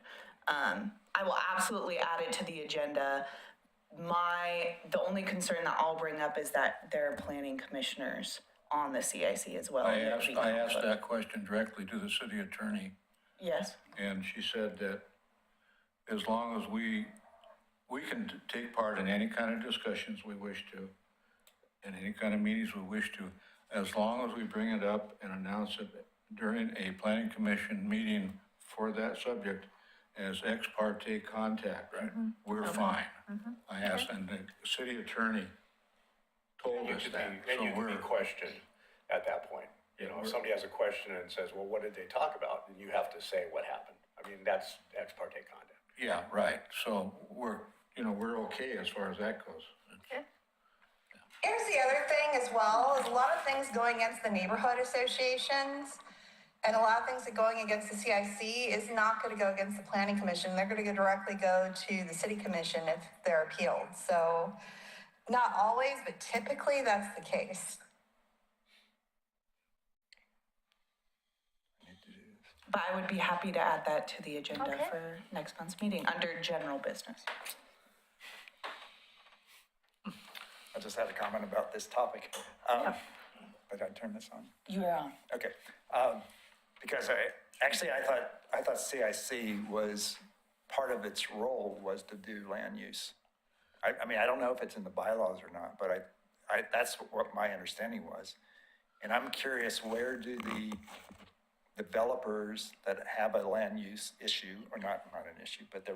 I will absolutely add it to the agenda. The only concern that I'll bring up is that there are planning commissioners on the CIC as well. I asked that question directly to the city attorney, Yes, and she said that as long as we can take part in any kind of discussions we wish to, in any kind of meetings we wish to, as long as we bring it up and announce it during a planning commission meeting for that subject as ex parte contact, we're fine. I asked, and the city attorney told us that. And So you can be we're, questioned at that point. You know, if somebody has a question and says, well, what did they talk about? Then you have to say what happened. I mean, that's ex parte conduct. yeah, right. So we're okay as far as that goes. Here's the other thing as well, is a lot of things going against the neighborhood associations and a lot of things that going against the CIC is not going to go against the planning commission. They're going to directly go to the city commission if they're appealed. So not always, but typically that's the case. but I would be happy to add that to the agenda Okay. for next month's meeting under general business. I just had a comment about this topic. Did I turn this on? You are on. Okay. Because I thought CIC was, part of its role was to do land use. I mean, I don't know if it's in the bylaws or not, but that's what my understanding was. And I'm curious, where do the developers that have a land use issue, or not an issue, but they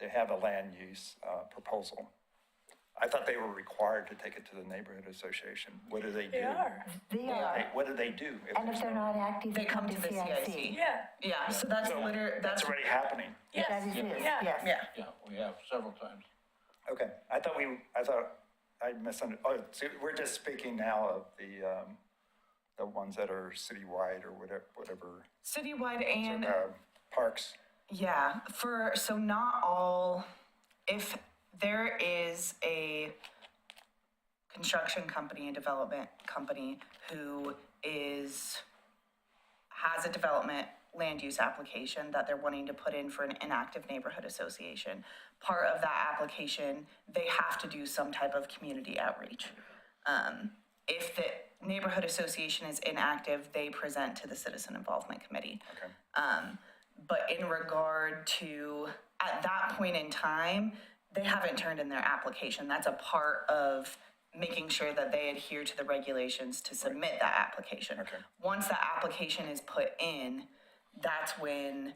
have a land use proposal. I thought they were required to take it to the neighborhood association. What do they do? They are. What do they do? And if they're not active, They come to the CIC. Yeah. Yeah, so that's That's already happening. Yes. That is, Yeah. yes. Yeah. Yeah, we have several times. Okay, I thought I misunderstood. Oh, so we're just speaking now of the ones that are citywide or whatever, Citywide and, parks. yeah, so not all, if there is a construction company, a development company who has a development land use application that they're wanting to put in for an inactive neighborhood association, part of that application, they have to do some type of community outreach. If the neighborhood association is inactive, they present to the Citizen Involvement Committee. Okay. But in regard to, at that point in time, they haven't turned in their application. That's a part of making sure that they adhere to the regulations to submit that application. Okay. Once that application is put in, that's when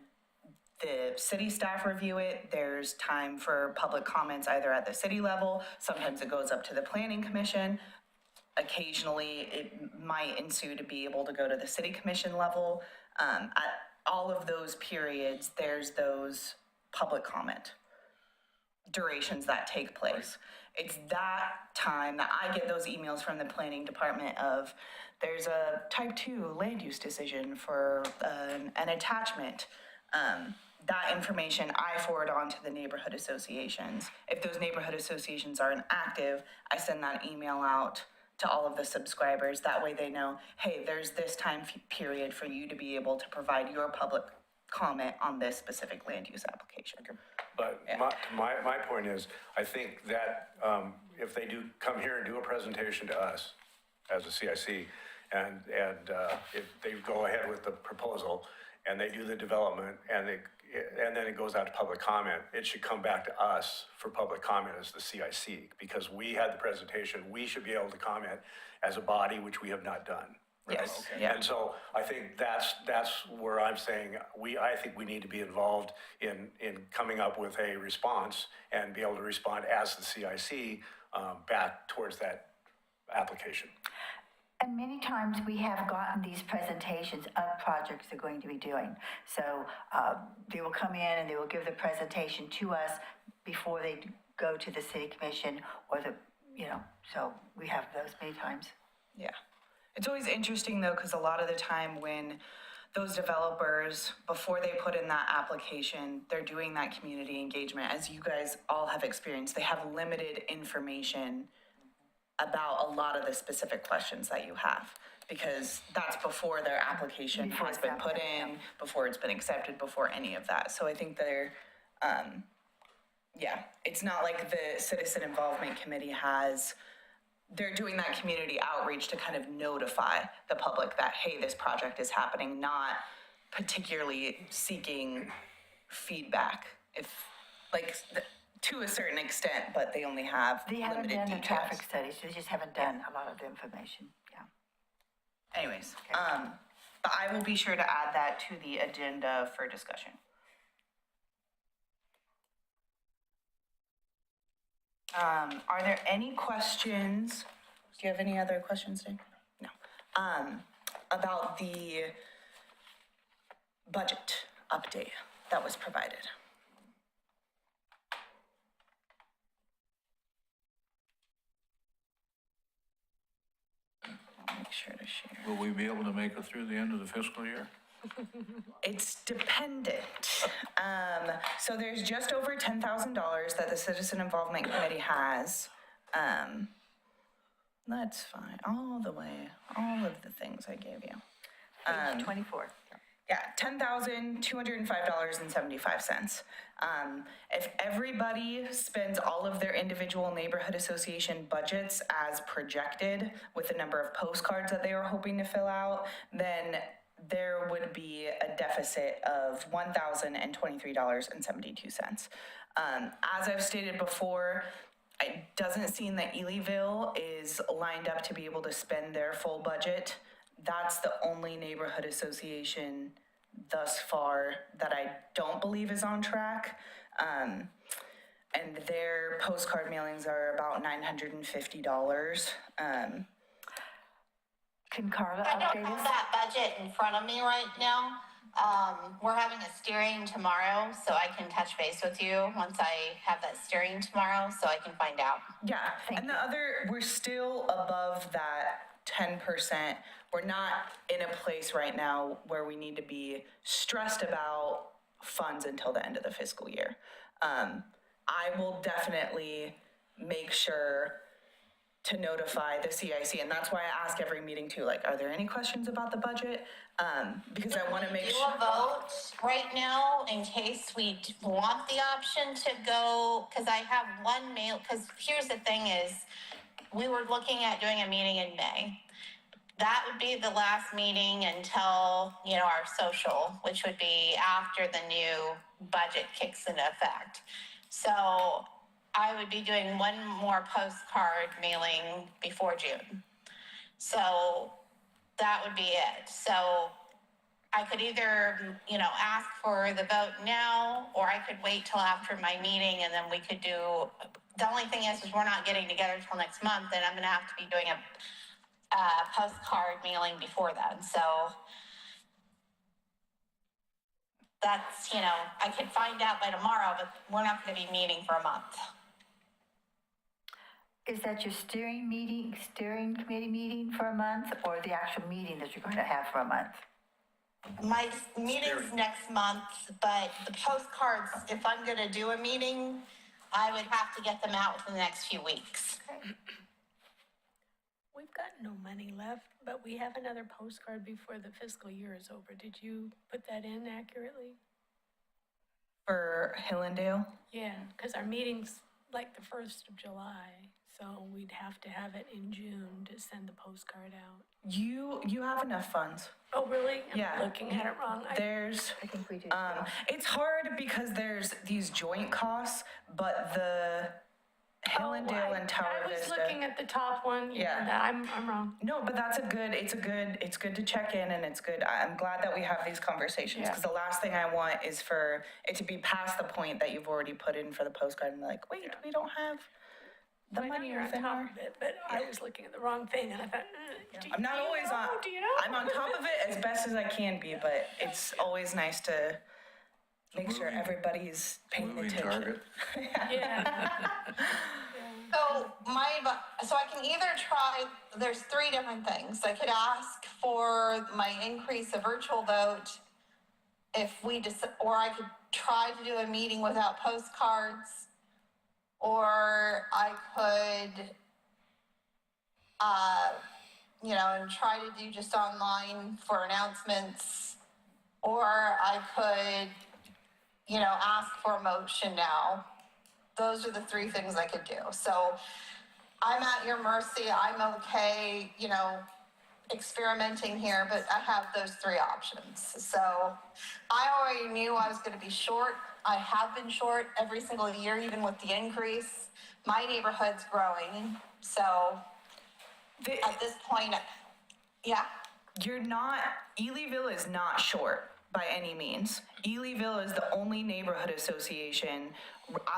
the city staff review it. There's time for public comments either at the city level, sometimes it goes up to the planning commission. Occasionally, it might ensue to be able to go to the city commission level. At all of those periods, there's those public comment durations that take place. It's that time that I get those emails from the planning department of, there's a type 2 land use decision for an attachment. That information I forward on to the neighborhood associations. If those neighborhood associations aren't active, I send that email out to all of the subscribers. That way they know, hey, there's this time period for you to be able to provide your public comment on this specific land use application. But my point is, I think that if they do come here and do a presentation to us as a CIC, and if they go ahead with the proposal, and they do the development, and then it goes out to public comment, it should come back to us for public comment as the CIC, because we had the presentation, we should be able to comment as a body, which we have not done. Right? Yes, yeah. And so I think that's where I'm saying, I think we need to be involved in coming up with a response and be able to respond as the CIC back towards that application. And many times we have gotten these presentations of projects they're going to be doing. So they will come in and they will give the presentation to us before they go to the city commission or so we have those many times. Yeah. It's always interesting though, because a lot of the time when those developers, before they put in that application, they're doing that community engagement. As you guys all have experienced, they have limited information about a lot of the specific questions that you have, because that's before their application has been put in, before it's been accepted, before any of that. So I think they're, it's not like the Citizen Involvement Committee they're doing that community outreach to kind of notify the public that, hey, this project is happening, not particularly seeking feedback, to a certain extent, but they only have They haven't limited done the details. traffic studies, they just haven't done a lot of the information, yeah. Anyways, but I will be sure to add that to the agenda for discussion. Are there any questions? Do you have any other questions, Dave? No. About the budget update that was provided? I'll make sure to share. Will we be able to make it through the end of the fiscal year? It's dependent. So there's just over $10,000 that the Citizen Involvement Committee has. That's fine, all of the things I gave you. Page 24. Yeah, $10,205.75. If everybody spends all of their individual neighborhood association budgets as projected with the number of postcards that they were hoping to fill out, then there would be a deficit of $1,023.72. As I've stated before, it doesn't seem that Elyville is lined up to be able to spend their full budget. That's the only neighborhood association thus far that I don't believe is on track. And their postcard mailings are about $950. Can Carla I don't update have us? that budget in front of me right now. We're having a steering tomorrow, so I can touch base with you once I have that steering tomorrow, so I can find out. Yeah, and the other, we're still above that 10%. We're not in a place right now where we need to be stressed about funds until the end of the fiscal year. I will definitely make sure to notify the CIC, and that's why I ask every meeting too, like, are there any questions about the budget? Because I want to make Do sure. a vote right now in case we want the option to go, because I have one mail, because here's the thing is, we were looking at doing a meeting in May. That would be the last meeting until, our social, which would be after the new budget kicks into effect. So I would be doing one more postcard mailing before June. So that would be it. So I could either, ask for the vote now, or I could wait till after my meeting and then we could do, the only thing is we're not getting together till next month and I'm gonna have to be doing a postcard mailing before then. So that's, I could find out by tomorrow, but we're not gonna be meeting for a month. Is that your steering committee meeting for a month, or the actual meeting that you're going to have for a month? My meeting's next month, but the postcards, if I'm gonna do a meeting, I would have to get them out within the next few weeks. We've got no money left, but we have another postcard before the fiscal year is over. Did you put that in accurately? For Hillendale? Yeah, because our meeting's like the 1st of July, so we'd have to have it in June to send the postcard out. You have enough funds. Oh, really? Yeah. I'm looking at it wrong. There's, I think we do. it's hard because there's these joint costs, but the Hillendale and Tower I was Vista. looking at the top one. Yeah. I'm wrong. No, but it's good to check in, and it's good. I'm glad that we have these conversations, because the last thing I want is for it to be past the point that you've already put in for the postcard and be like, wait, we don't have the I know money you're on within top our. of it, but I was looking at the wrong thing, and I thought, I'm not always on. Do you know? I'm on top of it as best as I can be, but it's always nice to make sure everybody's paying Moving attention. target. Yeah. So so I can either try, there's 3 different things. I could ask for my increase of virtual vote if we or I could try to do a meeting without postcards, or I could, and try to do just online for announcements, or I could, ask for a motion now. Those are the 3 things I could do. So I'm at your mercy. I'm okay, experimenting here, but I have those 3 options. So I already knew I was going to be short. I have been short every single year, even with the increase. My neighborhood's growing. So at this point, yeah. Elyville is not short by any means. Elyville is the only neighborhood association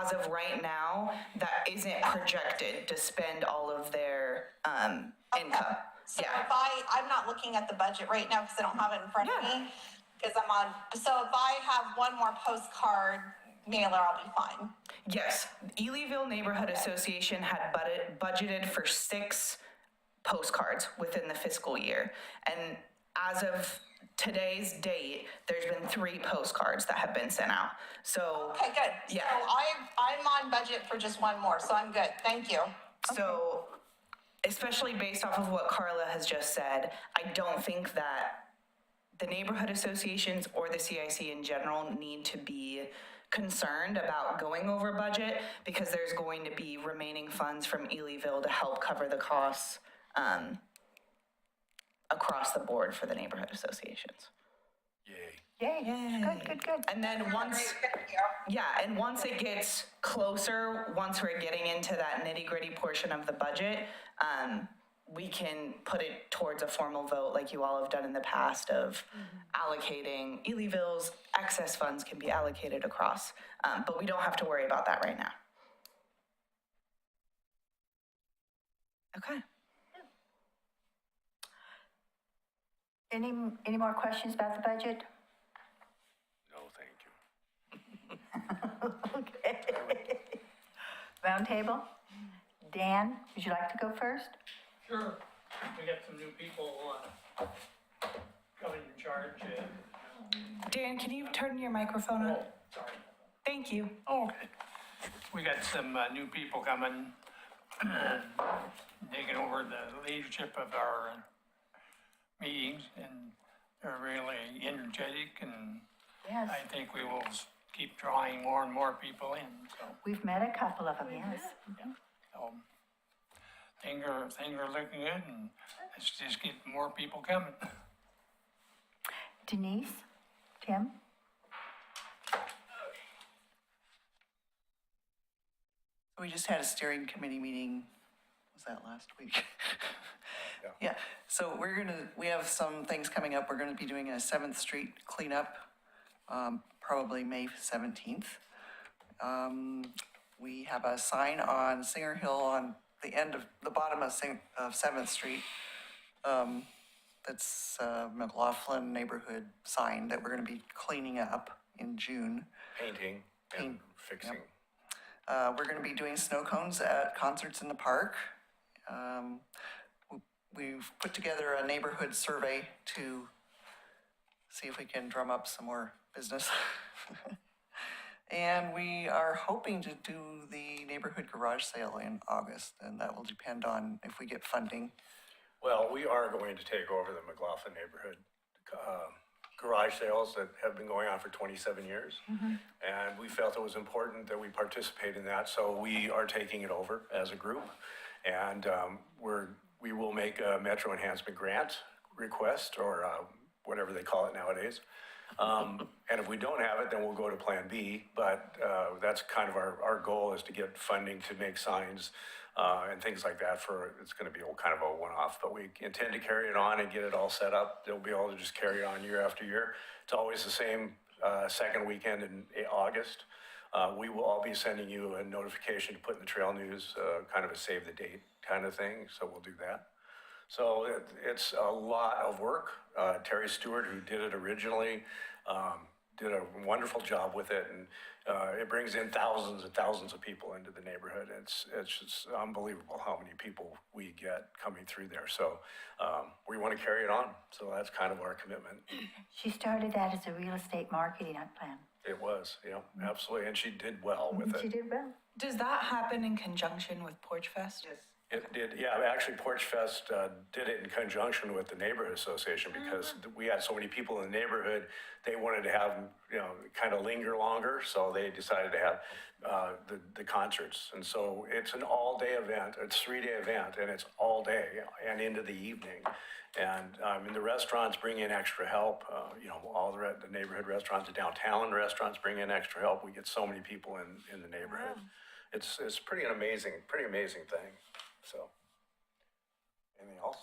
as of right now that isn't projected to spend all of their income. So if I'm not looking at the budget right now because I don't have it in front of me, because I'm on, so if I have one more postcard mailer, I'll be fine. Yes, Elyville Neighborhood Association had budgeted for 6 postcards within the fiscal year. And as of today's date, there's been 3 postcards that have been sent out. So. Okay, good. Yeah. So I'm on budget for just one more, so I'm good. Thank you. So, especially based off of what Carla has just said, I don't think that the neighborhood associations or the CIC in general need to be concerned about going over budget, because there's going to be remaining funds from Elyville to help cover the costs across the board for the neighborhood associations. Yay. Yay, good. And then once, and once it gets closer, once we're getting into that nitty-gritty portion of the budget, we can put it towards a formal vote like you all have done in the past of allocating Ely-Ville's excess funds can be allocated across. But we don't have to worry about that right now. Okay. Any more questions about the budget? No, thank you. Okay. Roundtable? Dan, would you like to go first? Sure. We got some new people coming in charge. Dan, can you turn your microphone on? Sorry. Thank you. Oh, okay. We got some new people coming, taking over the leadership of our meetings, and they're really energetic, and Yes. I think we will keep drawing more and more people in, so. We've met a couple of them, yes. So, things are looking good, and let's just get more people coming. Denise? Tim? We just had a steering committee meeting, was that last week? Yeah, so we have some things coming up. We're gonna be doing a 7th Street cleanup, probably May 17th. We have a sign on Singer Hill on the end of, the bottom of 7th Street. That's a McLaughlin neighborhood sign that we're gonna be cleaning up in June. Painting and fixing. We're gonna be doing snow cones at concerts in the park. We've put together a neighborhood survey to see if we can drum up some more business. And we are hoping to do the neighborhood garage sale in August, and that will depend on if we get funding. Well, we are going to take over the McLaughlin neighborhood garage sales that have been going on for 27 years. And we felt it was important that we participate in that, so we are taking it over as a group. And we will make a Metro Enhancement grant request, or whatever they call it nowadays. And if we don't have it, then we'll go to Plan B. But that's kind of our goal, is to get funding to make signs and things like that. It's going to be kind of a one-off, but we intend to carry it on and get it all set up. They'll be able to just carry it on year after year. It's always the same second weekend in August. We will all be sending you a notification to put in the trail news, kind of a save the date kind of thing, so we'll do that. So it's a lot of work. Terry Stewart, who did it originally, did a wonderful job with it, and it brings in thousands and thousands of people into the neighborhood. It's just unbelievable how many people we get coming through there. So we want to carry it on. So that's kind of our commitment. She started that as a real estate marketing plan. It was, yeah, absolutely, and she did well with it. She did well. Does that happen in conjunction with Porch Fest? Yes. It did, yeah, actually Porch Fest did it in conjunction with the neighborhood association, because we had so many people in the neighborhood, they wanted to have, kind of linger longer, so they decided to have the concerts. And so it's an all-day event, it's a 3-day event, and it's all day and into the evening. And the restaurants bring in extra help, all the neighborhood restaurants, the downtown restaurants bring in extra help. We get so many people in the neighborhood. Wow. It's pretty amazing thing. So, anything else?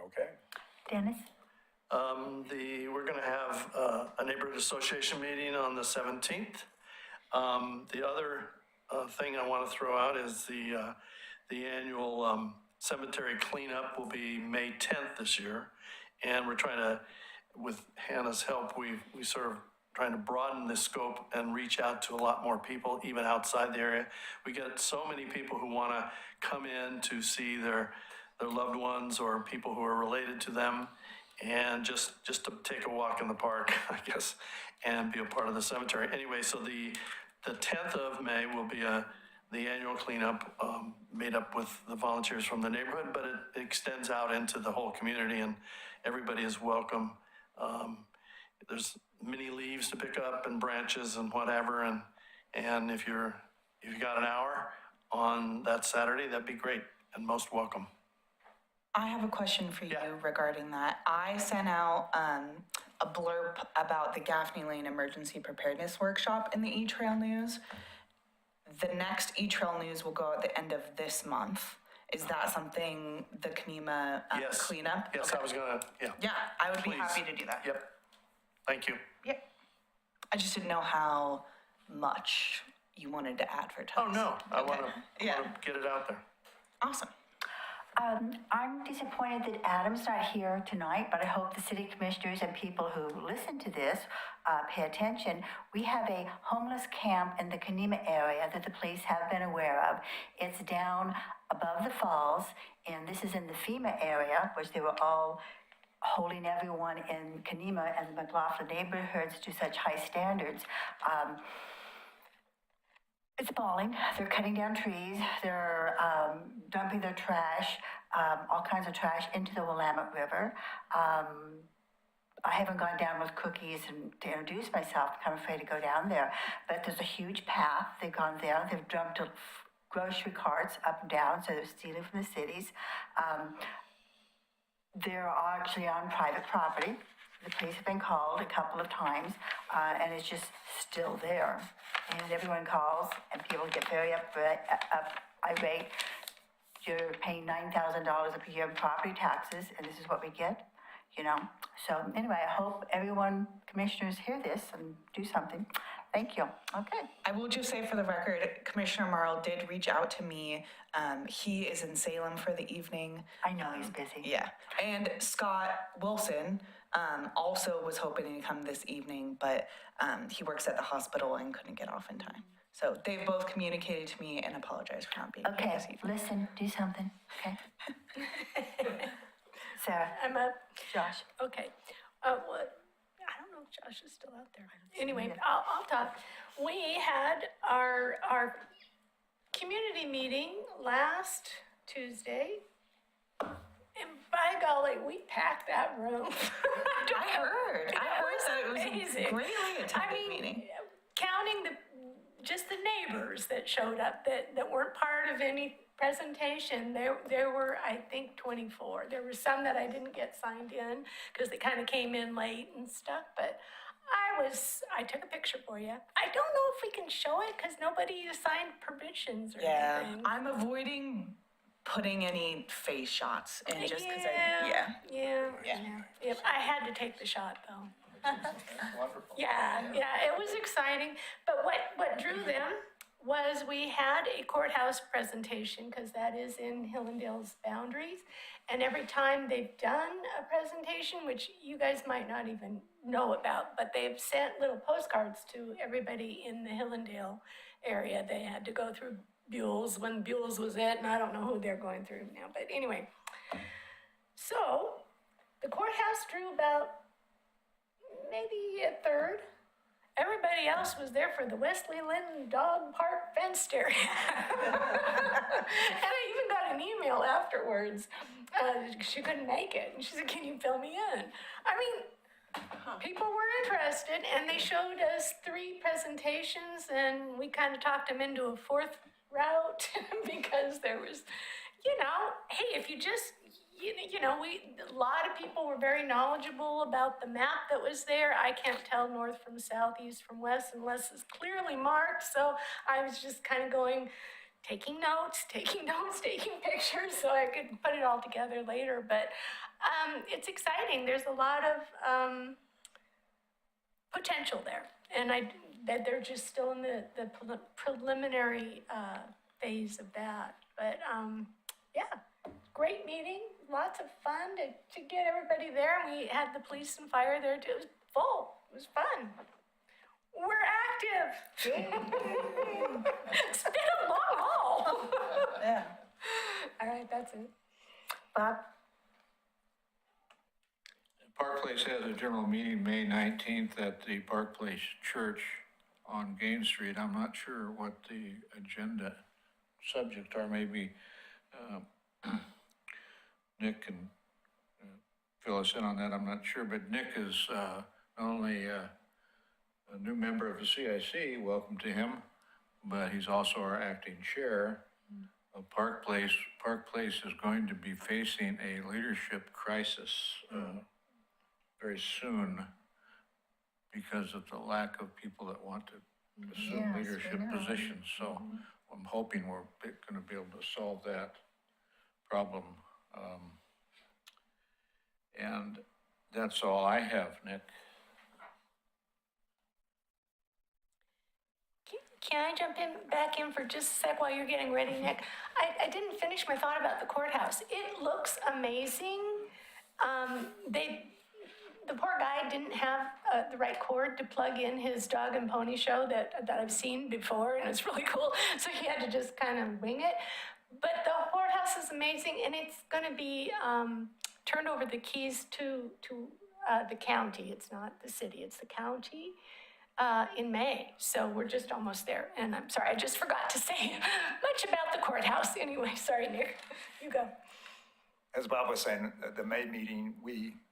Okay. Dennis? We're gonna have a neighborhood association meeting on the 17th. The other thing I want to throw out is the annual cemetery cleanup will be May 10th this year. And we're trying to, with Hannah's help, we sort of trying to broaden the scope and reach out to a lot more people, even outside the area. We get so many people who want to come in to see their loved ones or people who are related to them, and just to take a walk in the park, I guess, and be a part of the cemetery. Anyway, so the 10th of May will be the annual cleanup made up with the volunteers from the neighborhood, but it extends out into the whole community, and everybody is welcome. There's many leaves to pick up and branches and whatever, and if you got an hour on that Saturday, that'd be great, and most welcome. I have a question for you regarding that. I sent out a blurb about the Gaffney Lane Emergency Preparedness Workshop in the E-Trail News. The next E-Trail News will go at the end of this month. Is that something the Kenema Yes. cleanup? Yes, Okay. I was gonna, yeah. Yeah, I would be Please. happy to do that. Yep. Thank you. Yep. I just didn't know how much you wanted to advertise. Oh, no, I wanna Yeah. get it out there. Awesome. I'm disappointed that Adam's not here tonight, but I hope the city commissioners and people who listen to this pay attention. We have a homeless camp in the Kenema area that the police have been aware of. It's down above the falls, and this is in the FEMA area, which they were all holding everyone in Kenema and the McLaughlin neighborhoods to such high standards. It's appalling. They're cutting down trees. They're dumping their trash, all kinds of trash, into the Willamette River. I haven't gone down with cookies and to introduce myself. I'm afraid to go down there. But there's a huge path. They've gone there. They've dumped grocery carts up and down, so they're stealing from the cities. They're actually on private property. The police have been called a couple of times, and it's just still there. And everyone calls, and people get very irate. You're paying $9,000 a year in property taxes, and this is what we get, you know? So anyway, I hope everyone, commissioners, hear this and do something. Thank you. Okay. I will just say for the record, Commissioner Marl did reach out to me. He is in Salem for the evening. I know he's busy. Yeah. And Scott Wilson also was hoping to come this evening, but he works at the hospital and couldn't get off in time. So they've both communicated to me and apologized for not being here Okay, this evening. listen, do something, okay? Sarah, I'm up. Josh. Okay. What? I don't know if Josh is still out there. Anyway, I'll talk. We had our community meeting last Tuesday. And by golly, we packed that room. I heard that it was amazing. a greatly attended meeting. Counting just the neighbors that showed up that weren't part of any presentation, there were, I think, 24. There were some that I didn't get signed in because they kind of came in late and stuff, but I took a picture for you. I don't know if we can show it because nobody assigned permissions or anything. I'm avoiding putting any face shots in just because Yeah. I had to take the shot though. Wonderful. Yeah, it was exciting. But what drew them was we had a courthouse presentation, because that is in Hillendale's boundaries. And every time they've done a presentation, which you guys might not even know about, but they've sent little postcards to everybody in the Hillendale area. They had to go through Buell's when Buell's was it, and I don't know who they're going through now. But anyway, so the courthouse drew about maybe a third. Everybody else was there for the Wesley Lynn Dog Park fenced area. And I even got an email afterwards. She couldn't make it. And she said, "Can you fill me in?" I mean, people were interested, and they showed us 3 presentations, and we kind of talked them into a 4th route because there was, hey, if you just, a lot of people were very knowledgeable about the map that was there. I can't tell north from south, east from west, unless it's clearly marked. So I was just kind of taking notes, taking pictures so I could put it all together later. But it's exciting. There's a lot of potential there. And that they're just still in the preliminary phase of that. But great meeting, lots of fun to get everybody there. We had the police and fire there too. It was full. It was fun. We're active. It's been a long haul. Yeah. All right, that's it. Bob? Park Place has a general meeting May 19th at the Park Place Church on Gain Street. I'm not sure what the agenda subjects are. Maybe Nick can fill us in on that. I'm not sure, but Nick is not only a new member of the CIC, welcome to him, but he's also our acting chair of Park Place. Park Place is going to be facing a leadership crisis very soon. because of the lack of people that want to assume Yes, we leadership know. positions. So I'm hoping we're going to be able to solve that problem. And that's all I have, Nick. Can I jump back in for just a sec while you're getting ready, Nick? I didn't finish my thought about the courthouse. It looks amazing. The poor guy didn't have the right cord to plug in his dog and pony show that I've seen before, and it's really cool. So he had to just kind of wing it. But the courthouse is amazing, and it's going to be turned over the keys to the county. It's not the city, it's the county. In May, so we're just almost there. And I'm sorry, I just forgot to say much about the courthouse. Anyway, sorry, Nick, you go. As Bob was saying, the May meeting,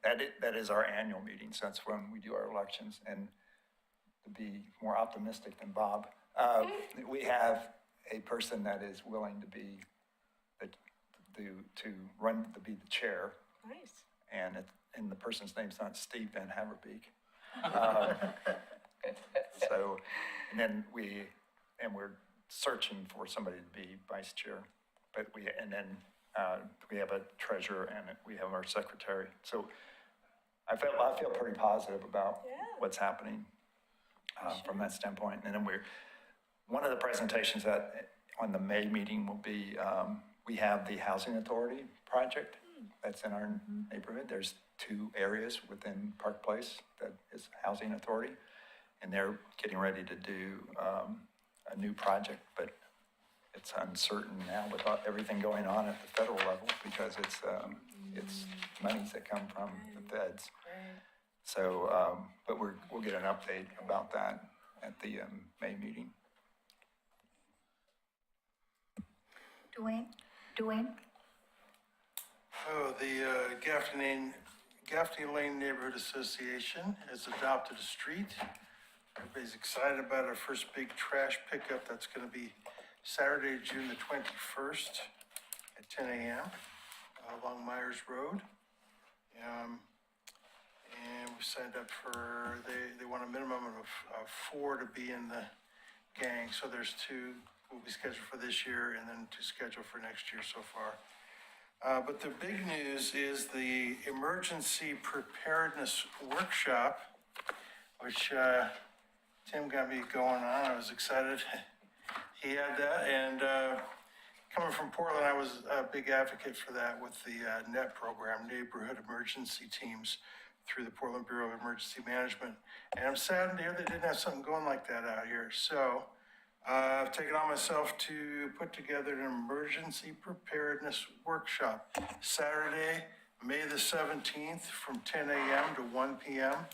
that is our annual meeting, so that's when we do our elections. And to be more optimistic than Bob, we have a person that is willing to be the chair. Nice. And the person's name's not Steve Van Haverbeek. So, and then we're searching for somebody to be vice chair, but we have a treasurer and we have our secretary. So I feel pretty positive about what's happening from that standpoint. And then one of the presentations that on the May meeting will be, we have the Housing Authority project that's in our neighborhood. There's 2 areas within Park Place that is Housing Authority. And they're getting ready to do a new project, but it's uncertain now with everything going on at the federal level because it's monies that come from the feds. So, but we'll get an update about that at the May meeting. Dwayne? Oh, the Gaffney Lane Neighborhood Association has adopted a street. Everybody's excited about our first big trash pickup. That's going to be Saturday, June the 21st at 10 a.m. Along Myers Road. And we signed up for, they want a minimum of 4 to be in the gang. So there's 2 will be scheduled for this year and then 2 scheduled for next year so far. But the big news is the Emergency Preparedness Workshop, which Tim got me going on. I was excited. He had that, and coming from Portland, I was a big advocate for that with the NET program, Neighborhood Emergency Teams, through the Portland Bureau of Emergency Management. And I'm saddened to hear they didn't have something going like that out here. So I've taken on myself to put together an emergency preparedness workshop Saturday, May the 17th from 10 a.m. to 1 p.m.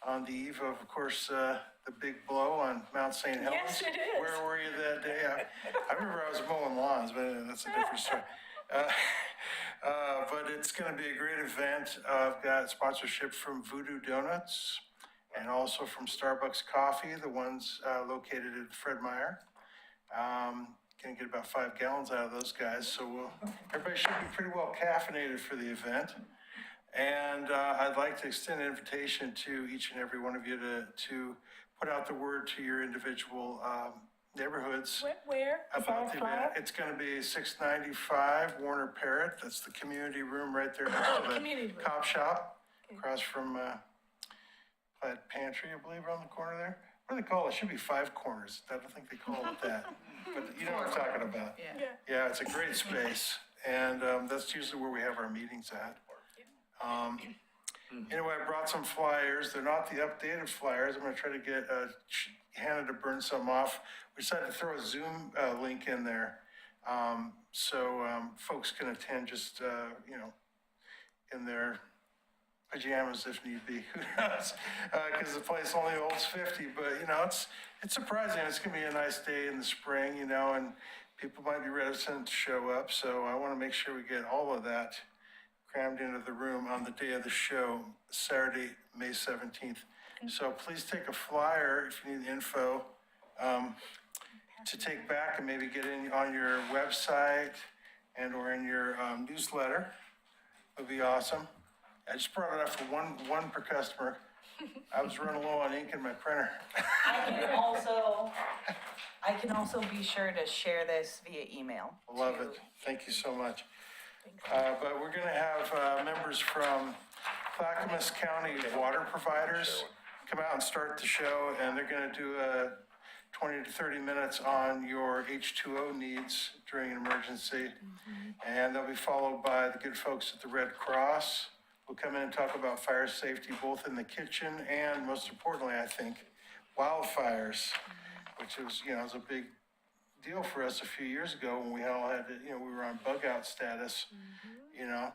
on the eve of course, the big blow on Mount St. Helens. Yes, it is. Where were you that day? I remember I was mowing lawns, but that's a different story. But it's going to be a great event. I've got sponsorship from Voodoo Donuts and also from Starbucks Coffee, the ones located at Fred Meyer. Going to get about 5 gallons out of those guys, so everybody should be pretty well caffeinated for the event. And I'd like to extend an invitation to each and every one of you to put out the word to your individual neighborhoods. Where? About the event. It's going to be 695 Warner Parrott. That's the community room right there next to the cop shop, across from Plaid Pantry, I believe, around the corner there. What do they call it? It should be 5 Corners. I don't think they call it that. But you know what I'm talking about. Yeah, it's a great space. And that's usually where we have our meetings at. Anyway, I brought some flyers. They're not the updated flyers. I'm going to try to get Hannah to burn some off. We decided to throw a Zoom link in there so folks can attend just, in their pajamas if need be. Who knows? Because the place only holds 50. But, it's surprising. It's going to be a nice day in the spring, and people might be reticent to show up. So I want to make sure we get all of that crammed into the room on the day of the show, Saturday, May 17th. So please take a flyer if you need info to take back and maybe get in on your website and or in your newsletter. It would be awesome. I just brought it up for one per customer. I was running low on ink in my printer. I can also be sure to share this via email. Love it. Thank you so much. But we're going to have members from Clackamas County water providers come out and start the show, and they're going to do 20 to 30 minutes on your H2O needs during an emergency. And they'll be followed by the good folks at the Red Cross, who'll come in and talk about fire safety, both in the kitchen and, most importantly, I think, wildfires, which was, was a big deal for us a few years ago when we all had, we were on bug out status.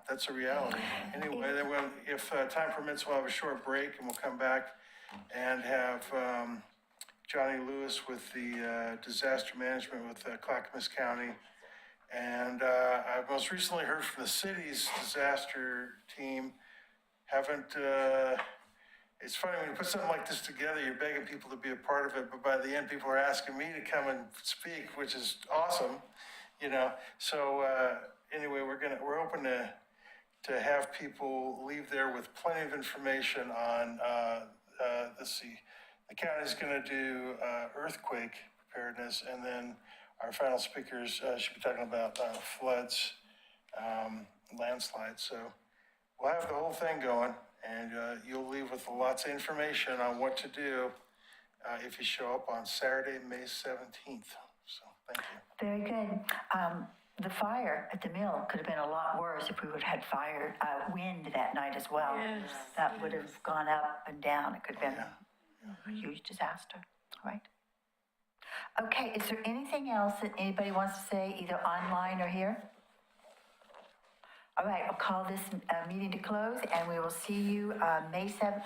That's a reality. Anyway, then if time permits, we'll have a short break and we'll come back and have Johnny Lewis with the disaster management with Clackamas County. And I've most recently heard from the city's disaster team. It's funny when you put something like this together, you're begging people to be a part of it, but by the end, people are asking me to come and speak, which is awesome, So anyway, we're open to have people leave there with plenty of information on, let's see, the county's going to do earthquake preparedness, and then our final speakers should be talking about floods, landslides. So we'll have the whole thing going, and you'll leave with lots of information on what to do if you show up on Saturday, May 17th. So thank you. Very good. The fire at the mill could have been a lot worse if we would have had wind that night as well. Yes. That would have gone up and down. It could have been a huge disaster. All right. Okay, is there anything else that anybody wants to say, either online or here? All right, I'll call this meeting to close, and we will see you May 5th.